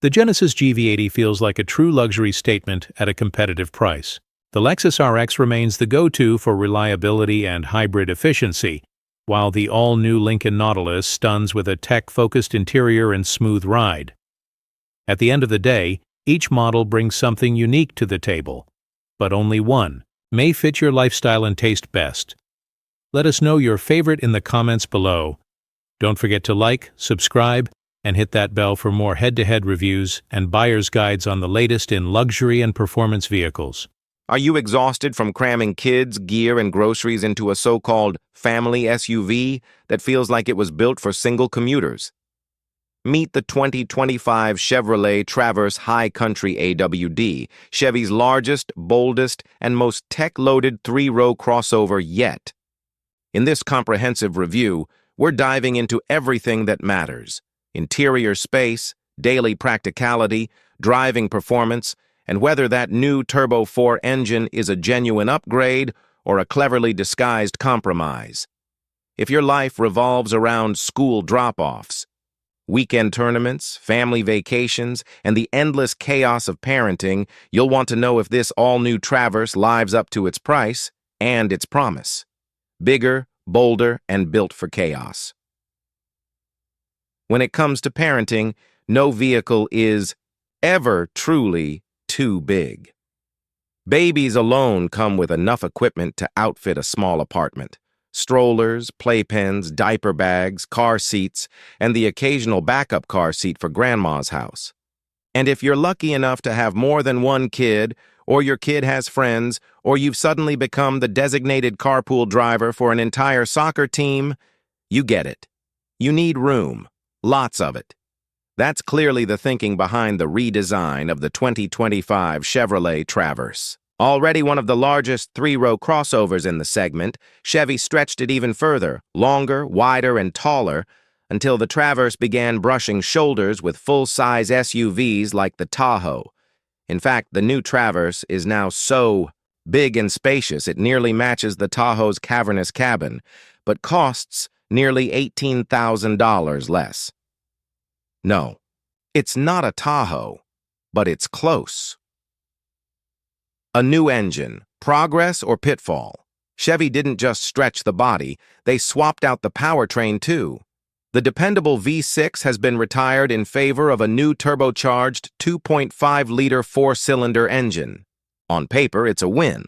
S5: The Genesis GV80 feels like a true luxury statement at a competitive price. The Lexus RX remains the go-to for reliability and hybrid efficiency, while the all-new Lincoln Nautilus stuns with a tech-focused interior and smooth ride. At the end of the day, each model brings something unique to the table, but only one may fit your lifestyle and taste best. Let us know your favorite in the comments below. Don't forget to like, subscribe, and hit that bell for more head-to-head reviews and buyer's guides on the latest in luxury and performance vehicles.
S1: Are you exhausted from cramming kids, gear, and groceries into a so-called family SUV that feels like it was built for single commuters? Meet the 2025 Chevrolet Traverse High Country AWD, Chevy's largest, boldest, and most tech-loaded three-row crossover yet. In this comprehensive review, we're diving into everything that matters: interior space, daily practicality, driving performance, and whether that new Turbo 4 engine is a genuine upgrade or a cleverly disguised compromise. If your life revolves around school drop-offs, weekend tournaments, family vacations, and the endless chaos of parenting, you'll want to know if this all-new Traverse lives up to its price and its promise. Bigger, bolder, and built for chaos. When it comes to parenting, no vehicle is ever truly too big. Babies alone come with enough equipment to outfit a small apartment. Strollers, playpens, diaper bags, car seats, and the occasional backup car seat for grandma's house. And if you're lucky enough to have more than one kid, or your kid has friends, or you've suddenly become the designated carpool driver for an entire soccer team, you get it. You need room. Lots of it. That's clearly the thinking behind the redesign of the 2025 Chevrolet Traverse. Already one of the largest three-row crossovers in the segment, Chevy stretched it even further, longer, wider, and taller, until the Traverse began brushing shoulders with full-size SUVs like the Tahoe. In fact, the new Traverse is now so big and spacious it nearly matches the Tahoe's cavernous cabin, but costs nearly $18,000 less. No, it's not a Tahoe, but it's close. A new engine, progress or pitfall? Chevy didn't just stretch the body, they swapped out the powertrain too. The dependable V6 has been retired in favor of a new turbocharged 2.5-liter four-cylinder engine. On paper, it's a win.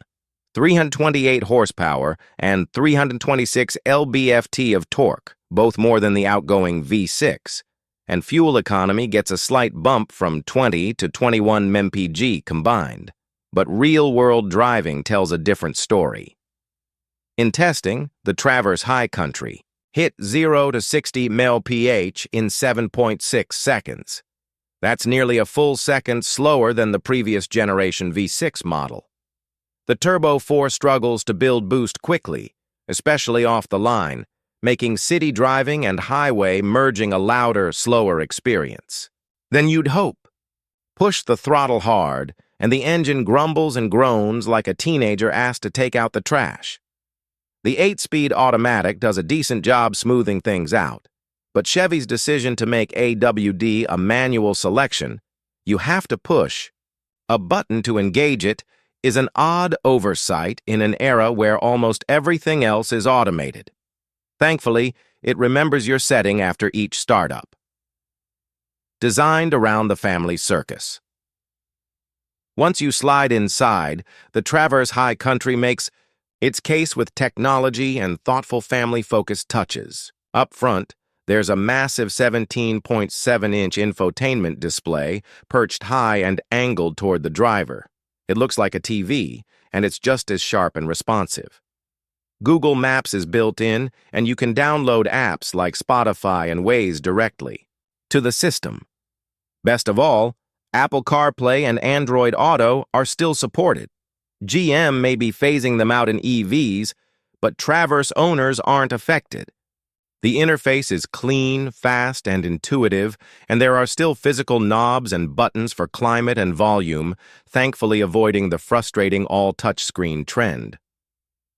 S1: 328 horsepower and 326 lb-ft of torque, both more than the outgoing V6. And fuel economy gets a slight bump from 20 to 21 mpg combined. But real-world driving tells a different story. In testing, the Traverse High Country hit 0 to 60 mph in 7.6 seconds. That's nearly a full second slower than the previous generation V6 model. The Turbo 4 struggles to build boost quickly, especially off the line, making city driving and highway merging a louder, slower experience than you'd hope. Push the throttle hard, and the engine grumbles and groans like a teenager asked to take out the trash. The 8-speed automatic does a decent job smoothing things out, but Chevy's decision to make AWD a manual selection, you have to push a button to engage it, is an odd oversight in an era where almost everything else is automated. Thankfully, it remembers your setting after each startup. Designed around the family circus. Once you slide inside, the Traverse High Country makes its case with technology and thoughtful family-focused touches. Up front, there's a massive 17.7-inch infotainment display perched high and angled toward the driver. It looks like a TV, and it's just as sharp and responsive. Google Maps is built in, and you can download apps like Spotify and Waze directly to the system. Best of all, Apple CarPlay and Android Auto are still supported. GM may be phasing them out in EVs, but Traverse owners aren't affected. The interface is clean, fast, and intuitive, and there are still physical knobs and buttons for climate and volume, thankfully avoiding the frustrating all-touchscreen trend.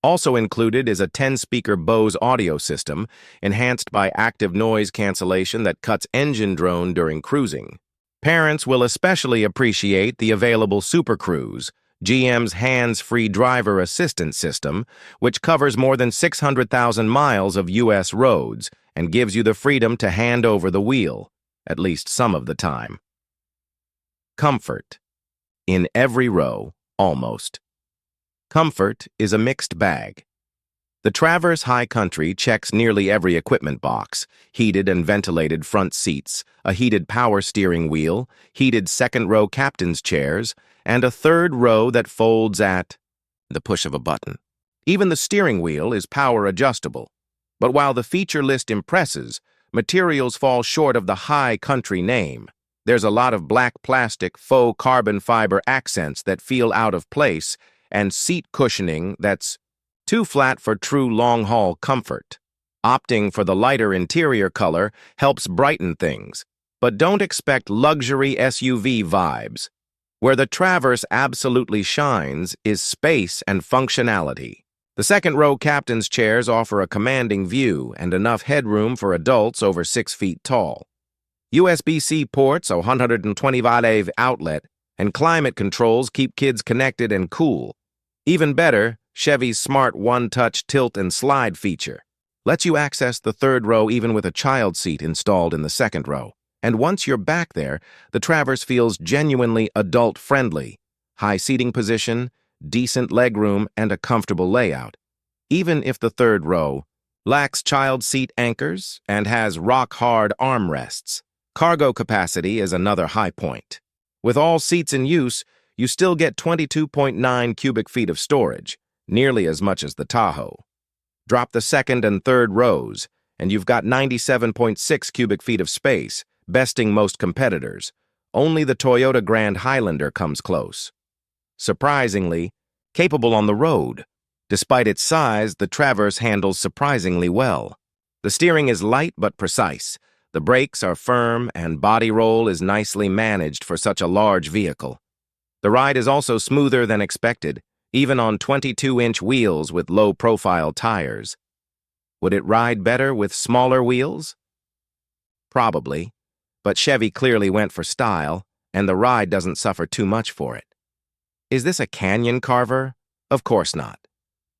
S1: Also included is a 10-speaker Bose audio system, enhanced by active noise cancellation that cuts engine drone during cruising. Parents will especially appreciate the available Super Cruise, GM's hands-free driver assistance system, which covers more than 600,000 miles of U.S. roads and gives you the freedom to hand over the wheel, at least some of the time. Comfort. In every row, almost. Comfort is a mixed bag. The Traverse High Country checks nearly every equipment box: heated and ventilated front seats, a heated power steering wheel, heated second-row captain's chairs, and a third row that folds at the push of a button. Even the steering wheel is power adjustable. But while the feature list impresses, materials fall short of the High Country name. There's a lot of black plastic faux carbon fiber accents that feel out of place, and seat cushioning that's too flat for true long-haul comfort. Opting for the lighter interior color helps brighten things, but don't expect luxury SUV vibes. Where the Traverse absolutely shines is space and functionality. The second-row captain's chairs offer a commanding view and enough headroom for adults over 6 feet tall. USB-C ports, a 120-watt outlet, and climate controls keep kids connected and cool. Even better, Chevy's smart one-touch tilt and slide feature lets you access the third row even with a child seat installed in the second row. And once you're back there, the Traverse feels genuinely adult-friendly. High seating position, decent legroom, and a comfortable layout. Even if the third row lacks child seat anchors and has rock-hard armrests. Cargo capacity is another high point. With all seats in use, you still get 22.9 cubic feet of storage, nearly as much as the Tahoe. Drop the second and third rows, and you've got 97.6 cubic feet of space, besting most competitors. Only the Toyota Grand Highlander comes close. Surprisingly, capable on the road. Despite its size, the Traverse handles surprisingly well. The steering is light but precise. The brakes are firm, and body roll is nicely managed for such a large vehicle. The ride is also smoother than expected, even on 22-inch wheels with low-profile tires. Would it ride better with smaller wheels? Probably, but Chevy clearly went for style, and the ride doesn't suffer too much for it. Is this a canyon carver? Of course not.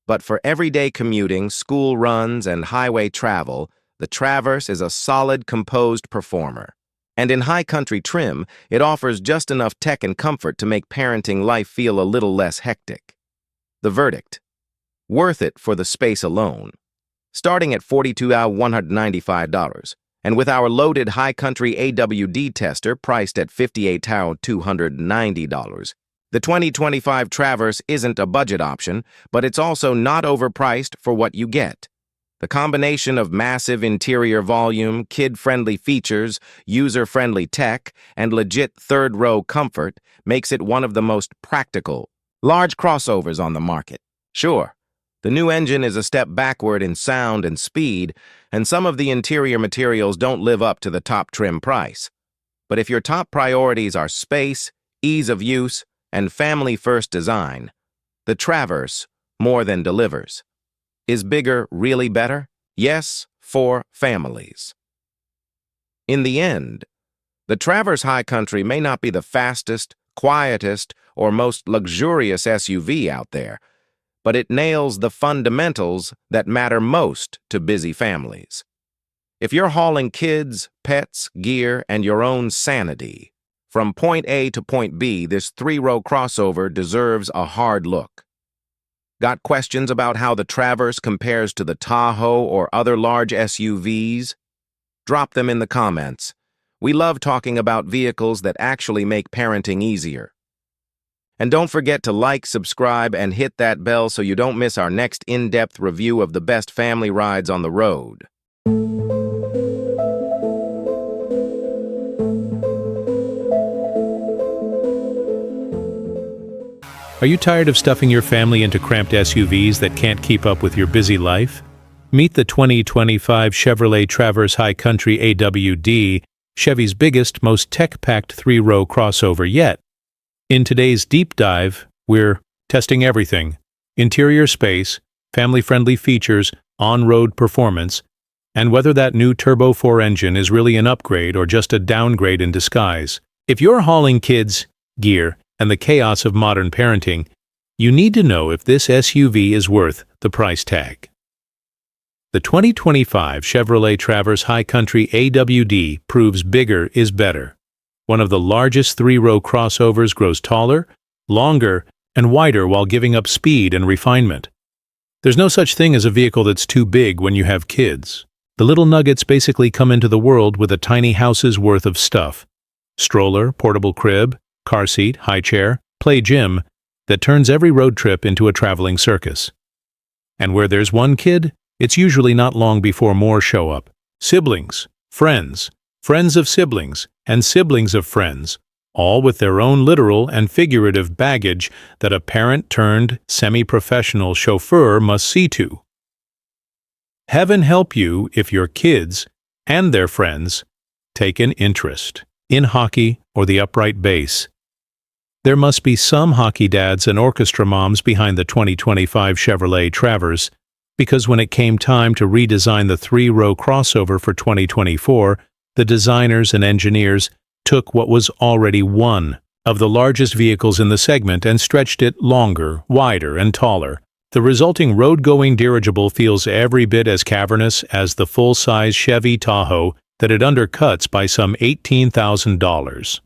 S1: But for everyday commuting, school runs, and highway travel, the Traverse is a solid, composed performer. And in high country trim, it offers just enough tech and comfort to make parenting life feel a little less hectic. The verdict: worth it for the space alone. Starting at $42,195, and with our loaded high country AWD tester priced at $58,290. The 2025 Traverse isn't a budget option, but it's also not overpriced for what you get. The combination of massive interior volume, kid-friendly features, user-friendly tech, and legit third-row comfort makes it one of the most practical, large crossovers on the market. Sure, the new engine is a step backward in sound and speed, and some of the interior materials don't live up to the top trim price. But if your top priorities are space, ease of use, and family-first design, the Traverse more than delivers. Is bigger really better? Yes, for families. In the end, the Traverse High Country may not be the fastest, quietest, or most luxurious SUV out there, but it nails the fundamentals that matter most to busy families. If you're hauling kids, pets, gear, and your own sanity, from point A to point B, this three-row crossover deserves a hard look. Got questions about how the Traverse compares to the Tahoe or other large SUVs? Drop them in the comments. We love talking about vehicles that actually make parenting easier. And don't forget to like, subscribe, and hit that bell so you don't miss our next in-depth review of the best family rides on the road.
S5: Are you tired of stuffing your family into cramped SUVs that can't keep up with your busy life? Meet the 2025 Chevrolet Traverse High Country AWD, Chevy's biggest, most tech-packed three-row crossover yet. In today's deep dive, we're testing everything: interior space, family-friendly features, on-road performance, and whether that new Turbo 4 engine is really an upgrade or just a downgrade in disguise. If you're hauling kids, gear, and the chaos of modern parenting, you need to know if this SUV is worth the price tag. The 2025 Chevrolet Traverse High Country AWD proves bigger is better. One of the largest three-row crossovers grows taller, longer, and wider while giving up speed and refinement. There's no such thing as a vehicle that's too big when you have kids. The little nuggets basically come into the world with a tiny house's worth of stuff: stroller, portable crib, car seat, high chair, play gym, that turns every road trip into a traveling circus. And where there's one kid, it's usually not long before more show up. Siblings, friends, friends of siblings, and siblings of friends, all with their own literal and figurative baggage that a parent-turned-semi-professional chauffeur must see to. Heaven help you if your kids and their friends take an interest in hockey or the upright bass. There must be some hockey dads and orchestra moms behind the 2025 Chevrolet Traverse, because when it came time to redesign the three-row crossover for 2024, the designers and engineers took what was already one of the largest vehicles in the segment and stretched it longer, wider, and taller. The resulting road-going dirigible feels every bit as cavernous as the full-size Chevy Tahoe that it undercuts by some $18,000.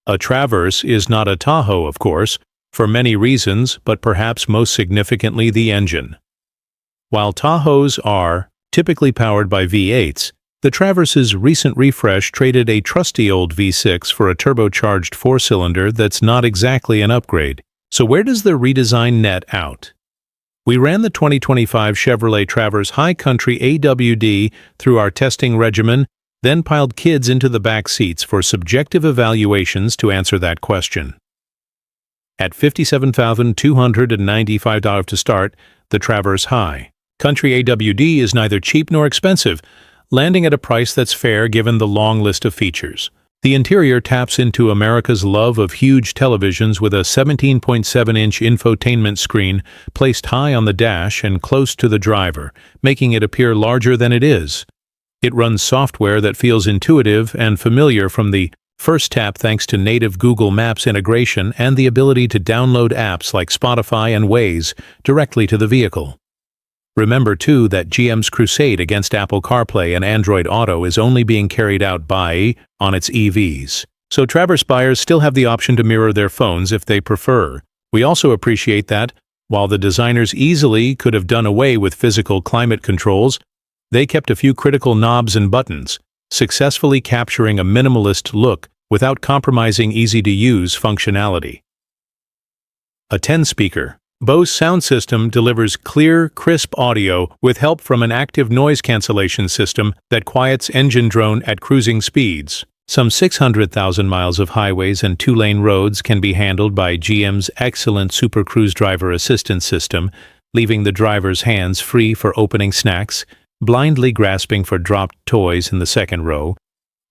S5: A Traverse is not a Tahoe, of course, for many reasons, but perhaps most significantly the engine. While Tahoes are typically powered by V8s, the Traverse's recent refresh traded a trusty old V6 for a turbocharged four-cylinder that's not exactly an upgrade. So where does the redesign net out? We ran the 2025 Chevrolet Traverse High Country AWD through our testing regimen, then piled kids into the back seats for subjective evaluations to answer that question. At $57,295 to start, the Traverse High Country AWD is neither cheap nor expensive, landing at a price that's fair given the long list of features. The interior taps into America's love of huge televisions with a 17.7-inch infotainment screen placed high on the dash and close to the driver, making it appear larger than it is. It runs software that feels intuitive and familiar from the first tap thanks to native Google Maps integration and the ability to download apps like Spotify and Waze directly to the vehicle. Remember, too, that GM's crusade against Apple CarPlay and Android Auto is only being carried out on its EVs. So Traverse buyers still have the option to mirror their phones if they prefer. We also appreciate that, while the designers easily could have done away with physical climate controls, they kept a few critical knobs and buttons, successfully capturing a minimalist look without compromising easy-to-use functionality. A 10-speaker Bose sound system delivers clear, crisp audio with help from an active noise cancellation system that quiets engine drone at cruising speeds. Some 600,000 miles of highways and two-lane roads can be handled by GM's excellent Super Cruise driver assistance system, leaving the driver's hands free for opening snacks, blindly grasping for dropped toys in the second row,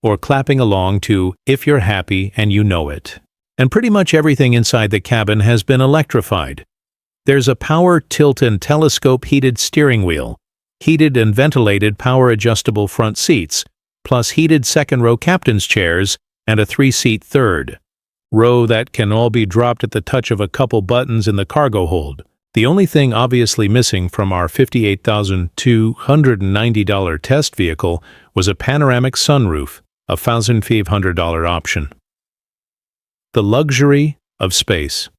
S5: or clapping along to "If You're Happy and You Know It." And pretty much everything inside the cabin has been electrified. There's a power tilt and telescope heated steering wheel, heated and ventilated power-adjustable front seats, plus heated second-row captain's chairs and a three-seat third row that can all be dropped at the touch of a couple buttons in the cargo hold. The only thing obviously missing from our $58,290 test vehicle was a panoramic sunroof, a $1,500 option. The luxury of space.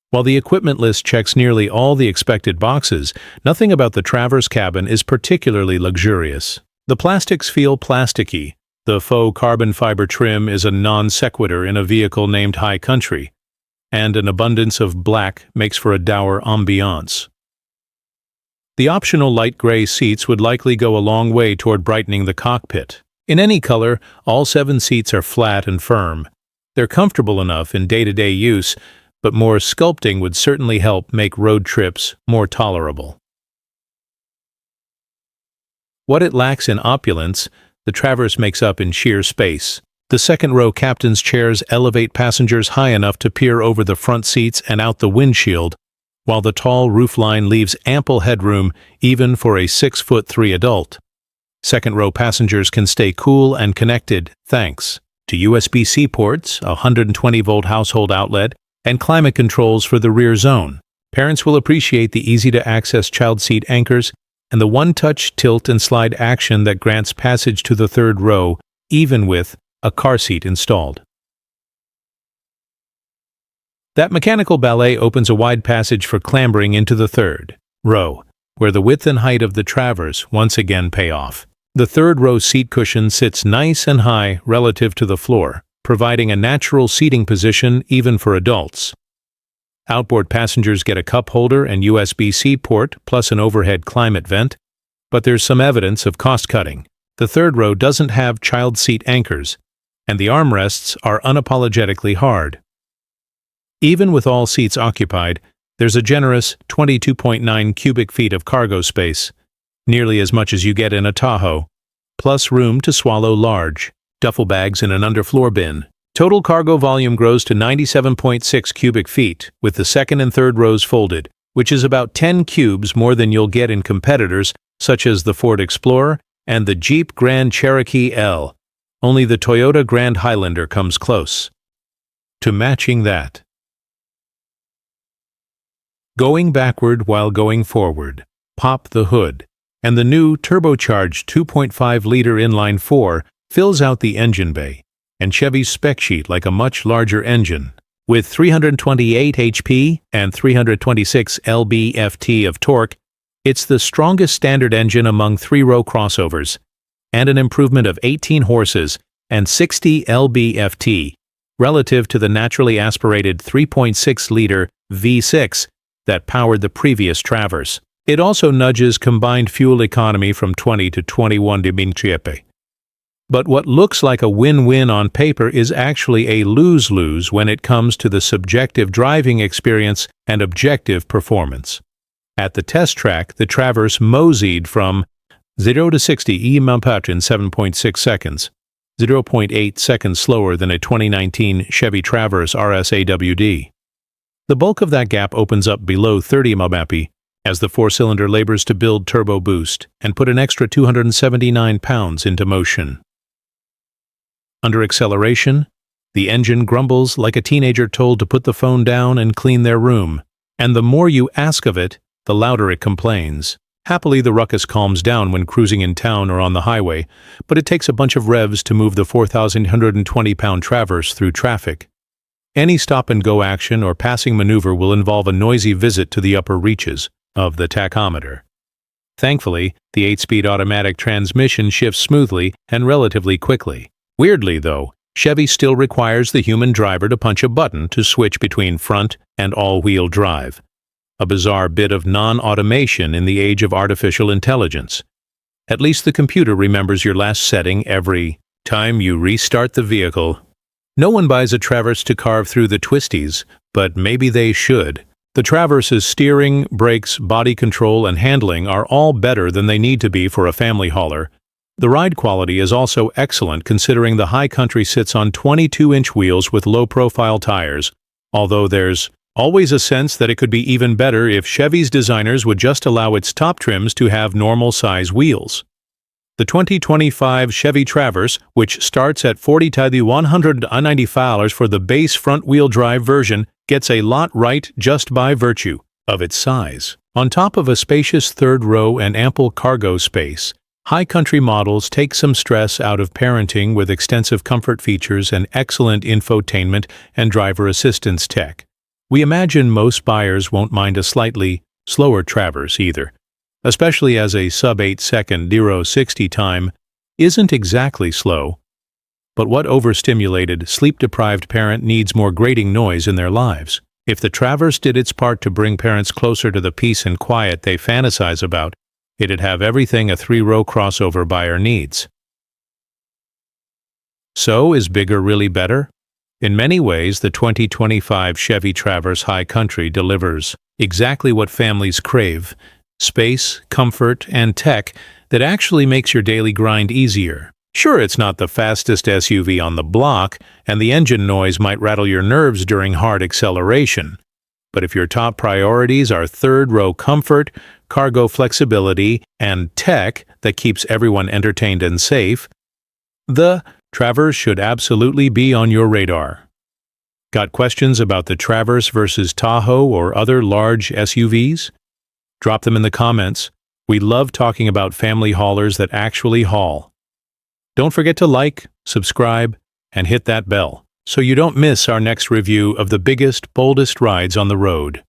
S5: While the equipment list checks nearly all the expected boxes, nothing about the Traverse cabin is particularly luxurious. The plastics feel plasticky. The faux carbon fiber trim is a non sequitur in a vehicle named High Country, and an abundance of black makes for a dour ambiance. The optional light gray seats would likely go a long way toward brightening the cockpit. In any color, all 7 seats are flat and firm. They're comfortable enough in day-to-day use, but more sculpting would certainly help make road trips more tolerable. What it lacks in opulence, the Traverse makes up in sheer space. The second-row captain's chairs elevate passengers high enough to peer over the front seats and out the windshield, while the tall roofline leaves ample headroom even for a 6'3" adult. Second-row passengers can stay cool and connected thanks to USB-C ports, a 120-volt household outlet, and climate controls for the rear zone. Parents will appreciate the easy-to-access child seat anchors and the one-touch tilt and slide action that grants passage to the third row, even with a car seat installed. That mechanical ballet opens a wide passage for clambering into the third row, where the width and height of the Traverse once again pay off. The third row seat cushion sits nice and high relative to the floor, providing a natural seating position even for adults. Outboard passengers get a cup holder and USB-C port, plus an overhead climate vent, but there's some evidence of cost-cutting. The third row doesn't have child seat anchors, and the armrests are unapologetically hard. Even with all seats occupied, there's a generous 22.9 cubic feet of cargo space, nearly as much as you get in a Tahoe, plus room to swallow large duffel bags in an underfloor bin. Total cargo volume grows to 97.6 cubic feet, with the second and third rows folded, which is about 10 cubes more than you'll get in competitors such as the Ford Explorer and the Jeep Grand Cherokee L. Only the Toyota Grand Highlander comes close to matching that. Going backward while going forward. Pop the hood, and the new turbocharged 2.5-liter inline-4 fills out the engine bay and Chevy's spec sheet like a much larger engine. With 328 HP and 326 lb-ft of torque, it's the strongest standard engine among three-row crossovers, and an improvement of 18 horses and 60 lb-ft relative to the naturally aspirated 3.6-liter V6 that powered the previous Traverse. It also nudges combined fuel economy from 20 to 21 dB. But what looks like a win-win on paper is actually a lose-lose when it comes to the subjective driving experience and objective performance. At the test track, the Traverse moseyed from 0 to 60 mph in 7.6 seconds, 0.8 seconds slower than a 2019 Chevy Traverse RS-AWD. The bulk of that gap opens up below 30 mph as the four-cylinder labors to build turbo boost and put an extra 279 pounds into motion. Under acceleration, the engine grumbles like a teenager told to put the phone down and clean their room, and the more you ask of it, the louder it complains. Happily, the ruckus calms down when cruising in town or on the highway, but it takes a bunch of revs to move the 4,120-pound Traverse through traffic. Any stop-and-go action or passing maneuver will involve a noisy visit to the upper reaches of the tachometer. Thankfully, the 8-speed automatic transmission shifts smoothly and relatively quickly. Weirdly, though, Chevy still requires the human driver to punch a button to switch between front and all-wheel drive. A bizarre bit of non-automation in the age of artificial intelligence. At least the computer remembers your last setting every time you restart the vehicle. No one buys a Traverse to carve through the twisties, but maybe they should. The Traverse's steering, brakes, body control, and handling are all better than they need to be for a family hauler. The ride quality is also excellent considering the high country sits on 22-inch wheels with low-profile tires, although there's always a sense that it could be even better if Chevy's designers would just allow its top trims to have normal-size wheels. The 2025 Chevy Traverse, which starts at $40,195 for the base front-wheel drive version, gets a lot right just by virtue of its size. On top of a spacious third row and ample cargo space, high country models take some stress out of parenting with extensive comfort features and excellent infotainment and driver assistance tech. We imagine most buyers won't mind a slightly slower Traverse either, especially as a sub-8-second 0-60 time isn't exactly slow. But what overstimulated, sleep-deprived parent needs more grating noise in their lives? If the Traverse did its part to bring parents closer to the peace and quiet they fantasize about, it'd have everything a three-row crossover buyer needs. So, is bigger really better? In many ways, the 2025 Chevy Traverse High Country delivers exactly what families crave: space, comfort, and tech that actually makes your daily grind easier. Sure, it's not the fastest SUV on the block, and the engine noise might rattle your nerves during hard acceleration. But if your top priorities are third-row comfort, cargo flexibility, and tech that keeps everyone entertained and safe, the Traverse should absolutely be on your radar. Got questions about the Traverse versus Tahoe or other large SUVs? Drop them in the comments. We love talking about family haulers that actually haul. Don't forget to like, subscribe, and hit that bell so you don't miss our next review of the biggest, boldest rides on the road.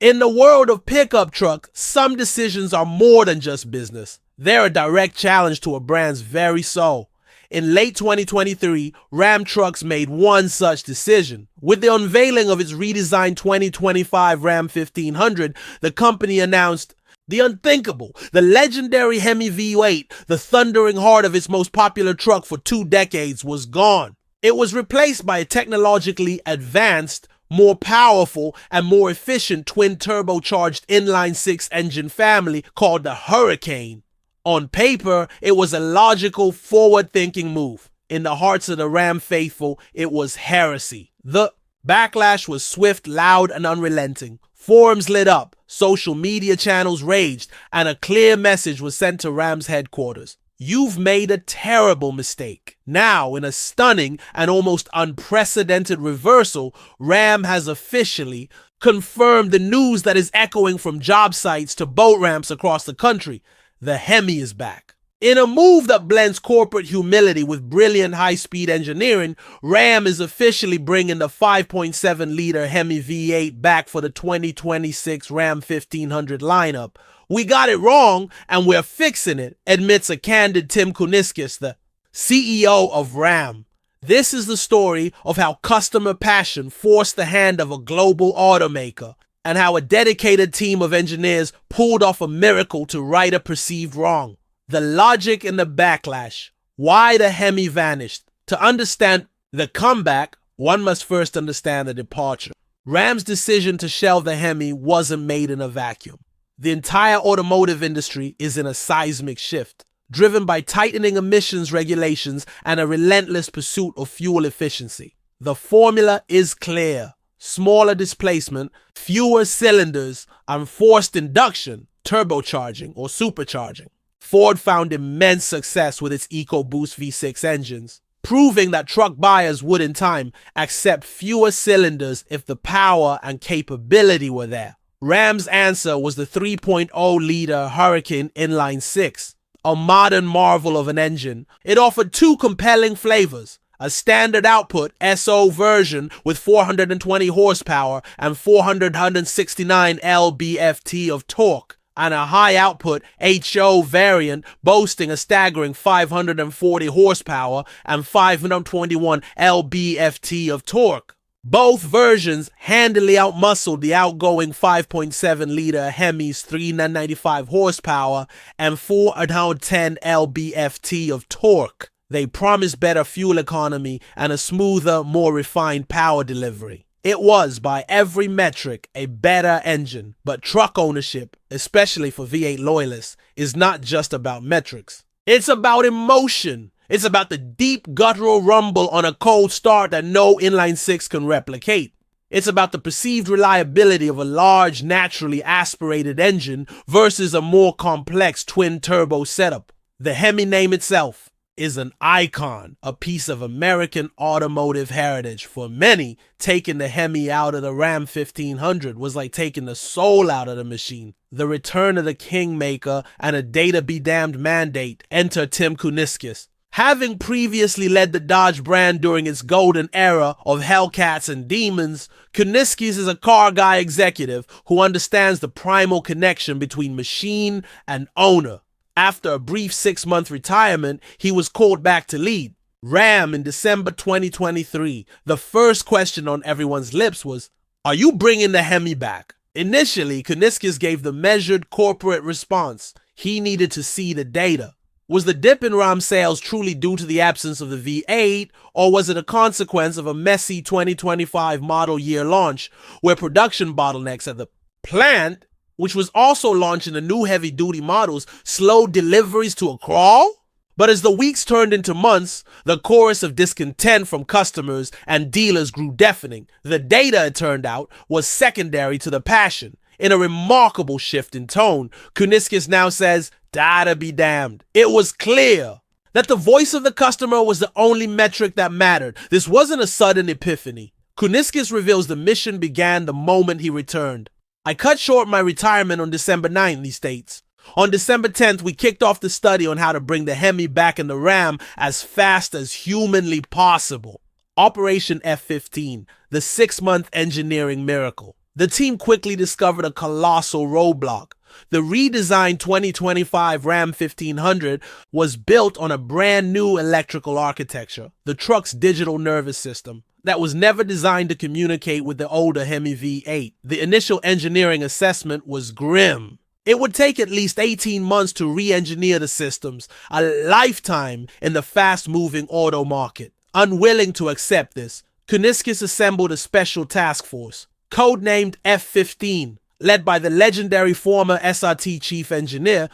S2: In the world of pickup truck, some decisions are more than just business. They're a direct challenge to a brand's very soul. In late 2023, Ram Trucks made one such decision. With the unveiling of its redesigned 2025 Ram 1500, the company announced the unthinkable. The legendary Hemi V8, the thundering heart of its most popular truck for 2 decades, was gone. It was replaced by a technologically advanced, more powerful, and more efficient twin-turbocharged inline-6 engine family called the Hurricane. On paper, it was a logical, forward-thinking move. In the hearts of the Ram faithful, it was heresy. The backlash was swift, loud, and unrelenting. Forums lit up, social media channels raged, and a clear message was sent to Ram's headquarters. You've made a terrible mistake. Now, in a stunning and almost unprecedented reversal, Ram has officially confirmed the news that is echoing from job sites to boat ramps across the country. The Hemi is back. In a move that blends corporate humility with brilliant high-speed engineering, Ram is officially bringing the 5.7-liter Hemi V8 back for the 2026 Ram 1500 lineup. We got it wrong, and we're fixing it, admits a candid Tim Kuniskis, the CEO of Ram. This is the story of how customer passion forced the hand of a global automaker, and how a dedicated team of engineers pulled off a miracle to right a perceived wrong. The logic in the backlash. Why the Hemi vanished. To understand the comeback, one must first understand the departure. Ram's decision to shelve the Hemi wasn't made in a vacuum. The entire automotive industry is in a seismic shift, driven by tightening emissions regulations and a relentless pursuit of fuel efficiency. The formula is clear. Smaller displacement, fewer cylinders, and forced induction, turbocharging or supercharging. Ford found immense success with its EcoBoost V6 engines, proving that truck buyers would in time accept fewer cylinders if the power and capability were there. Ram's answer was the 3.0-liter Hurricane inline-6, a modern marvel of an engine. It offered 2 compelling flavors, a standard output SO version with 420 horsepower and 469 lb-ft of torque, and a high output HO variant boasting a staggering 540 horsepower and 521 lb-ft of torque. Both versions handily outmuscled the outgoing 5.7-liter Hemi's 395 horsepower and 410 lb-ft of torque. They promised better fuel economy and a smoother, more refined power delivery. It was, by every metric, a better engine, but truck ownership, especially for V8 loyalists, is not just about metrics. It's about emotion. It's about the deep guttural rumble on a cold start that no inline-6 can replicate. It's about the perceived reliability of a large, naturally aspirated engine versus a more complex twin-turbo setup. The Hemi name itself is an icon, a piece of American automotive heritage. For many, taking the Hemi out of the Ram 1500 was like taking the soul out of the machine. The return of the kingmaker and a data-be-damned mandate, enter Tim Kuniskis. Having previously led the Dodge brand during its golden era of Hellcats and Demons, Kuniskis is a car guy executive who understands the primal connection between machine and owner. After a brief 6-month retirement, he was called back to lead. Ram in December 2023. The first question on everyone's lips was, "Are you bringing the Hemi back?" Initially, Kuniskis gave the measured corporate response. He needed to see the data. Was the dip in RAM sales truly due to the absence of the V8, or was it a consequence of a messy 2025 model year launch where production bottlenecks at the plant, which was also launching the new heavy-duty models, slowed deliveries to a crawl? But as the weeks turned into months, the chorus of discontent from customers and dealers grew deafening. The data, it turned out, was secondary to the passion. In a remarkable shift in tone, Kuniskis now says, "Data be damned." It was clear that the voice of the customer was the only metric that mattered. This wasn't a sudden epiphany. Kuniskis reveals the mission began the moment he returned. "I cut short my retirement on December 9th, he states. On December 10th, we kicked off the study on how to bring the Hemi back in the Ram as fast as humanly possible. Operation F-15, the 6-month engineering miracle. The team quickly discovered a colossal roadblock. The redesigned 2025 Ram 1500 was built on a brand new electrical architecture, the truck's digital nervous system, that was never designed to communicate with the older Hemi V8. The initial engineering assessment was grim. It would take at least 18 months to re-engineer the systems, a lifetime in the fast-moving auto market. Unwilling to accept this, Kuniskis assembled a special task force, codenamed F-15, led by the legendary former SRT chief engineer,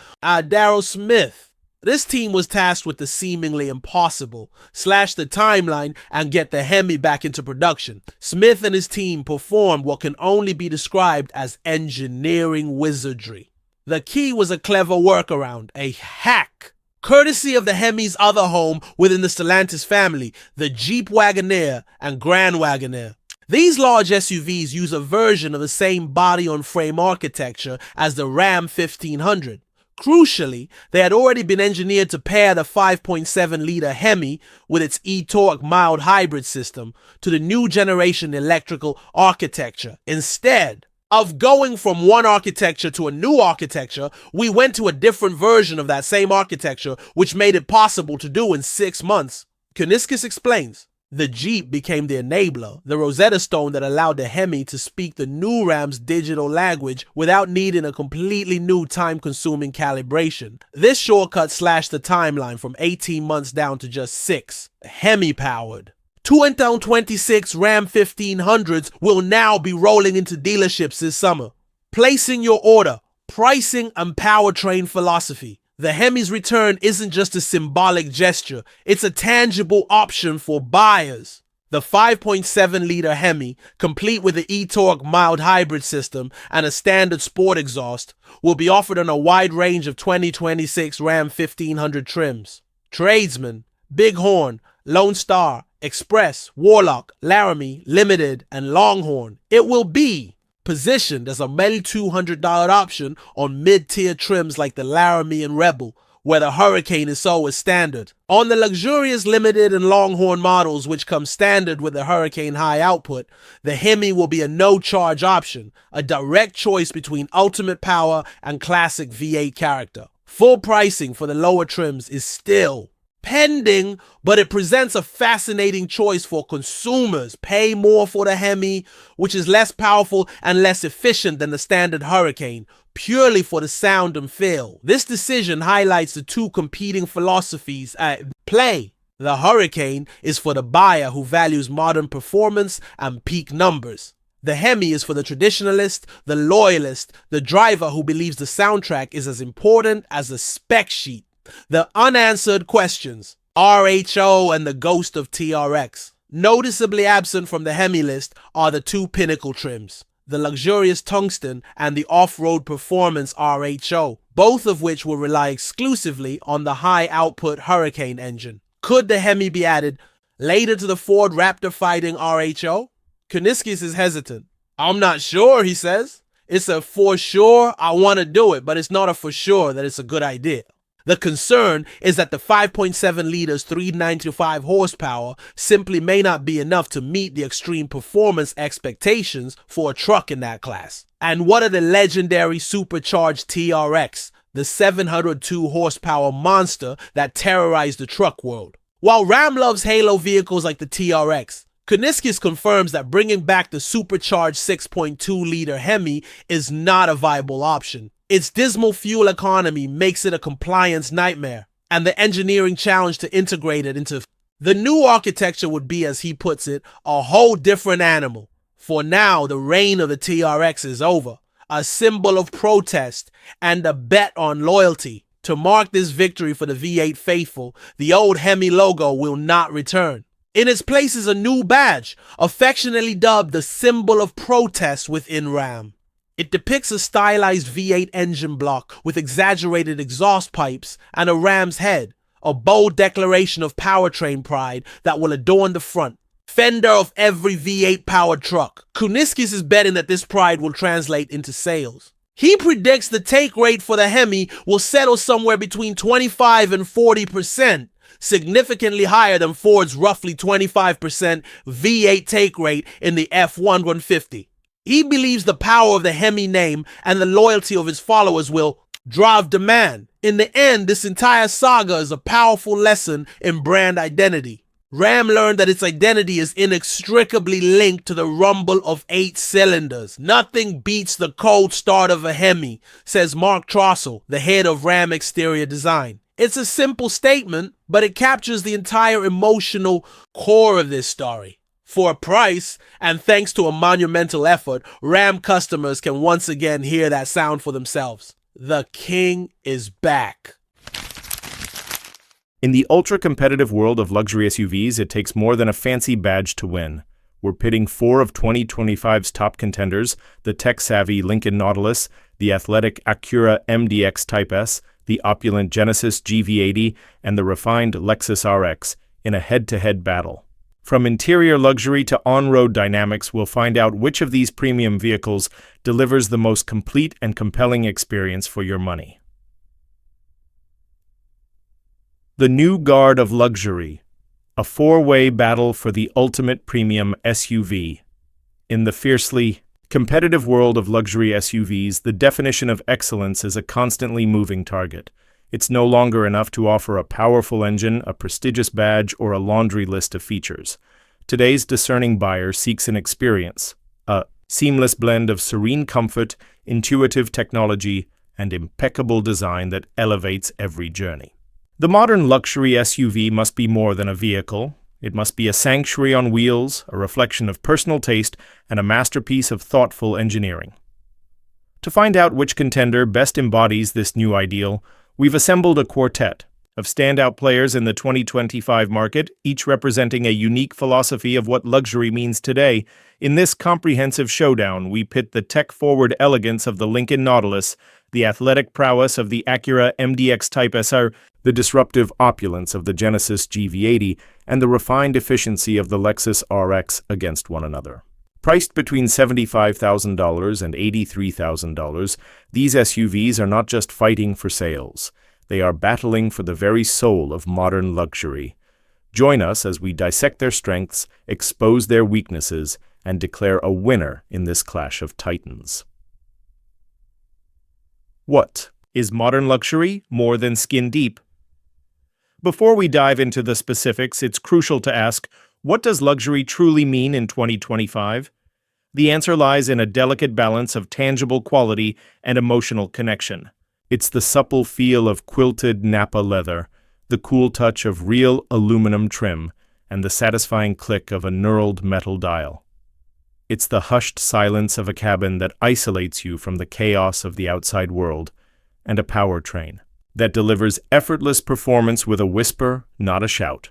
S2: Darrell Smith. This team was tasked with the seemingly impossible: slash the timeline and get the Hemi back into production. Smith and his team performed what can only be described as engineering wizardry. The key was a clever workaround, a hack, courtesy of the Hemi's other home within the Stellantis family, the Jeep Wagoneer and Grand Wagoneer. These large SUVs use a version of the same body-on-frame architecture as the Ram 1500. Crucially, they had already been engineered to pair the 5.7-liter Hemi with its e-torque mild hybrid system to the new generation electrical architecture. Instead of going from one architecture to a new architecture, we went to a different version of that same architecture, which made it possible to do in 6 months. Kuniskis explains, the Jeep became the enabler, the Rosetta Stone that allowed the Hemi to speak the new Ram's digital language without needing a completely new time-consuming calibration. This shortcut slashed the timeline from 18 months down to just 6. Hemi-powered. 2026 Ram 1500s will now be rolling into dealerships this summer. Placing your order, pricing and powertrain philosophy. The Hemi's return isn't just a symbolic gesture, it's a tangible option for buyers. The 5.7-liter Hemi, complete with the e-torque mild hybrid system and a standard sport exhaust, will be offered on a wide range of 2026 Ram 1500 trims. Tradesman, Bighorn, Lone Star, Express, Warlock, Laramie, Limited, and Longhorn. It will be positioned as a $200 option on mid-tier trims like the Laramie and Rebel, where the Hurricane is always standard. On the luxurious Limited and Longhorn models, which come standard with the Hurricane high output, the Hemi will be a no-charge option, a direct choice between ultimate power and classic V8 character. Full pricing for the lower trims is still pending, but it presents a fascinating choice for consumers. Pay more for the Hemi, which is less powerful and less efficient than the standard Hurricane, purely for the sound and feel. This decision highlights the two competing philosophies at play. The Hurricane is for the buyer who values modern performance and peak numbers. The Hemi is for the traditionalist, the loyalist, the driver who believes the soundtrack is as important as the spec sheet. The unanswered questions, RHO and the ghost of TRX. Noticeably absent from the Hemi list are the two pinnacle trims, the luxurious Tungsten and the off-road performance RHO, both of which will rely exclusively on the high-output Hurricane engine. Could the Hemi be added later to the Ford Raptor fighting RHO? Kuniskis is hesitant. "I'm not sure," he says. "It's a for sure I want to do it, but it's not a for sure that it's a good idea." The concern is that the 5.7 liters 395 horsepower simply may not be enough to meet the extreme performance expectations for a truck in that class. And what of the legendary supercharged TRX, the 702 horsepower monster that terrorized the truck world. While Ram loves halo vehicles like the TRX, Kuniskis confirms that bringing back the supercharged 6.2-liter Hemi is not a viable option. Its dismal fuel economy makes it a compliance nightmare, and the engineering challenge to integrate it into the new architecture would be, as he puts it, a whole different animal. For now, the reign of the TRX is over, a symbol of protest and a bet on loyalty. To mark this victory for the V8 faithful, the old Hemi logo will not return. In its place is a new badge, affectionately dubbed the symbol of protest within Ram. It depicts a stylized V8 engine block with exaggerated exhaust pipes and a ram's head, a bold declaration of powertrain pride that will adorn the front fender of every V8 powered truck. Kuniskis is betting that this pride will translate into sales. He predicts the take rate for the Hemi will settle somewhere between 25 and 40%, significantly higher than Ford's roughly 25% V8 take rate in the F-150. He believes the power of the Hemi name and the loyalty of his followers will drive demand. In the end, this entire saga is a powerful lesson in brand identity. Ram learned that its identity is inextricably linked to the rumble of 8 cylinders. Nothing beats the cold start of a Hemi, says Mark Trossel, the head of Ram exterior design. It's a simple statement, but it captures the entire emotional core of this story. For a price, and thanks to a monumental effort, Ram customers can once again hear that sound for themselves. The king is back.
S3: In the ultra-competitive world of luxury SUVs, it takes more than a fancy badge to win. We're pitting 4 of 2025's top contenders, the tech-savvy Lincoln Nautilus, the athletic Acura MDX Type S, the opulent Genesis GV80, and the refined Lexus RX, in a head-to-head battle. From interior luxury to on-road dynamics, we'll find out which of these premium vehicles delivers the most complete and compelling experience for your money. The new guard of luxury, a 4-way battle for the ultimate premium SUV. In the fiercely competitive world of luxury SUVs, the definition of excellence is a constantly moving target. It's no longer enough to offer a powerful engine, a prestigious badge, or a laundry list of features. Today's discerning buyer seeks an experience, a seamless blend of serene comfort, intuitive technology, and impeccable design that elevates every journey. The modern luxury SUV must be more than a vehicle. It must be a sanctuary on wheels, a reflection of personal taste, and a masterpiece of thoughtful engineering. To find out which contender best embodies this new ideal, we've assembled a quartet of standout players in the 2025 market, each representing a unique philosophy of what luxury means today. In this comprehensive showdown, we pit the tech-forward elegance of the Lincoln Nautilus, the athletic prowess of the Acura MDX Type SR, the disruptive opulence of the Genesis GV80, and the refined efficiency of the Lexus RX against one another. Priced between $75,000 and $83,000, these SUVs are not just fighting for sales. They are battling for the very soul of modern luxury. Join us as we dissect their strengths, expose their weaknesses, and declare a winner in this clash of titans. What is modern luxury more than skin deep? Before we dive into the specifics, it's crucial to ask, what does luxury truly mean in 2025? The answer lies in a delicate balance of tangible quality and emotional connection. It's the supple feel of quilted Napa leather, the cool touch of real aluminum trim, and the satisfying click of a knurled metal dial. It's the hushed silence of a cabin that isolates you from the chaos of the outside world, and a powertrain that delivers effortless performance with a whisper, not a shout.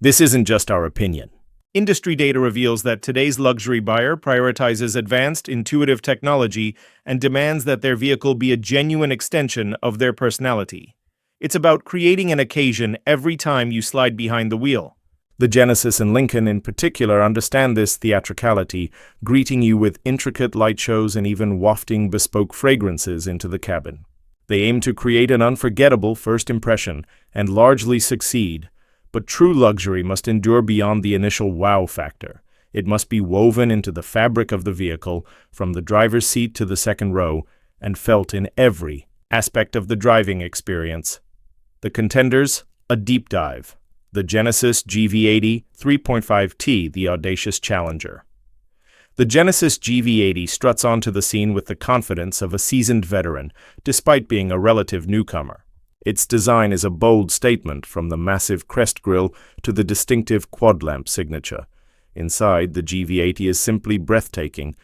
S3: This isn't just our opinion. Industry data reveals that today's luxury buyer prioritizes advanced, intuitive technology and demands that their vehicle be a genuine extension of their personality. It's about creating an occasion every time you slide behind the wheel. The Genesis and Lincoln in particular understand this theatricality, greeting you with intricate light shows and even wafting bespoke fragrances into the cabin. They aim to create an unforgettable first impression and largely succeed. But true luxury must endure beyond the initial wow factor. It must be woven into the fabric of the vehicle, from the driver's seat to the second row, and felt in every aspect of the driving experience. The contenders, a deep dive. The Genesis GV80 3.5T, the audacious challenger. The Genesis GV80 struts onto the scene with the confidence of a seasoned veteran, despite being a relative newcomer. Its design is a bold statement, from the massive crest grille to the distinctive quad-lamp signature. Inside, the GV80 is simply breathtaking.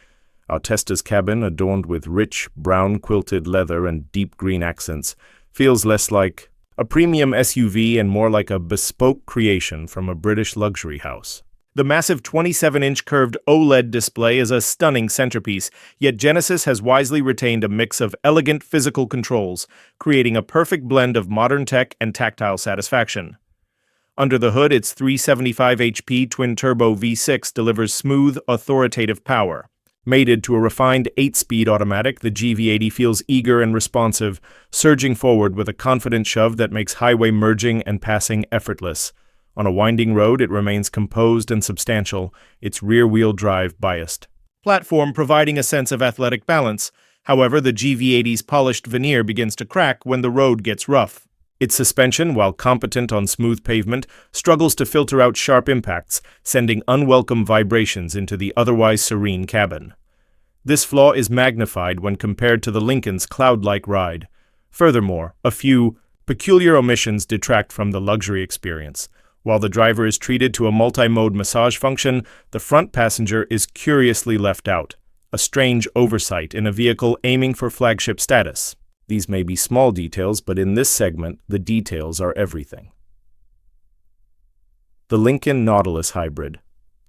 S3: Our tester's cabin, adorned with rich, brown quilted leather and deep green accents, feels less like a premium SUV and more like a bespoke creation from a British luxury house. The massive 27-inch curved OLED display is a stunning centerpiece, yet Genesis has wisely retained a mix of elegant physical controls, creating a perfect blend of modern tech and tactile satisfaction. Under the hood, its 375 HP twin-turbo V6 delivers smooth, authoritative power. Mated to a refined 8-speed automatic, the GV80 feels eager and responsive, surging forward with a confident shove that makes highway merging and passing effortless. On a winding road, it remains composed and substantial, its rear-wheel drive biased. Platform providing a sense of athletic balance. However, the GV80's polished veneer begins to crack when the road gets rough. Its suspension, while competent on smooth pavement, struggles to filter out sharp impacts, sending unwelcome vibrations into the otherwise serene cabin. This flaw is magnified when compared to the Lincoln's cloud-like ride. Furthermore, a few peculiar omissions detract from the luxury experience. While the driver is treated to a multi-mode massage function, the front passenger is curiously left out, a strange oversight in a vehicle aiming for flagship status. These may be small details, but in this segment, the details are everything. The Lincoln Nautilus Hybrid,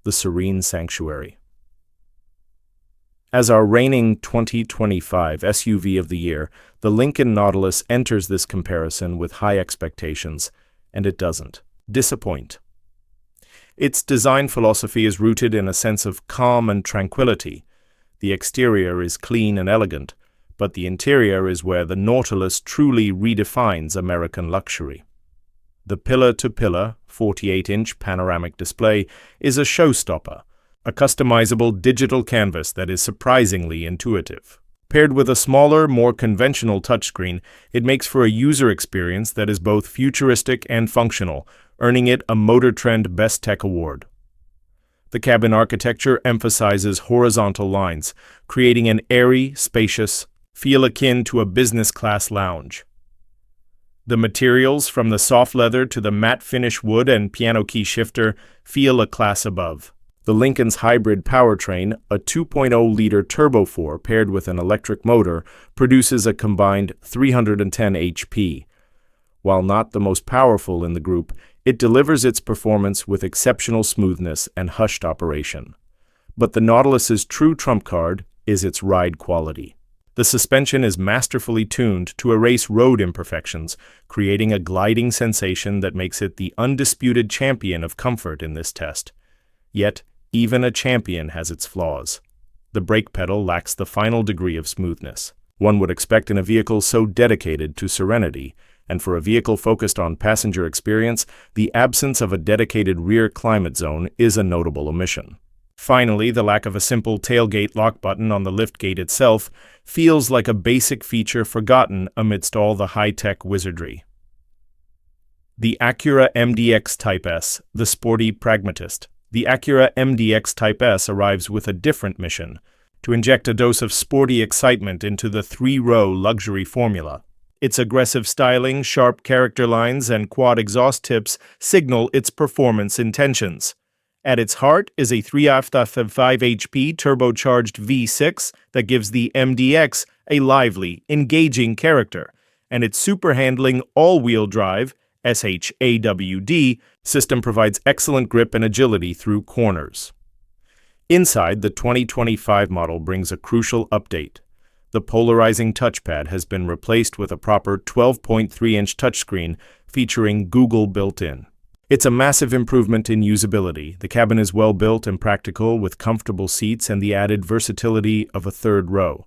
S3: the serene sanctuary. As our reigning 2025 SUV of the year, the Lincoln Nautilus enters this comparison with high expectations, and it doesn't disappoint. Its design philosophy is rooted in a sense of calm and tranquility. The exterior is clean and elegant, but the interior is where the Nautilus truly redefines American luxury. The pillar-to-pillar 48-inch panoramic display is a showstopper, a customizable digital canvas that is surprisingly intuitive. Paired with a smaller, more conventional touchscreen, it makes for a user experience that is both futuristic and functional, earning it a Motor Trend Best Tech Award. The cabin architecture emphasizes horizontal lines, creating an airy, spacious feel akin to a business-class lounge. The materials, from the soft leather to the matte finish wood and piano key shifter, feel a class above. The Lincoln's hybrid powertrain, a 2.0-liter turbo 4 paired with an electric motor, produces a combined 310 HP. While not the most powerful in the group, it delivers its performance with exceptional smoothness and hushed operation. But the Nautilus's true trump card is its ride quality. The suspension is masterfully tuned to erase road imperfections, creating a gliding sensation that makes it the undisputed champion of comfort in this test. Yet, even a champion has its flaws. The brake pedal lacks the final degree of smoothness one would expect in a vehicle so dedicated to serenity, and for a vehicle focused on passenger experience, the absence of a dedicated rear climate zone is a notable omission. Finally, the lack of a simple tailgate lock button on the liftgate itself feels like a basic feature forgotten amidst all the high-tech wizardry. The Acura MDX Type S, the sporty pragmatist. The Acura MDX Type S arrives with a different mission: to inject a dose of sporty excitement into the three-row luxury formula. Its aggressive styling, sharp character lines, and quad exhaust tips signal its performance intentions. At its heart is a 3.5 HP turbocharged V6 that gives the MDX a lively, engaging character, and its super-handling all-wheel drive SHAWD system provides excellent grip and agility through corners. Inside, the 2025 model brings a crucial update. The polarizing touchpad has been replaced with a proper 12.3-inch touchscreen featuring Google built-in. It's a massive improvement in usability. The cabin is well built and practical, with comfortable seats and the added versatility of a third row.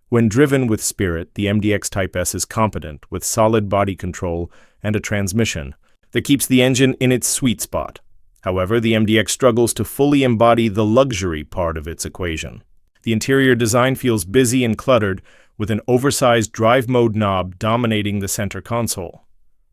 S3: When driven with spirit, the MDX Type S is competent, with solid body control and a transmission that keeps the engine in its sweet spot. However, the MDX struggles to fully embody the luxury part of its equation. The interior design feels busy and cluttered, with an oversized drive mode knob dominating the center console.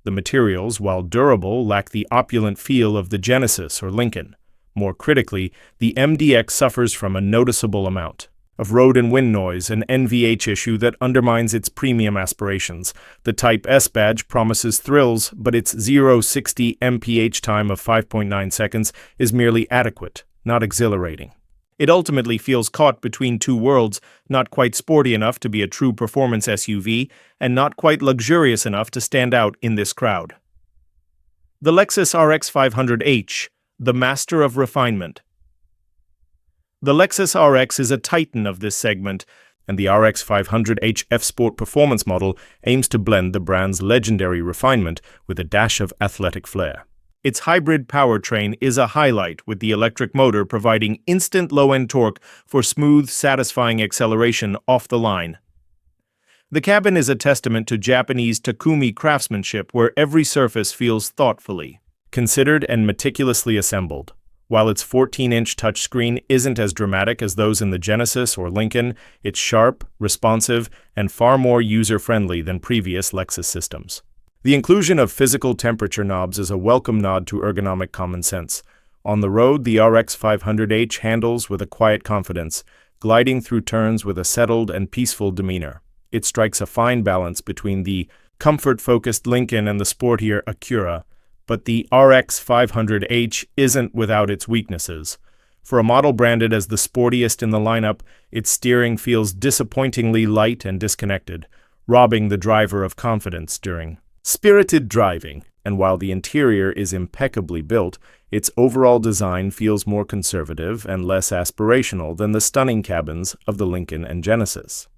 S3: The materials, while durable, lack the opulent feel of the Genesis or Lincoln. More critically, the MDX suffers from a noticeable amount of road and wind noise, an NVH issue that undermines its premium aspirations. The Type S badge promises thrills, but its 0-60 mph time of 5.9 seconds is merely adequate, not exhilarating. It ultimately feels caught between two worlds, not quite sporty enough to be a true performance SUV, and not quite luxurious enough to stand out in this crowd. The Lexus RX 500h, the master of refinement. The Lexus RX is a titan of this segment, and the RX 500h F-Sport performance model aims to blend the brand's legendary refinement with a dash of athletic flair. Its hybrid powertrain is a highlight, with the electric motor providing instant low-end torque for smooth, satisfying acceleration off the line. The cabin is a testament to Japanese Takumi craftsmanship, where every surface feels thoughtfully considered and meticulously assembled. While its 14-inch touchscreen isn't as dramatic as those in the Genesis or Lincoln, it's sharp, responsive, and far more user-friendly than previous Lexus systems. The inclusion of physical temperature knobs is a welcome nod to ergonomic common sense. On the road, the RX 500h handles with a quiet confidence, gliding through turns with a settled and peaceful demeanor. It strikes a fine balance between the comfort-focused Lincoln and the sportier Acura, but the RX 500h isn't without its weaknesses. For a model branded as the sportiest in the lineup, its steering feels disappointingly light and disconnected, robbing the driver of confidence during spirited driving. And while the interior is impeccably built, its overall design feels more conservative and less aspirational than the stunning cabins of the Lincoln and Genesis.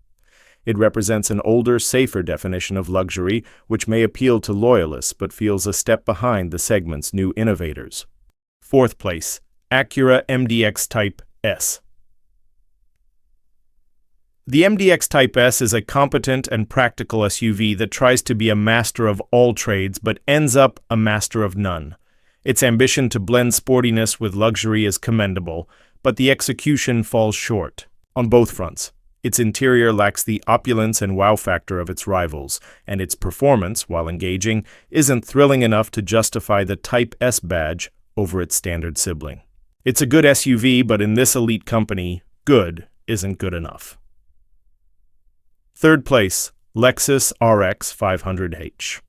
S3: It represents an older, safer definition of luxury, which may appeal to loyalists but feels a step behind the segment's new innovators. Fourth place, Acura MDX Type S. The MDX Type S is a competent and practical SUV that tries to be a master of all trades but ends up a master of none. Its ambition to blend sportiness with luxury is commendable, but the execution falls short on both fronts. Its interior lacks the opulence and wow factor of its rivals, and its performance, while engaging, isn't thrilling enough to justify the Type S badge over its standard sibling. It's a good SUV, but in this elite company, good isn't good enough. Third place, Lexus RX 500h.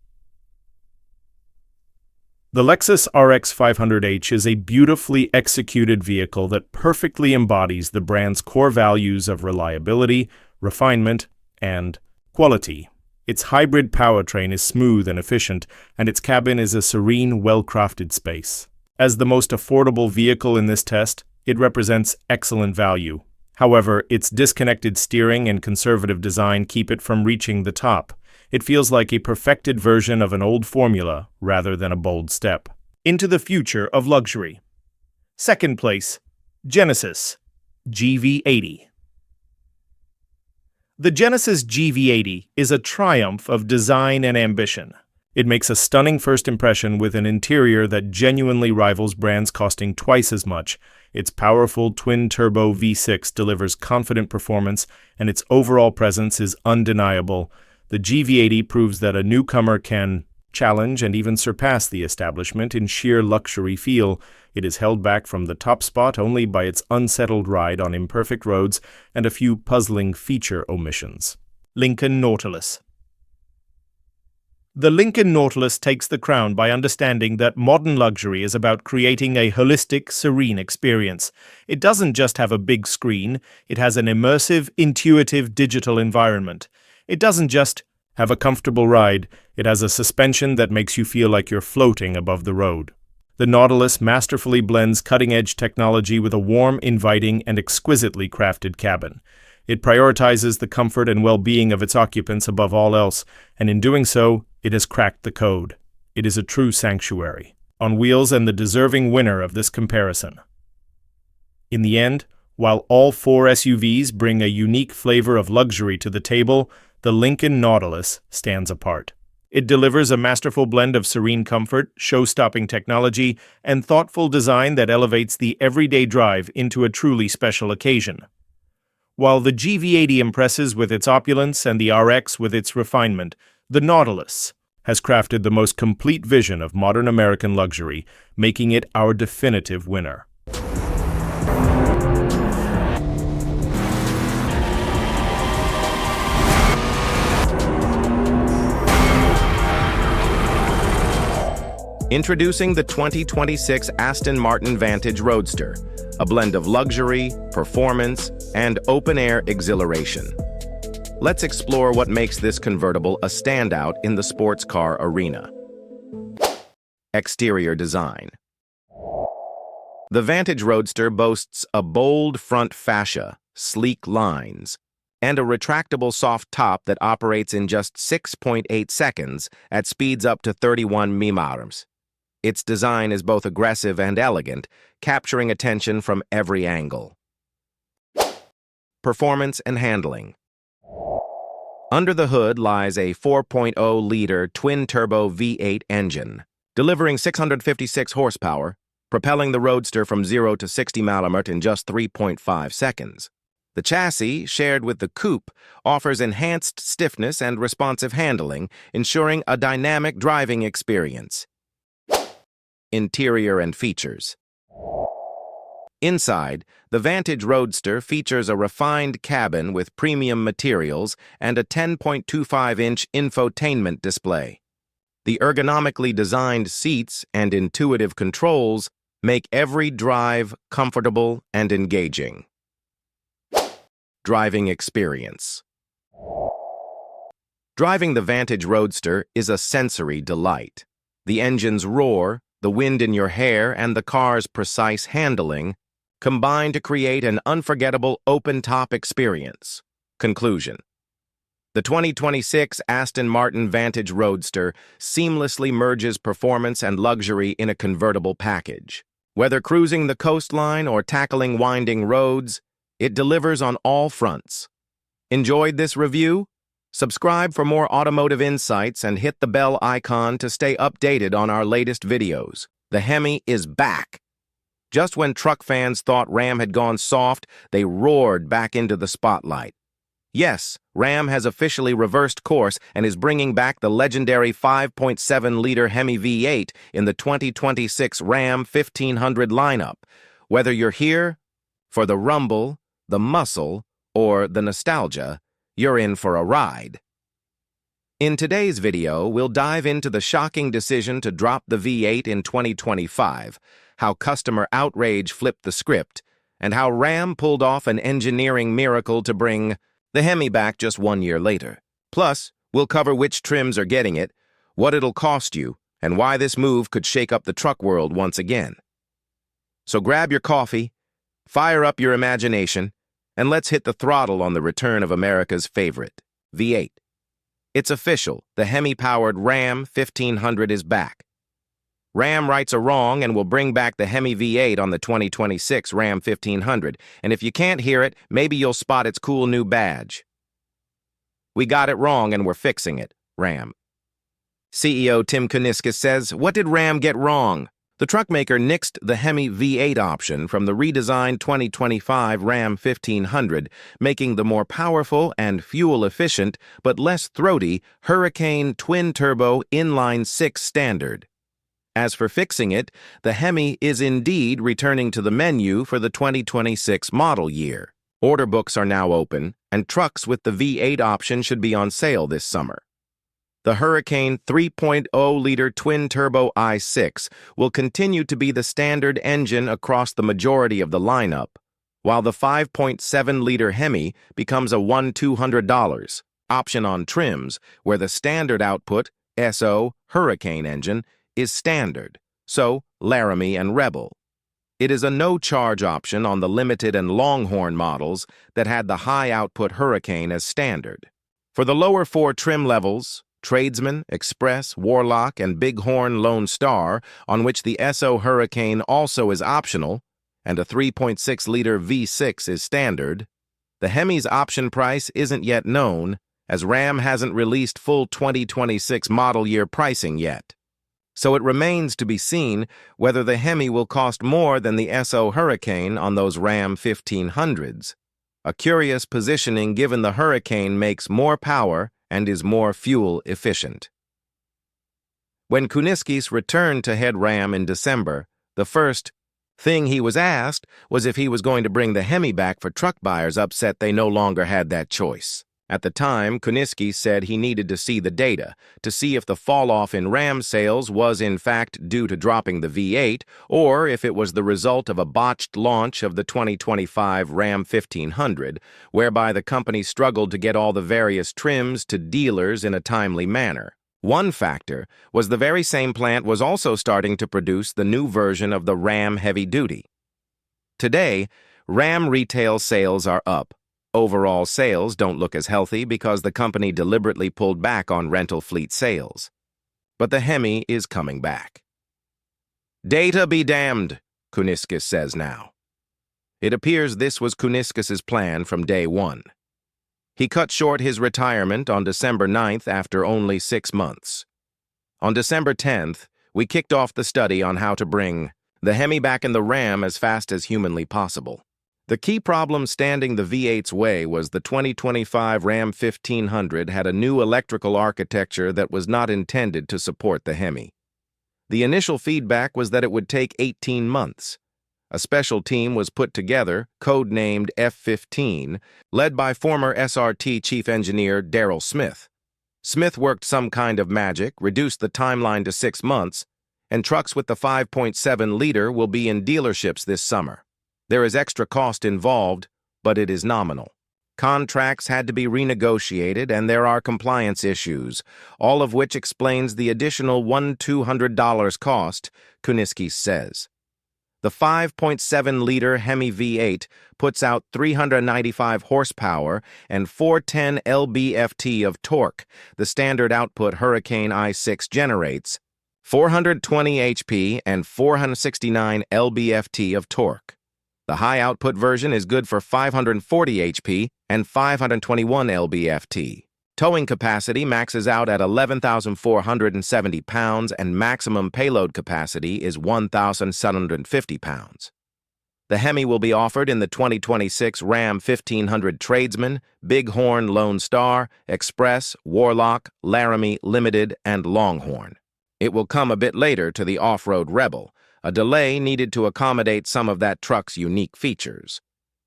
S3: The Lexus RX 500h is a beautifully executed vehicle that perfectly embodies the brand's core values of reliability, refinement, and quality. Its hybrid powertrain is smooth and efficient, and its cabin is a serene, well-crafted space. As the most affordable vehicle in this test, it represents excellent value. However, its disconnected steering and conservative design keep it from reaching the top. It feels like a perfected version of an old formula rather than a bold step into the future of luxury. Second place, Genesis GV80. The Genesis GV80 is a triumph of design and ambition. It makes a stunning first impression with an interior that genuinely rivals brands costing twice as much. Its powerful twin-turbo V6 delivers confident performance, and its overall presence is undeniable. The GV80 proves that a newcomer can challenge and even surpass the establishment in sheer luxury feel. It is held back from the top spot only by its unsettled ride on imperfect roads and a few puzzling feature omissions. Lincoln Nautilus. The Lincoln Nautilus takes the crown by understanding that modern luxury is about creating a holistic, serene experience. It doesn't just have a big screen, it has an immersive, intuitive digital environment. It doesn't just have a comfortable ride, it has a suspension that makes you feel like you're floating above the road. The Nautilus masterfully blends cutting-edge technology with a warm, inviting, and exquisitely crafted cabin. It prioritizes the comfort and well-being of its occupants above all else, and in doing so, it has cracked the code. It is a true sanctuary on wheels and the deserving winner of this comparison. In the end, while all four SUVs bring a unique flavor of luxury to the table, the Lincoln Nautilus stands apart. It delivers a masterful blend of serene comfort, show-stopping technology, and thoughtful design that elevates the everyday drive into a truly special occasion. While the GV80 impresses with its opulence and the RX with its refinement, the Nautilus has crafted the most complete vision of modern American luxury, making it our definitive winner.
S1: Introducing the 2026 Aston Martin Vantage Roadster, a blend of luxury, performance, and open-air exhilaration. Let's explore what makes this convertible a standout in the sports car arena. Exterior design. The Vantage Roadster boasts a bold front fascia, sleek lines, and a retractable soft top that operates in just 6.8 seconds at speeds up to 31 mph. Its design is both aggressive and elegant, capturing attention from every angle. Performance and handling. Under the hood lies a 4.0-liter twin-turbo V8 engine, delivering 656 horsepower, propelling the Roadster from 0 to 60 mph in just 3.5 seconds. The chassis, shared with the coupe, offers enhanced stiffness and responsive handling, ensuring a dynamic driving experience. Interior and features. Inside, the Vantage Roadster features a refined cabin with premium materials and a 10.25-inch infotainment display. The ergonomically designed seats and intuitive controls make every drive comfortable and engaging. Driving experience. Driving the Vantage Roadster is a sensory delight. The engine's roar, the wind in your hair, and the car's precise handling combine to create an unforgettable open-top experience. Conclusion. The 2026 Aston Martin Vantage Roadster seamlessly merges performance and luxury in a convertible package. Whether cruising the coastline or tackling winding roads, it delivers on all fronts. Enjoyed this review? Subscribe for more automotive insights and hit the bell icon to stay updated on our latest videos. The Hemi is back. Just when truck fans thought Ram had gone soft, they roared back into the spotlight. Yes, Ram has officially reversed course and is bringing back the legendary 5.7-liter Hemi V8 in the 2026 Ram 1500 lineup. Whether you're here for the rumble, the muscle, or the nostalgia, you're in for a ride. In today's video, we'll dive into the shocking decision to drop the V8 in 2025, how customer outrage flipped the script, and how Ram pulled off an engineering miracle to bring the Hemi back just 1 year later. Plus, we'll cover which trims are getting it, what it'll cost you, and why this move could shake up the truck world once again. So grab your coffee, fire up your imagination, and let's hit the throttle on the return of America's favorite, V8. It's official, the Hemi-powered Ram 1500 is back. Ram rights a wrong and will bring back the Hemi V8 on the 2026 Ram 1500, and if you can't hear it, maybe you'll spot its cool new badge. We got it wrong and we're fixing it, Ram. CEO Tim Kuniskis says, what did Ram get wrong? The truckmaker nixed the Hemi V8 option from the redesigned 2025 Ram 1500, making the more powerful and fuel-efficient but less throaty Hurricane twin-turbo inline-6 standard. As for fixing it, the Hemi is indeed returning to the menu for the 2026 model year. Order books are now open, and trucks with the V8 option should be on sale this summer. The Hurricane 3.0-liter twin-turbo i6 will continue to be the standard engine across the majority of the lineup, while the 5.7-liter Hemi becomes a $1,200 option on trims, where the standard output SO Hurricane engine is standard, so Laramie and Rebel. It is a no-charge option on the limited and Longhorn models that had the high-output Hurricane as standard. For the lower 4 trim levels, Tradesman, Express, Warlock, and Bighorn Lone Star, on which the SO Hurricane also is optional, and a 3.6-liter V6 is standard, the Hemi's option price isn't yet known, as Ram hasn't released full 2026 model year pricing yet. So it remains to be seen whether the Hemi will cost more than the SO Hurricane on those Ram 1500s. a curious positioning given the Hurricane makes more power and is more fuel efficient. When Kuniskis returned to head Ram in December, the first thing he was asked was if he was going to bring the Hemi back for truck buyers upset they no longer had that choice. At the time, Kuniskis said he needed to see the data to see if the fall-off in Ram sales was in fact due to dropping the V8 or if it was the result of a botched launch of the 2025 Ram 1500, whereby the company struggled to get all the various trims to dealers in a timely manner. One factor was the very same plant was also starting to produce the new version of the Ram Heavy Duty. Today, Ram retail sales are up. Overall sales don't look as healthy because the company deliberately pulled back on rental fleet sales. But the Hemi is coming back. Data be damned, Kuniskis says now. It appears this was Kuniskis' plan from day one. He cut short his retirement on December 9th after only 6 months. On December 10th, we kicked off the study on how to bring the Hemi back in the Ram as fast as humanly possible. The key problem standing the V8's way was the 2025 Ram 1500 had a new electrical architecture that was not intended to support the Hemi. The initial feedback was that it would take 18 months. A special team was put together, codenamed F-15, led by former SRT chief engineer Daryl Smith. Smith worked some kind of magic, reduced the timeline to 6 months, and trucks with the 5.7-liter will be in dealerships this summer. There is extra cost involved, but it is nominal. Contracts had to be renegotiated, and there are compliance issues, all of which explains the additional $1,200 cost, Kuniskis says. The 5.7-liter Hemi V8 puts out 395 horsepower and 410 lb-ft of torque. The standard output Hurricane i6 generates 420 HP and 469 lb-ft of torque. The high-output version is good for 540 HP and 521 lb-ft. Towing capacity maxes out at 11,470 pounds and maximum payload capacity is 1,750 pounds. The Hemi will be offered in the 2026 Ram 1500 Tradesman, Bighorn Lone Star, Express, Warlock, Laramie Limited, and Longhorn. It will come a bit later to the off-road Rebel, a delay needed to accommodate some of that truck's unique features.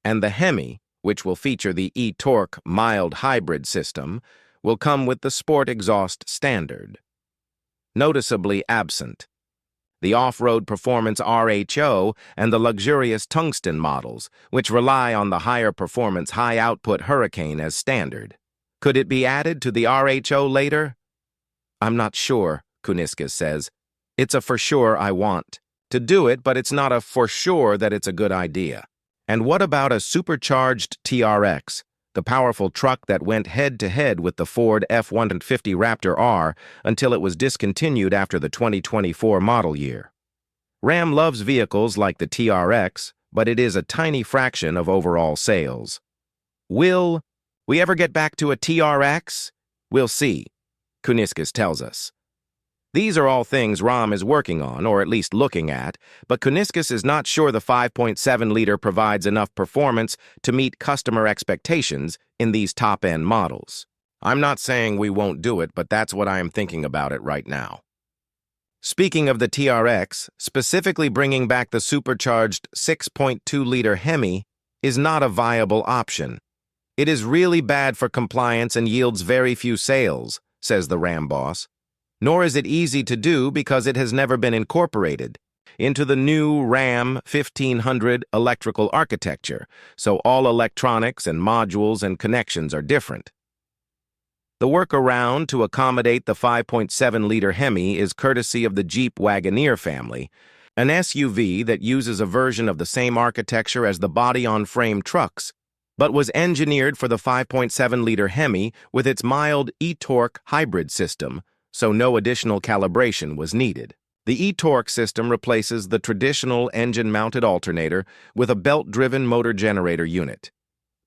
S1: And the Hemi, which will feature the e-torque mild hybrid system, will come with the Sport Exhaust standard. Noticeably absent, the off-road performance RHO and the luxurious tungsten models, which rely on the higher performance high-output Hurricane as standard. Could it be added to the RHO later? I'm not sure, Kuniskis says. It's a for sure I want to do it, but it's not a for sure that it's a good idea. And what about a supercharged TRX, the powerful truck that went head-to-head with the Ford F-150 Raptor R until it was discontinued after the 2024 model year? Ram loves vehicles like the TRX, but it is a tiny fraction of overall sales. Will we ever get back to a TRX? We'll see, Kuniskis tells us. These are all things Ram is working on, or at least looking at, but Kuniskis is not sure the 5.7-liter provides enough performance to meet customer expectations in these top-end models. I'm not saying we won't do it, but that's what I am thinking about it right now. Speaking of the TRX, specifically bringing back the supercharged 6.2-liter Hemi is not a viable option. It is really bad for compliance and yields very few sales, says the Ram boss. Nor is it easy to do because it has never been incorporated into the new Ram 1500 electrical architecture, so all electronics and modules and connections are different. The workaround to accommodate the 5.7-liter Hemi is courtesy of the Jeep Wagoneer family, an SUV that uses a version of the same architecture as the body-on-frame trucks, but was engineered for the 5.7-liter Hemi with its mild e-torque hybrid system, so no additional calibration was needed. The e-torque system replaces the traditional engine-mounted alternator with a belt-driven motor generator unit.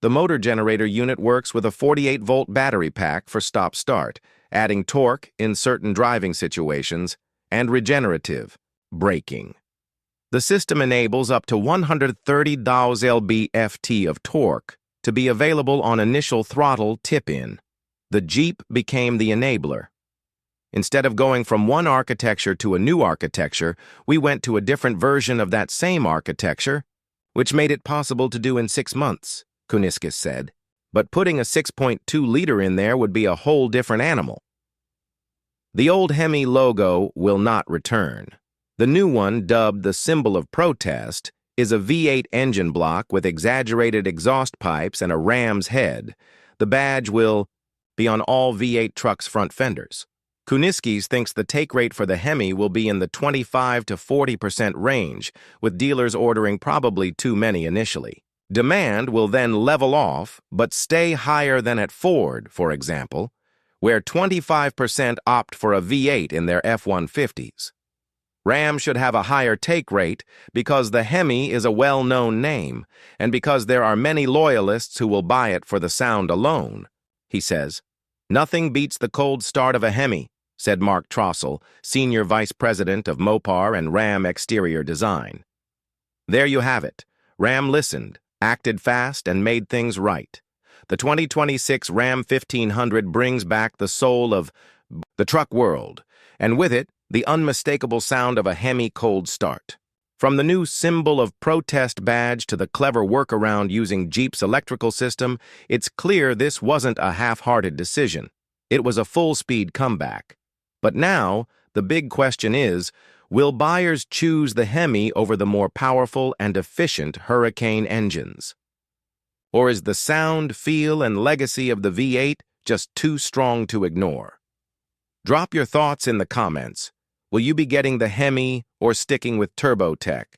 S1: The motor generator unit works with a 48-volt battery pack for stop-start, adding torque in certain driving situations, and regenerative braking. The system enables up to 130 lb-ft of torque, to be available on initial throttle tip-in. The Jeep became the enabler. Instead of going from one architecture to a new architecture, we went to a different version of that same architecture, which made it possible to do in 6 months, Kuniskis said. But putting a 6.2-liter in there would be a whole different animal. The old Hemi logo will not return. The new one, dubbed the symbol of protest, is a V8 engine block with exaggerated exhaust pipes and a ram's head. The badge will be on all V8 trucks' front fenders. Kuniskis thinks the take rate for the Hemi will be in the 25 to 40% range, with dealers ordering probably too many initially. Demand will then level off, but stay higher than at Ford, for example, where 25% opt for a V8 in their F-150s. Ram should have a higher take rate because the Hemi is a well-known name and because there are many loyalists who will buy it for the sound alone, he says. Nothing beats the cold start of a Hemi, said Mark Trossel, Senior Vice President of Mopar and Ram Exterior Design. There you have it. Ram listened, acted fast, and made things right. The 2026 Ram 1500 brings back the soul of the truck world, and with it, the unmistakable sound of a Hemi cold start. From the new symbol of protest badge to the clever workaround using Jeep's electrical system, it's clear this wasn't a half-hearted decision. It was a full-speed comeback. But now, the big question is, will buyers choose the Hemi over the more powerful and efficient Hurricane engines? Or is the sound, feel, and legacy of the V8 just too strong to ignore? Drop your thoughts in the comments. Will you be getting the Hemi or sticking with turbo tech?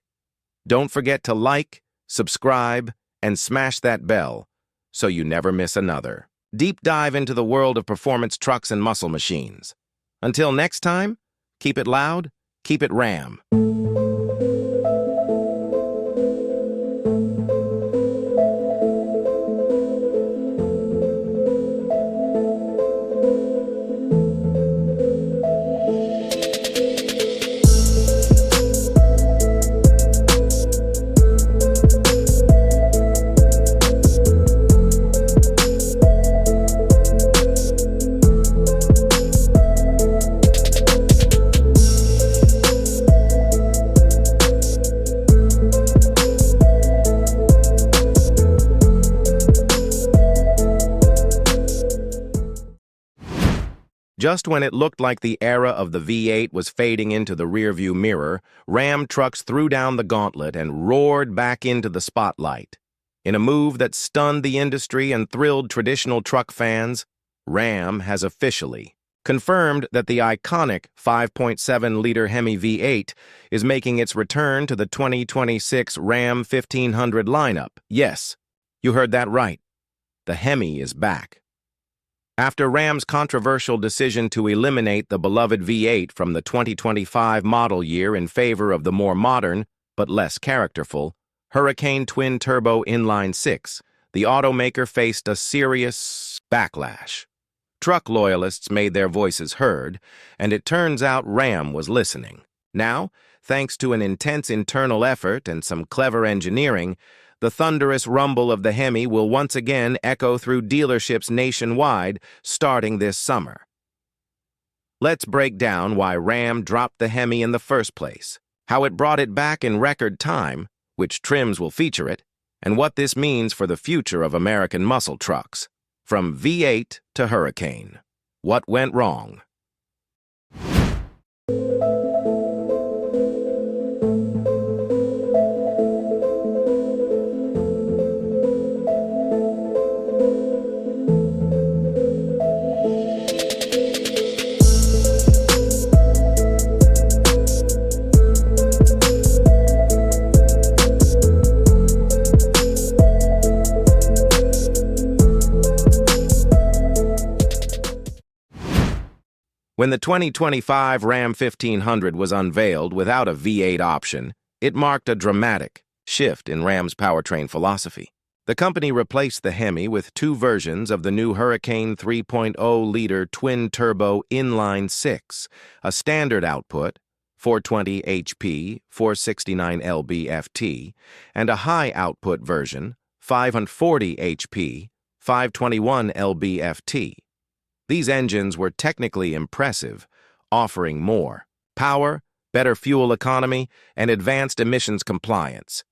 S1: Don't forget to like, subscribe, and smash that bell so you never miss another deep dive into the world of performance trucks and muscle machines. Until next time, keep it loud, keep it Ram. Just when it looked like the era of the V8 was fading into the rearview mirror, Ram trucks threw down the gauntlet and roared back into the spotlight. In a move that stunned the industry and thrilled traditional truck fans, Ram has officially confirmed that the iconic 5.7-liter Hemi V8 is making its return to the 2026 Ram 1500 lineup. Yes, you heard that right. The Hemi is back. After Ram's controversial decision to eliminate the beloved V8 from the 2025 model year in favor of the more modern, but less characterful, Hurricane twin-turbo inline-six, the automaker faced a serious backlash. Truck loyalists made their voices heard, and it turns out Ram was listening. Now, thanks to an intense internal effort and some clever engineering, the thunderous rumble of the Hemi will once again echo through dealerships nationwide starting this summer. Let's break down why Ram dropped the Hemi in the first place, how it brought it back in record time, which trims will feature it, and what this means for the future of American muscle trucks. From V8 to Hurricane. What went wrong? When the 2025 Ram 1500 was unveiled without a V8 option, it marked a dramatic shift in Ram's powertrain philosophy. The company replaced the Hemi with two versions of the new Hurricane 3.0-liter twin-turbo inline-six, a standard output, 420 HP, 469 lb-ft, and a high-output version, 540 HP, 521 lb-ft. These engines were technically impressive, offering more power, better fuel economy, and advanced emissions compliance.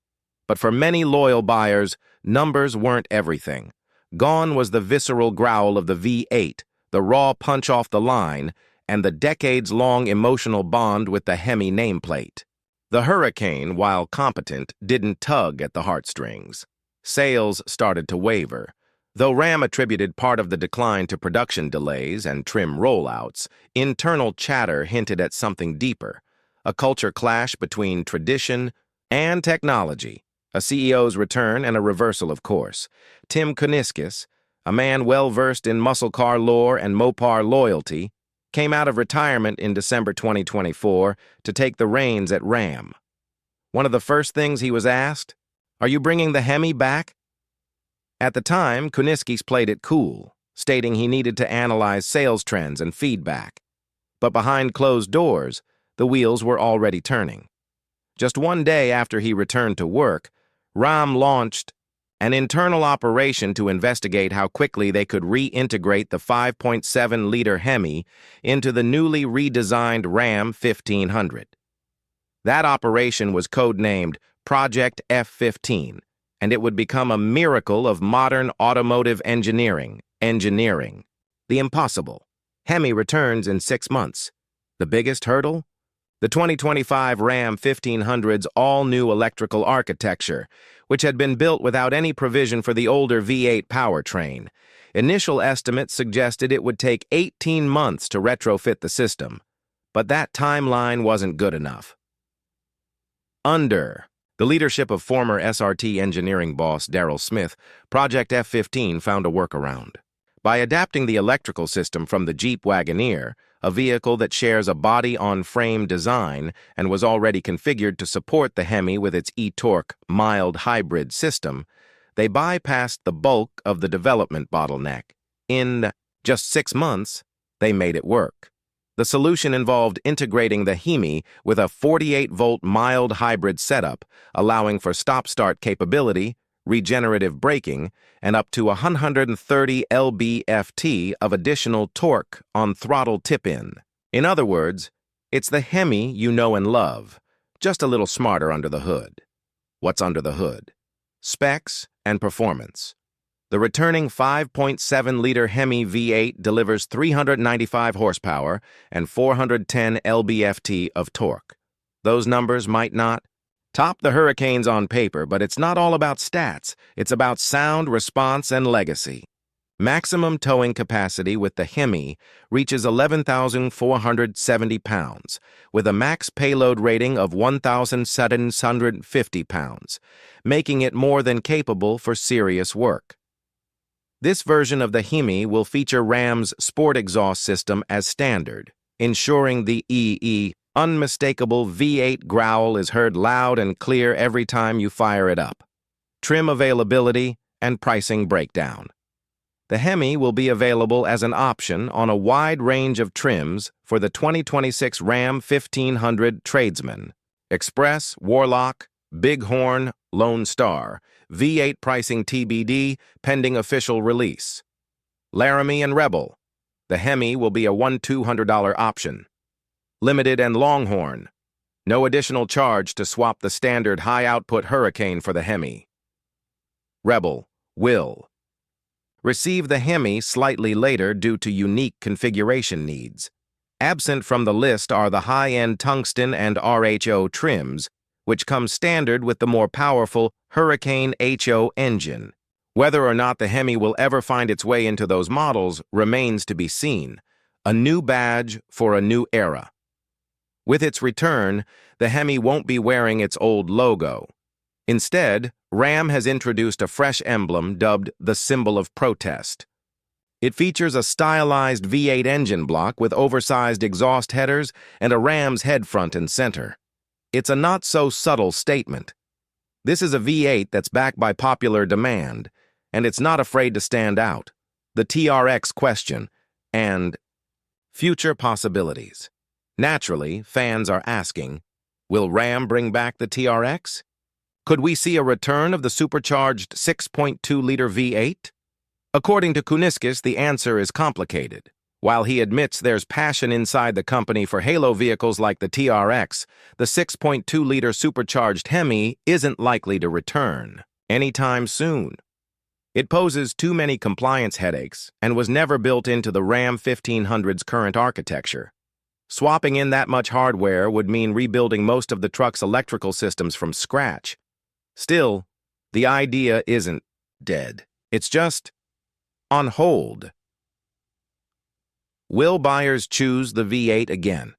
S1: But for many loyal buyers, numbers weren't everything. Gone was the visceral growl of the V8, the raw punch off the line, and the decades-long emotional bond with the Hemi nameplate. The Hurricane, while competent, didn't tug at the heartstrings. Sales started to waver. Though Ram attributed part of the decline to production delays and trim rollouts, internal chatter hinted at something deeper, a culture clash between tradition and technology, a CEO's return and a reversal of course. Tim Kuniskis, a man well-versed in muscle car lore and Mopar loyalty, came out of retirement in December 2024 to take the reins at Ram. One of the first things he was asked, "Are you bringing the Hemi back?" At the time, Kuniskis played it cool, stating he needed to analyze sales trends and feedback. But behind closed doors, the wheels were already turning. Just one day after he returned to work, Ram launched an internal operation to investigate how quickly they could reintegrate the 5.7-liter Hemi into the newly redesigned Ram 1500. That operation was codenamed Project F-15, and it would become a miracle of modern automotive engineering. The impossible. Hemi returns in 6 months. The biggest hurdle? The 2025 Ram 1500's all-new electrical architecture, which had been built without any provision for the older V8 powertrain. Initial estimates suggested it would take 18 months to retrofit the system, but that timeline wasn't good enough. Under the leadership of former SRT engineering boss Daryl Smith, Project F-15 found a workaround. By adapting the electrical system from the Jeep Wagoneer, a vehicle that shares a body-on-frame design and was already configured to support the Hemi with its e-torque mild hybrid system, they bypassed the bulk of the development bottleneck. In just 6 months, they made it work. The solution involved integrating the Hemi with a 48-volt mild hybrid setup, allowing for stop-start capability, regenerative braking, and up to 130 lb-ft of additional torque on throttle tip-in. In other words, it's the Hemi you know and love, just a little smarter under the hood. What's under the hood? Specs and performance. The returning 5.7-liter Hemi V8 delivers 395 horsepower and 410 lb-ft of torque. Those numbers might not top the Hurricanes on paper, but it's not all about stats. It's about sound, response, and legacy. Maximum towing capacity with the Hemi reaches 11,470 pounds, with a max payload rating of 1,750 pounds, making it more than capable for serious work. This version of the Hemi will feature Ram's sport exhaust system as standard, ensuring the unmistakable V8 growl is heard loud and clear every time you fire it up. Trim availability and pricing breakdown. The Hemi will be available as an option on a wide range of trims for the 2026 Ram 1500 Tradesman, Express, Warlock, Bighorn, Lone Star, V8 pricing TBD, pending official release. Laramie and Rebel. The Hemi will be a $1,200 option. Limited and Longhorn. No additional charge to swap the standard high-output Hurricane for the Hemi. Rebel will receive the Hemi slightly later due to unique configuration needs. Absent from the list are the high-end tungsten and RHO trims, which come standard with the more powerful Hurricane HO engine. Whether or not the Hemi will ever find its way into those models remains to be seen. A new badge for a new era. With its return, the Hemi won't be wearing its old logo. Instead, Ram has introduced a fresh emblem dubbed the Symbol of Protest. It features a stylized V8 engine block with oversized exhaust headers and a Ram's head front and center. It's a not-so-subtle statement. This is a V8 that's backed by popular demand, and it's not afraid to stand out. The TRX question and future possibilities. Naturally, fans are asking, will Ram bring back the TRX? Could we see a return of the supercharged 6.2-liter V8? According to Kuniskis, the answer is complicated. While he admits there's passion inside the company for halo vehicles like the TRX, the 6.2-liter supercharged Hemi isn't likely to return anytime soon. It poses too many compliance headaches and was never built into the Ram 1500's current architecture. Swapping in that much hardware would mean rebuilding most of the truck's electrical systems from scratch. Still, the idea isn't dead. It's just on hold. Will buyers choose the V8 again?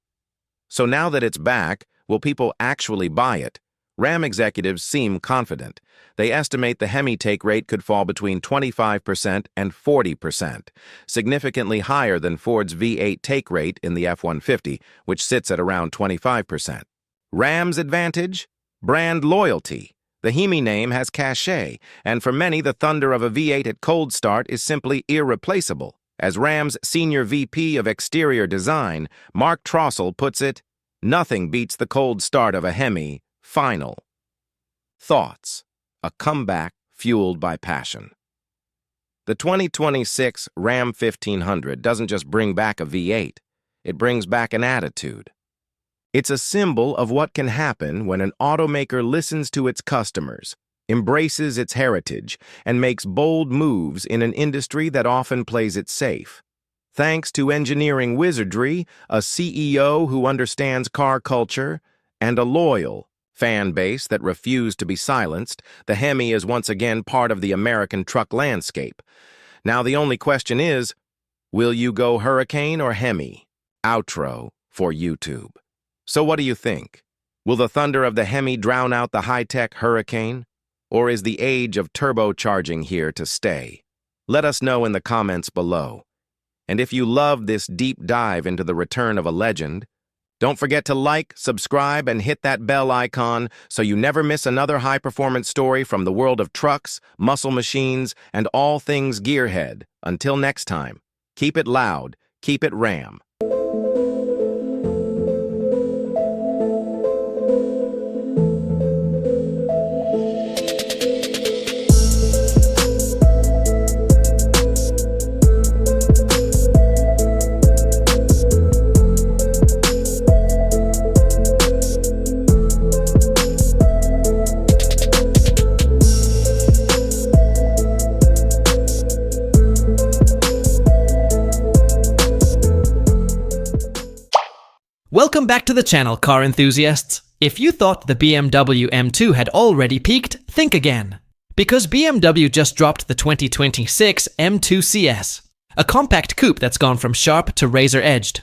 S1: So now that it's back, will people actually buy it? Ram executives seem confident. They estimate the Hemi take rate could fall between 25% and 40%, significantly higher than Ford's V8 take rate in the F-150, which sits at around 25%. Ram's advantage? Brand loyalty. The Hemi name has cachet, and for many, the thunder of a V8 at cold start is simply irreplaceable. As Ram's senior VP of exterior design, Mark Trossel puts it, nothing beats the cold start of a Hemi. Final. Thoughts. A comeback fueled by passion. The 2026 Ram 1500 doesn't just bring back a V8, it brings back an attitude. It's a symbol of what can happen when an automaker listens to its customers, embraces its heritage, and makes bold moves in an industry that often plays it safe. Thanks to engineering wizardry, a CEO who understands car culture, and a loyal fan base that refused to be silenced, the Hemi is once again part of the American truck landscape. Now the only question is, will you go Hurricane or Hemi? Outro for YouTube. So what do you think? Will the thunder of the Hemi drown out the high-tech Hurricane? Or is the age of turbocharging here to stay? Let us know in the comments below. And if you loved this deep dive into the return of a legend, don't forget to like, subscribe, and hit that bell icon so you never miss another high-performance story from the world of trucks, muscle machines, and all things gearhead. Until next time, keep it loud, keep it Ram.
S4: Welcome back to the channel, car enthusiasts. If you thought the BMW M2 had already peaked, think again. Because BMW just dropped the 2026 M2 CS, a compact coupe that's gone from sharp to razor-edged.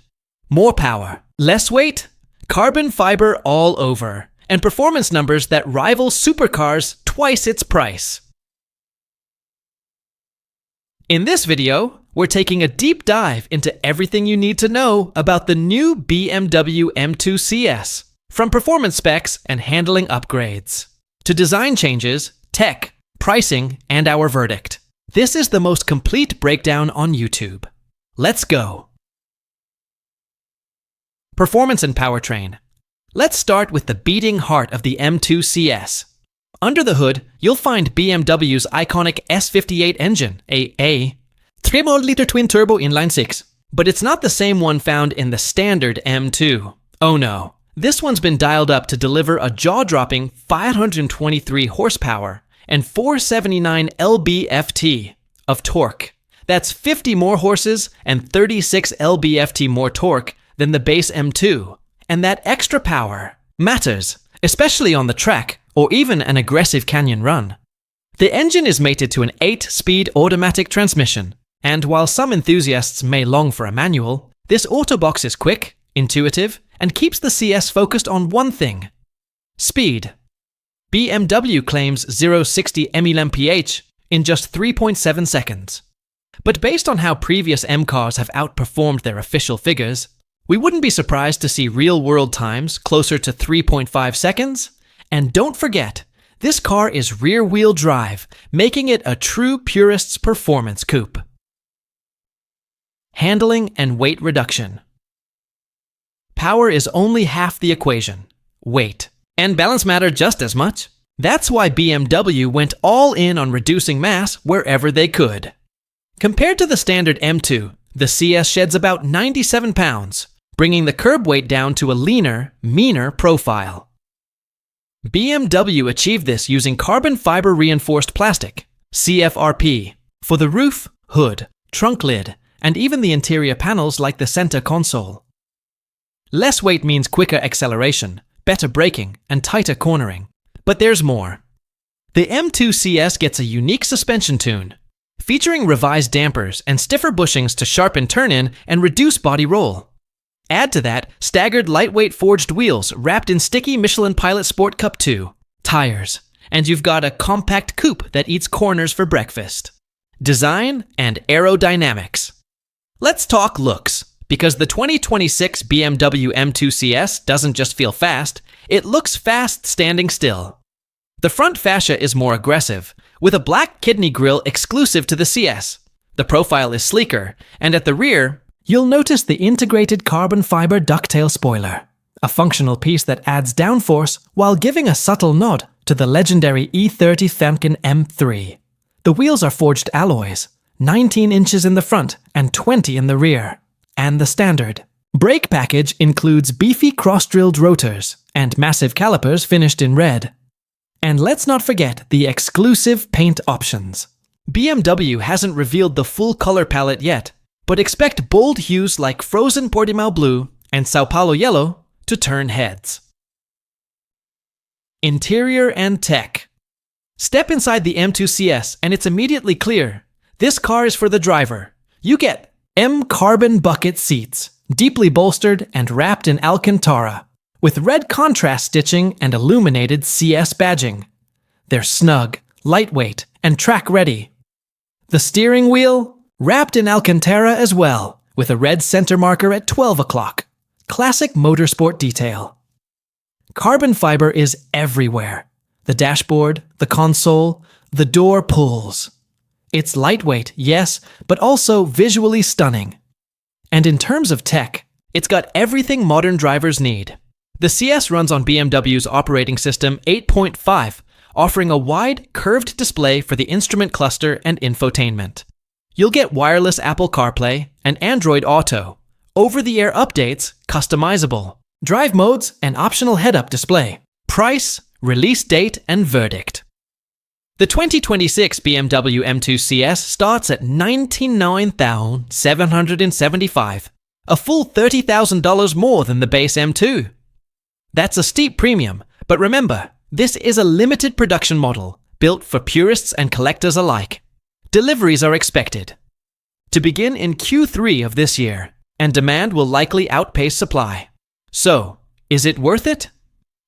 S4: More power, less weight, carbon fiber all over, and performance numbers that rival supercars twice its price. In this video, we're taking a deep dive into everything you need to know about the new BMW M2 CS, from performance specs and handling upgrades, to design changes, tech, pricing, and our verdict. This is the most complete breakdown on YouTube. Let's go. Performance and powertrain. Let's start with the beating heart of the M2 CS. Under the hood, you'll find BMW's iconic S58 engine, a 3-liter twin-turbo inline-6. But it's not the same one found in the standard M2. Oh no. This one's been dialed up to deliver a jaw-dropping 523 horsepower and 479 lb-ft of torque. That's 50 more horses and 36 lb-ft more torque than the base M2. And that extra power matters, especially on the track or even an aggressive canyon run. The engine is mated to an 8-speed automatic transmission. And while some enthusiasts may long for a manual, this autobox is quick, intuitive, and keeps the CS focused on one thing: speed. BMW claims 0-60 mph in just 3.7 seconds. But based on how previous M cars have outperformed their official figures, we wouldn't be surprised to see real-world times closer to 3.5 seconds. And don't forget, this car is rear-wheel drive, making it a true purist's performance coupe. Handling and weight reduction. Power is only half the equation. Weight and balance matter just as much. That's why BMW went all in on reducing mass wherever they could. Compared to the standard M2, the CS sheds about 97 pounds, bringing the curb weight down to a leaner, meaner profile. BMW achieved this using carbon fiber reinforced plastic, CFRP, for the roof, hood, trunk lid, and even the interior panels like the center console. Less weight means quicker acceleration, better braking, and tighter cornering. But there's more. The M2 CS gets a unique suspension tune, featuring revised dampers and stiffer bushings to sharpen turn-in and reduce body roll. Add to that staggered lightweight forged wheels wrapped in sticky Michelin Pilot Sport Cup 2 tires, and you've got a compact coupe that eats corners for breakfast. Design and aerodynamics. Let's talk looks, because the 2026 BMW M2 CS doesn't just feel fast, it looks fast standing still. The front fascia is more aggressive, with a black kidney grille exclusive to the CS. The profile is sleeker, and at the rear, you'll notice the integrated carbon fiber ducktail spoiler, a functional piece that adds downforce while giving a subtle nod to the legendary E30 Famken M3. The wheels are forged alloys, 19 inches in the front and 20 in the rear, and the standard. Brake package includes beefy cross-drilled rotors and massive calipers finished in red. And let's not forget the exclusive paint options. BMW hasn't revealed the full color palette yet, but expect bold hues like frozen Portimao blue and Sao Paulo yellow to turn heads. Interior and tech. Step inside the M2 CS and it's immediately clear. This car is for the driver. You get M carbon bucket seats, deeply bolstered and wrapped in Alcantara, with red contrast stitching and illuminated CS badging. They're snug, lightweight, and track-ready. The steering wheel, wrapped in Alcantara as well, with a red center marker at 12 o'clock. Classic motorsport detail. Carbon fiber is everywhere. The dashboard, the console, the door pulls. It's lightweight, yes, but also visually stunning. And in terms of tech, it's got everything modern drivers need. The CS runs on BMW's operating system 8.5, offering a wide, curved display for the instrument cluster and infotainment. You'll get wireless Apple CarPlay and Android Auto, over-the-air updates, customizable, drive modes, and optional head-up display. Price, release date, and verdict. The 2026 BMW M2 CS starts at $99,775, a full $30,000 more than the base M2. That's a steep premium, but remember, this is a limited production model, built for purists and collectors alike. Deliveries are expected to begin in Q3 of this year, and demand will likely outpace supply. So, is it worth it?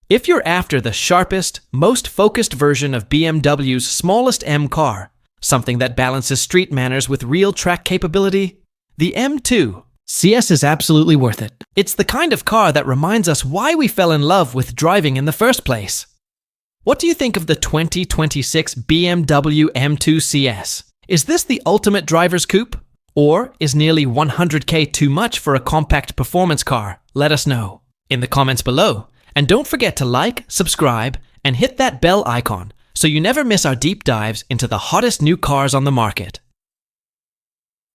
S4: If you're after the sharpest, most focused version of BMW's smallest M car, something that balances street manners with real track capability, the M2 CS is absolutely worth it. It's the kind of car that reminds us why we fell in love with driving in the first place. What do you think of the 2026 BMW M2 CS? Is this the ultimate driver's coupe? Or is nearly $100K too much for a compact performance car? Let us know in the comments below. And don't forget to like, subscribe, and hit that bell icon so you never miss our deep dives into the hottest new cars on the market.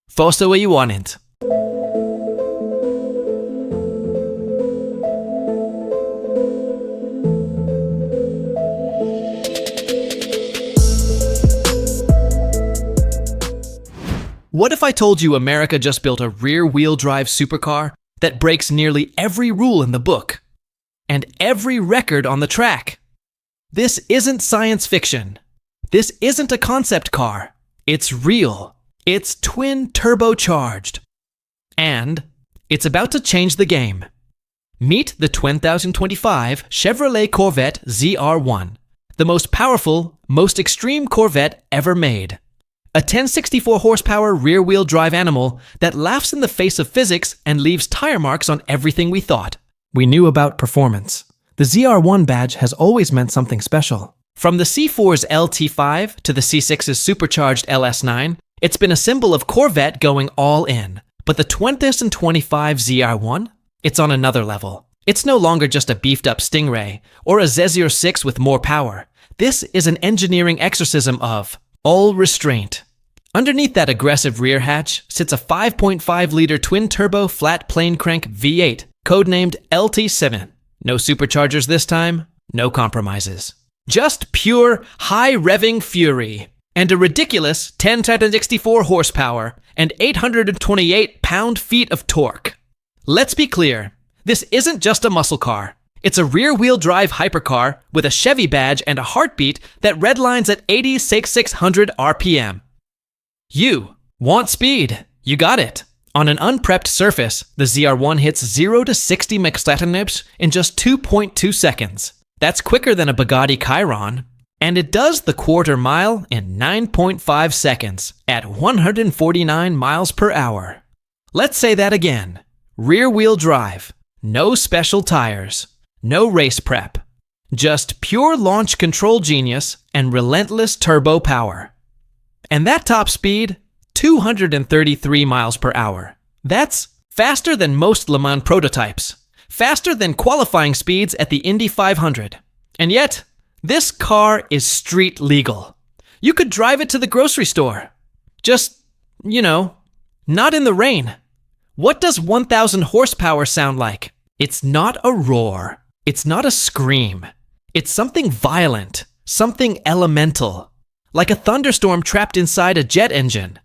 S4: Forza where you want it. What if I told you America just built a rear-wheel drive supercar that breaks nearly every rule in the book and every record on the track? This isn't science fiction. This isn't a concept car. It's real. It's twin turbocharged. And it's about to change the game. Meet the 2025 Chevrolet Corvette ZR1, the most powerful, most extreme Corvette ever made. A 1064 horsepower rear-wheel drive animal that laughs in the face of physics and leaves tire marks on everything we thought we knew about performance. The ZR1 badge has always meant something special. From the C4's LT5 to the C6's supercharged LS9, it's been a symbol of Corvette going all in. But the 2025 ZR1? It's on another level. It's no longer just a beefed-up Stingray or a Zezir 6 with more power. This is an engineering exorcism of all restraint. Underneath that aggressive rear hatch sits a 5.5-liter twin-turbo flat plane crank V8, codenamed LT7. No superchargers this time, no compromises. Just pure high-revving fury, and a ridiculous 1064 horsepower and 828 pound-feet of torque. Let's be clear, this isn't just a muscle car. It's a rear-wheel drive hypercar with a Chevy badge and a heartbeat that redlines at 86,600 RPM. You want speed? You got it. On an unprepped surface, the ZR1 hits 0 to 60 mph in just 2.2 seconds. That's quicker than a Bugatti Chiron. And it does the quarter mile in 9.5 seconds at 149 miles per hour. Let's say that again. Rear-wheel drive, no special tires, no race prep. Just pure launch control genius and relentless turbo power. And that top speed, 233 miles per hour. That's faster than most Le Mans prototypes. Faster than qualifying speeds at the Indy 500. And yet, this car is street legal. You could drive it to the grocery store. Just, not in the rain. What does 1,000 horsepower sound like? It's not a roar. It's not a scream. It's something violent, something elemental. Like a thunderstorm trapped inside a jet engine.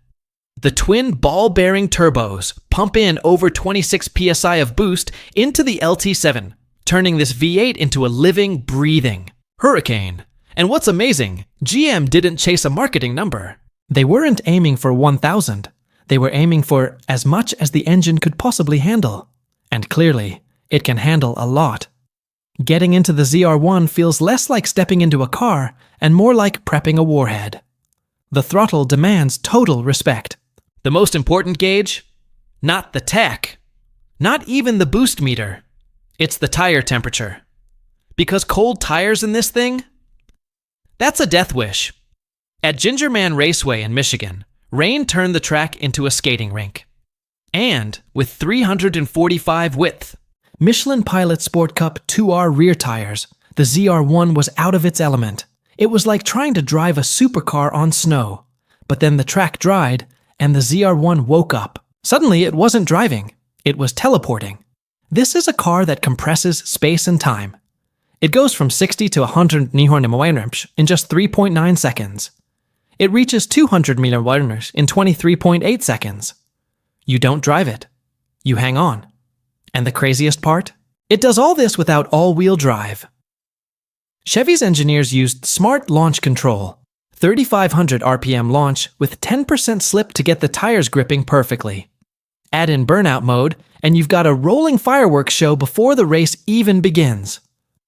S4: The twin ball-bearing turbos pump in over 26 psi of boost into the LT7, turning this V8 into a living, breathing hurricane. And what's amazing, GM didn't chase a marketing number. They weren't aiming for 1,000. They were aiming for as much as the engine could possibly handle. And clearly, it can handle a lot. Getting into the ZR1 feels less like stepping into a car and more like prepping a warhead. The throttle demands total respect. The most important gauge? Not the tech. Not even the boost meter. It's the tire temperature. Because cold tires in this thing? That's a death wish. At Ginger Man Raceway in Michigan, rain turned the track into a skating rink. And with 345 width, Michelin Pilot Sport Cup 2R rear tires, the ZR1 was out of its element. It was like trying to drive a supercar on snow. But then the track dried, and the ZR1 woke up. Suddenly it wasn't driving, it was teleporting. This is a car that compresses space and time. It goes from 60 to 100 mph in just 3.9 seconds. It reaches 200 mph in 23.8 seconds. You don't drive it. You hang on. And the craziest part? It does all this without all-wheel drive. Chevy's engineers used smart launch control, 3,500 RPM launch with 10% slip to get the tires gripping perfectly. Add in burnout mode, and you've got a rolling fireworks show before the race even begins.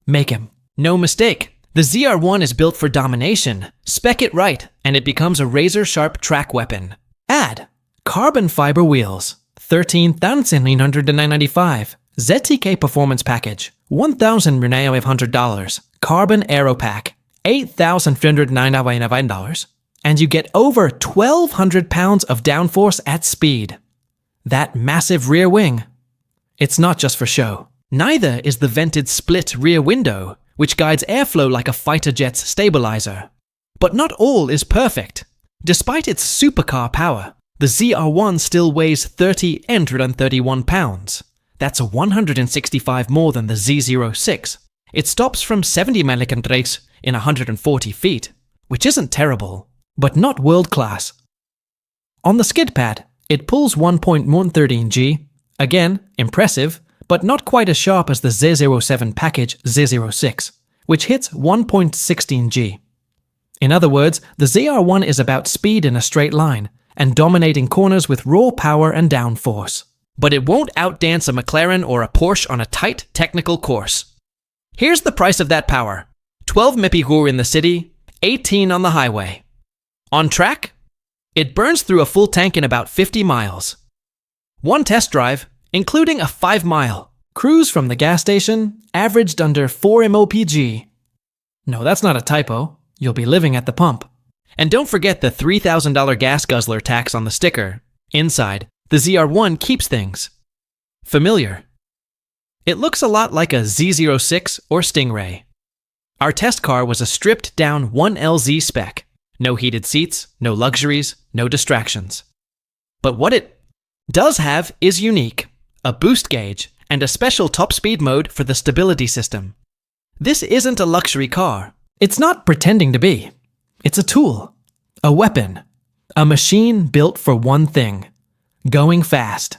S4: Make him. No mistake. The ZR1 is built for domination. Spec it right, and it becomes a razor-sharp track weapon. Add carbon fiber wheels. 13,995. ZTK Performance Package, $1,500. Carbon Aero Pack, $8,399. And you get over 1,200 pounds of downforce at speed. That massive rear wing. It's not just for show. Neither is the vented split rear window, which guides airflow like a fighter jet's stabilizer. But not all is perfect. Despite its supercar power, the ZR1 still weighs 331 pounds. That's 165 more than the Z06. It stops from 70 mph in 140 feet, which isn't terrible, but not world-class. On the skid pad, it pulls 1.113 G, again, impressive, but not quite as sharp as the Z07 package Z06, which hits 1.16 G. In other words, the ZR1 is about speed in a straight line, and dominating corners with raw power and downforce. But it won't outdance a McLaren or a Porsche on a tight, technical course. Here's the price of that power. 12 mph in the city, 18 on the highway. On track? It burns through a full tank in about 50 miles. One test drive, including a 5-mile cruise from the gas station, averaged under 4 mpg. No, that's not a typo. You'll be living at the pump. And don't forget the $3,000 gas guzzler tax on the sticker. Inside, the ZR1 keeps things familiar. It looks a lot like a Z06 or Stingray. Our test car was a stripped-down 1LZ spec. No heated seats, no luxuries, no distractions. But what it does have is unique: a boost gauge and a special top speed mode for the stability system. This isn't a luxury car. It's not pretending to be. It's a tool, a weapon, a machine built for one thing: going fast.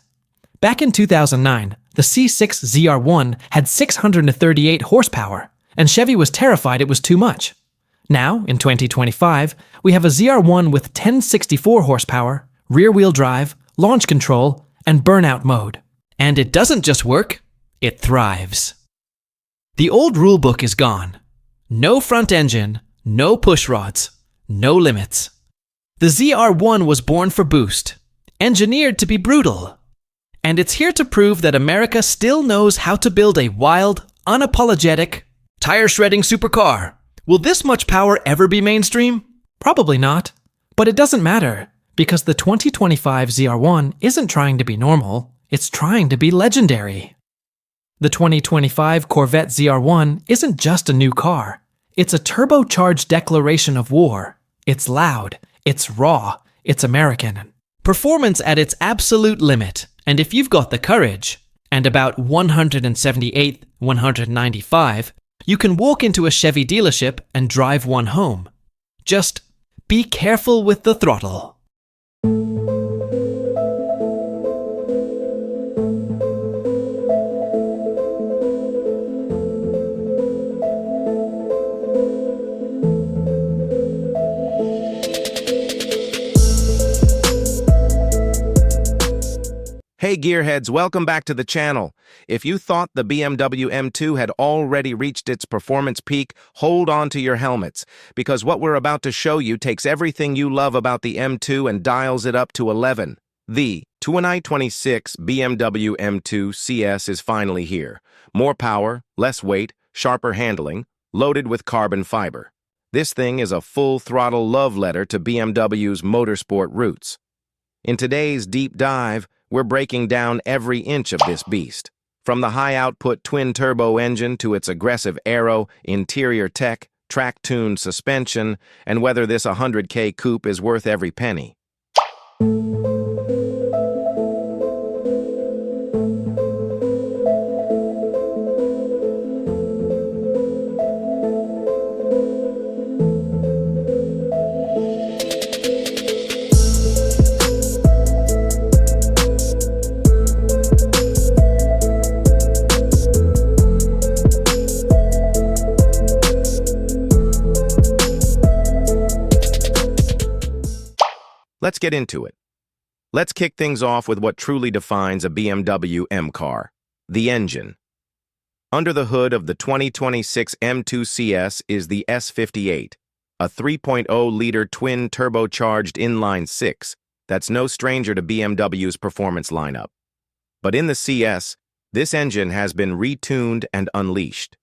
S4: Back in 2009, the C6 ZR1 had 638 horsepower, and Chevy was terrified it was too much. Now, in 2025, we have a ZR1 with 1064 horsepower, rear-wheel drive, launch control, and burnout mode. And it doesn't just work, it thrives. The old rulebook is gone. No front engine, no push rods, no limits. The ZR1 was born for boost, engineered to be brutal. And it's here to prove that America still knows how to build a wild, unapologetic, tire-shredding supercar. Will this much power ever be mainstream? Probably not. But it doesn't matter, because the 2025 ZR1 isn't trying to be normal, it's trying to be legendary. The 2025 Corvette ZR1 isn't just a new car. It's a turbocharged declaration of war. It's loud, it's raw, it's American. Performance at its absolute limit, and if you've got the courage, and about 178th, 195, you can walk into a Chevy dealership and drive one home. Just be careful with the throttle.
S1: Hey gearheads, welcome back to the channel. If you thought the BMW M2 had already reached its performance peak, hold on to your helmets, because what we're about to show you takes everything you love about the M2 and dials it up to 11. The 2026 BMW M2 CS is finally here. More power, less weight, sharper handling, loaded with carbon fiber. This thing is a full-throttle love letter to BMW's motorsport roots. In today's deep dive, we're breaking down every inch of this beast, from the high-output twin-turbo engine to its aggressive aero, interior tech, track-tuned suspension, and whether this 100K coupe is worth every penny. Let's get into it. Let's kick things off with what truly defines a BMW M car: the engine. Under the hood of the 2026 M2 CS is the S58, a 3.0-liter twin-turbocharged inline-six that's no stranger to BMW's performance lineup. But in the CS, this engine has been retuned and unleashed.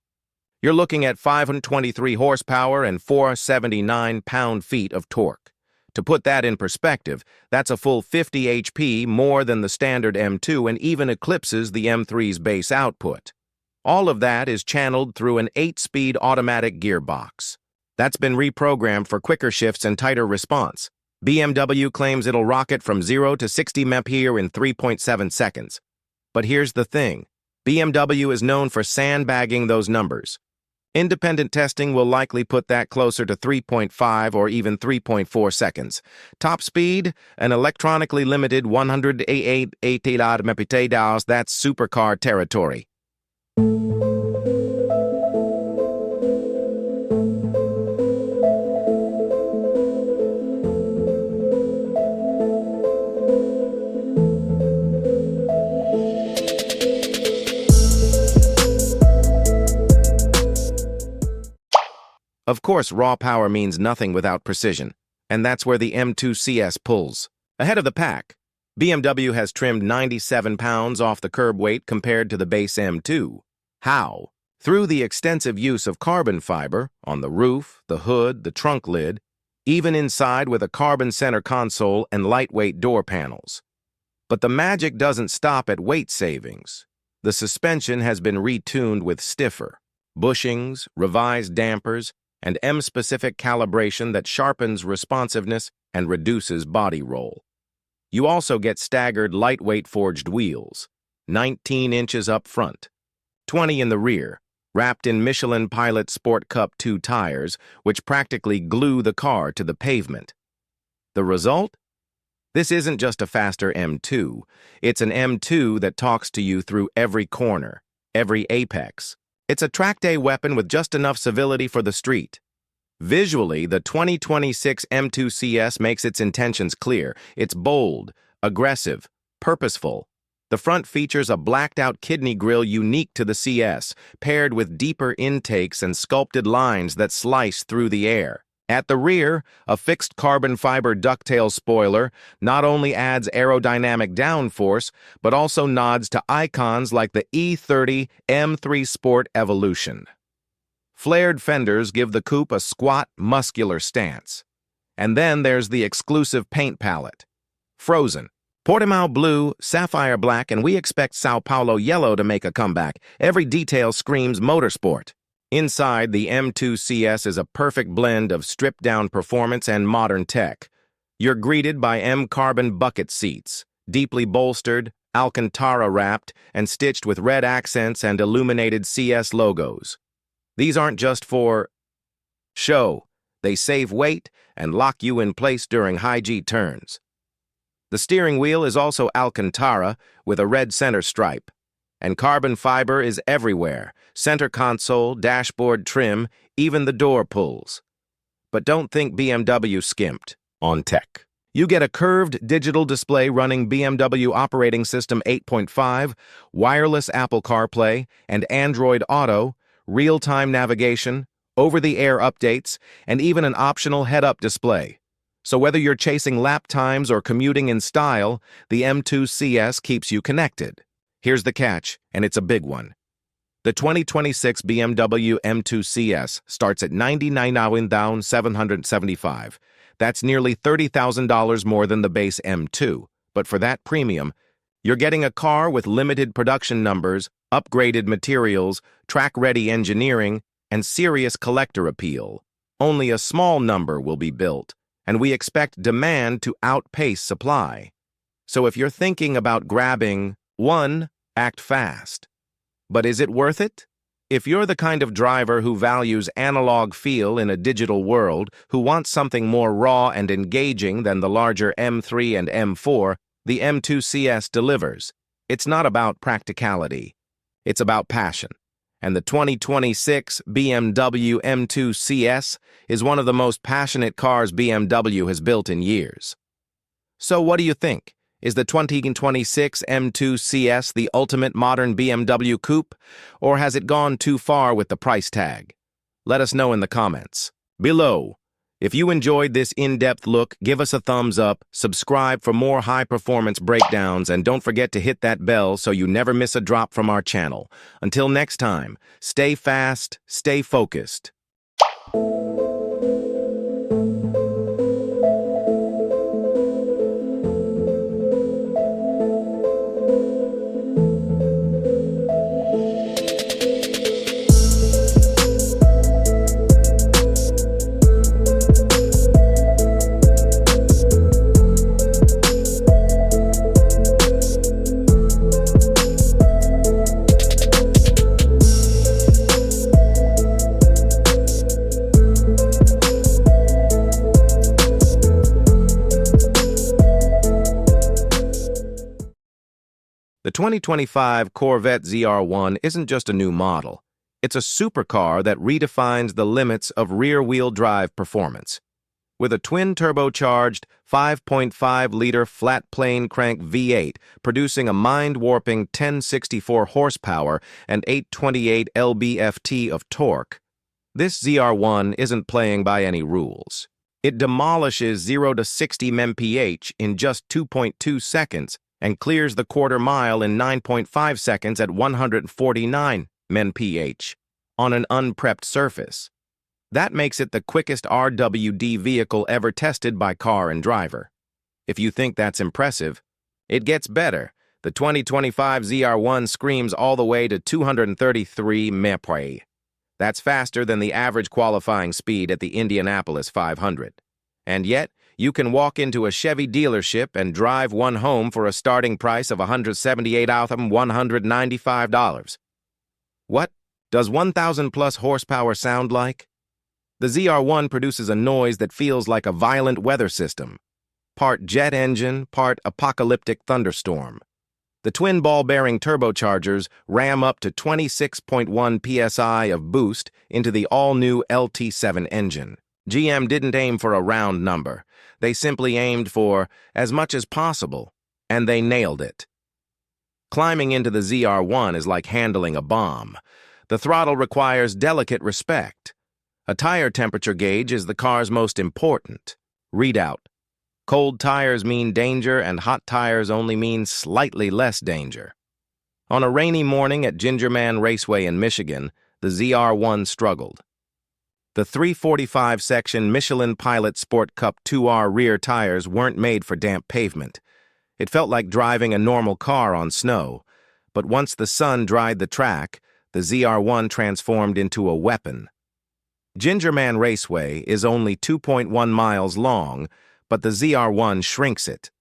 S1: You're looking at 523 horsepower and 479 pound-feet of torque. To put that in perspective, that's a full 50 HP more than the standard M2 and even eclipses the M3's base output. All of that is channeled through an 8-speed automatic gearbox. That's been reprogrammed for quicker shifts and tighter response. BMW claims it'll rocket from 0 to 60 mph in 3.7 seconds. But here's the thing: BMW is known for sandbagging those numbers. Independent testing will likely put that closer to 3.5 or even 3.4 seconds. Top speed, an electronically limited 188 mph, that's supercar territory. Of course, raw power means nothing without precision, and that's where the M2 CS pulls. Ahead of the pack, BMW has trimmed 97 pounds off the curb weight compared to the base M2. How? Through the extensive use of carbon fiber on the roof, the hood, the trunk lid, even inside with a carbon center console and lightweight door panels. But the magic doesn't stop at weight savings. The suspension has been retuned with stiffer, bushings, revised dampers, and M-specific calibration that sharpens responsiveness and reduces body roll. You also get staggered lightweight forged wheels, 19 inches up front, 20 in the rear, wrapped in Michelin Pilot Sport Cup 2 tires, which practically glue the car to the pavement. The result? This isn't just a faster M2, it's an M2 that talks to you through every corner, every apex. It's a track day weapon with just enough civility for the street. Visually, the 2026 M2 CS makes its intentions clear. It's bold, aggressive, purposeful. The front features a blacked-out kidney grille unique to the CS, paired with deeper intakes and sculpted lines that slice through the air. At the rear, a fixed carbon fiber ducktail spoiler not only adds aerodynamic downforce, but also nods to icons like the E30 M3 Sport Evolution. Flared fenders give the coupe a squat, muscular stance. And then there's the exclusive paint palette. Frozen, Portimao blue, sapphire black, and we expect Sao Paulo yellow to make a comeback. Every detail screams motorsport. Inside, the M2 CS is a perfect blend of stripped-down performance and modern tech. You're greeted by M-carbon bucket seats, deeply bolstered, Alcantara-wrapped, and stitched with red accents and illuminated CS logos. These aren't just for show. They save weight and lock you in place during high-G turns. The steering wheel is also Alcantara with a red center stripe. And carbon fiber is everywhere. Center console, dashboard trim, even the door pulls. But don't think BMW skimped on tech. You get a curved digital display running BMW operating system 8.5, wireless Apple CarPlay, and Android Auto, real-time navigation, over-the-air updates, and even an optional head-up display. So whether you're chasing lap times or commuting in style, the M2 CS keeps you connected. Here's the catch, and it's a big one. The 2026 BMW M2 CS starts at $99,775. That's nearly $30,000 more than the base M2. But for that premium, you're getting a car with limited production numbers, upgraded materials, track-ready engineering, and serious collector appeal. Only a small number will be built, and we expect demand to outpace supply. So if you're thinking about grabbing one, act fast. But is it worth it? If you're the kind of driver who values analog feel in a digital world, who wants something more raw and engaging than the larger M3 and M4, the M2 CS delivers. It's not about practicality. It's about passion. And the 2026 BMW M2 CS is one of the most passionate cars BMW has built in years. So what do you think? Is the 2026 M2 CS the ultimate modern BMW coupe, or has it gone too far with the price tag? Let us know in the comments below. If you enjoyed this in-depth look, give us a thumbs up, subscribe for more high-performance breakdowns, and don't forget to hit that bell so you never miss a drop from our channel. Until next time, stay fast, stay focused. The 2025 Corvette ZR1 isn't just a new model. It's a supercar that redefines the limits of rear-wheel drive performance. With a twin-turbocharged 5.5-liter flat-plane crank V8 producing a mind-warping 1064 horsepower and 828 lb-ft of torque, this ZR1 isn't playing by any rules. It demolishes 0 to 60 mph in just 2.2 seconds and clears the quarter mile in 9.5 seconds at 149 mph on an unprepped surface. That makes it the quickest RWD vehicle ever tested by car and driver. If you think that's impressive, it gets better. The 2025 ZR1 screams all the way to 233 mph. That's faster than the average qualifying speed at the Indianapolis 500. And yet, you can walk into a Chevy dealership and drive one home for a starting price of $178,195. What does 1,000 plus horsepower sound like? The ZR1 produces a noise that feels like a violent weather system. Part jet engine, part apocalyptic thunderstorm. The twin ball-bearing turbochargers ram up to 26.1 psi of boost into the all-new LT7 engine. GM didn't aim for a round number. They simply aimed for as much as possible, and they nailed it. Climbing into the ZR1 is like handling a bomb. The throttle requires delicate respect. A tire temperature gauge is the car's most important readout. Cold tires mean danger, and hot tires only mean slightly less danger. On a rainy morning at Gingerman Raceway in Michigan, the ZR1 struggled. The 345-section Michelin Pilot Sport Cup 2R rear tires weren't made for damp pavement. It felt like driving a normal car on snow, but once the sun dried the track, the ZR1 transformed into a weapon. Gingerman Raceway is only 2.1 miles long, but the ZR1 shrinks it.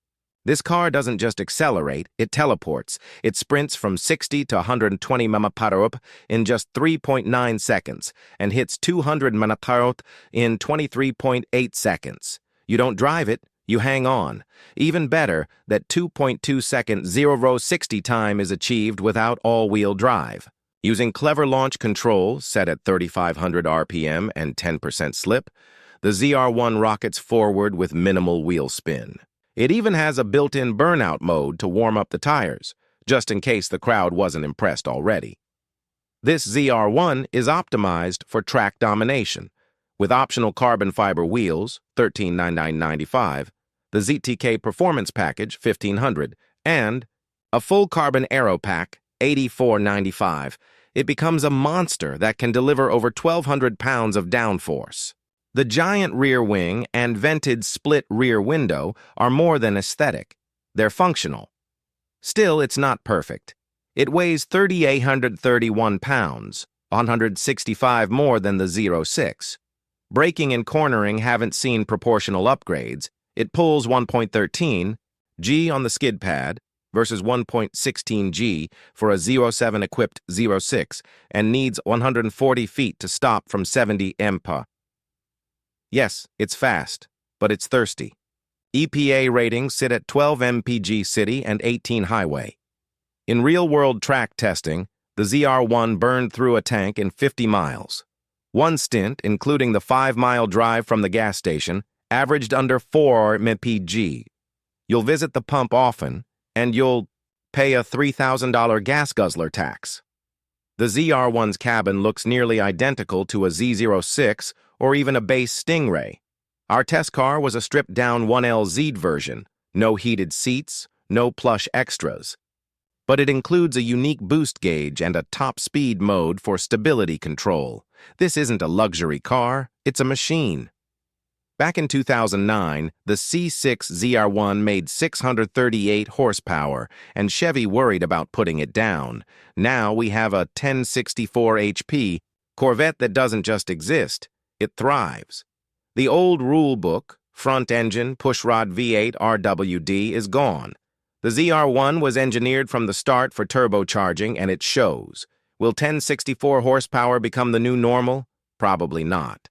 S1: This car doesn't just accelerate, it teleports. It sprints from 60 to 120 mph in just 3.9 seconds and hits 200 mph in 23.8 seconds. You don't drive it, you hang on. Even better, that 2.2-second 0-60 time is achieved without all-wheel drive. Using clever launch control set at 3,500 RPM and 10% slip, the ZR1 rockets forward with minimal wheel spin. It even has a built-in burnout mode to warm up the tires, just in case the crowd wasn't impressed already. This ZR1 is optimized for track domination. With optional carbon fiber wheels, $1,399.95, the ZTK Performance Package, $1,500, and a full carbon aero pack, $84.95, it becomes a monster that can deliver over 1,200 pounds of downforce. The giant rear wing and vented split rear window are more than aesthetic. They're functional. Still, it's not perfect. It weighs 3,831 pounds, 165 more than the 06. Braking and cornering haven't seen proportional upgrades. It pulls 1.13 G on the skid pad versus 1.16 G for a 07-equipped 06 and needs 140 feet to stop from 70 mph. Yes, it's fast, but it's thirsty. EPA ratings sit at 12 mpg city and 18 highway. In real-world track testing, the ZR1 burned through a tank in 50 miles. One stint, including the 5-mile drive from the gas station, averaged under 4 mpg. You'll visit the pump often, and you'll pay a $3,000 gas guzzler tax. The ZR1's cabin looks nearly identical to a Z06 or even a base Stingray. Our test car was a stripped-down 1LZ version, no heated seats, no plush extras. But it includes a unique boost gauge and a top speed mode for stability control. This isn't a luxury car, it's a machine. Back in 2009, the C6 ZR1 made 638 horsepower, and Chevy worried about putting it down. Now we have a 1064 HP Corvette that doesn't just exist, it thrives. The old rule book, front engine, pushrod V8 RWD is gone. The ZR1 was engineered from the start for turbocharging, and it shows. Will 1064 horsepower become the new normal? Probably not.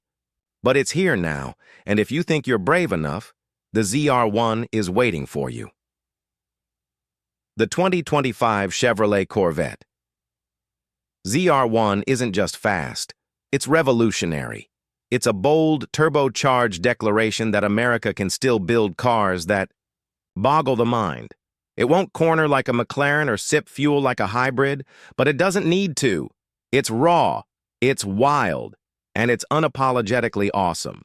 S1: But it's here now, and if you think you're brave enough, the ZR1 is waiting for you. The 2025 Chevrolet Corvette. ZR1 isn't just fast, it's revolutionary. It's a bold, turbocharged declaration that America can still build cars that boggle the mind. It won't corner like a McLaren or sip fuel like a hybrid, but it doesn't need to. It's raw, it's wild, and it's unapologetically awesome.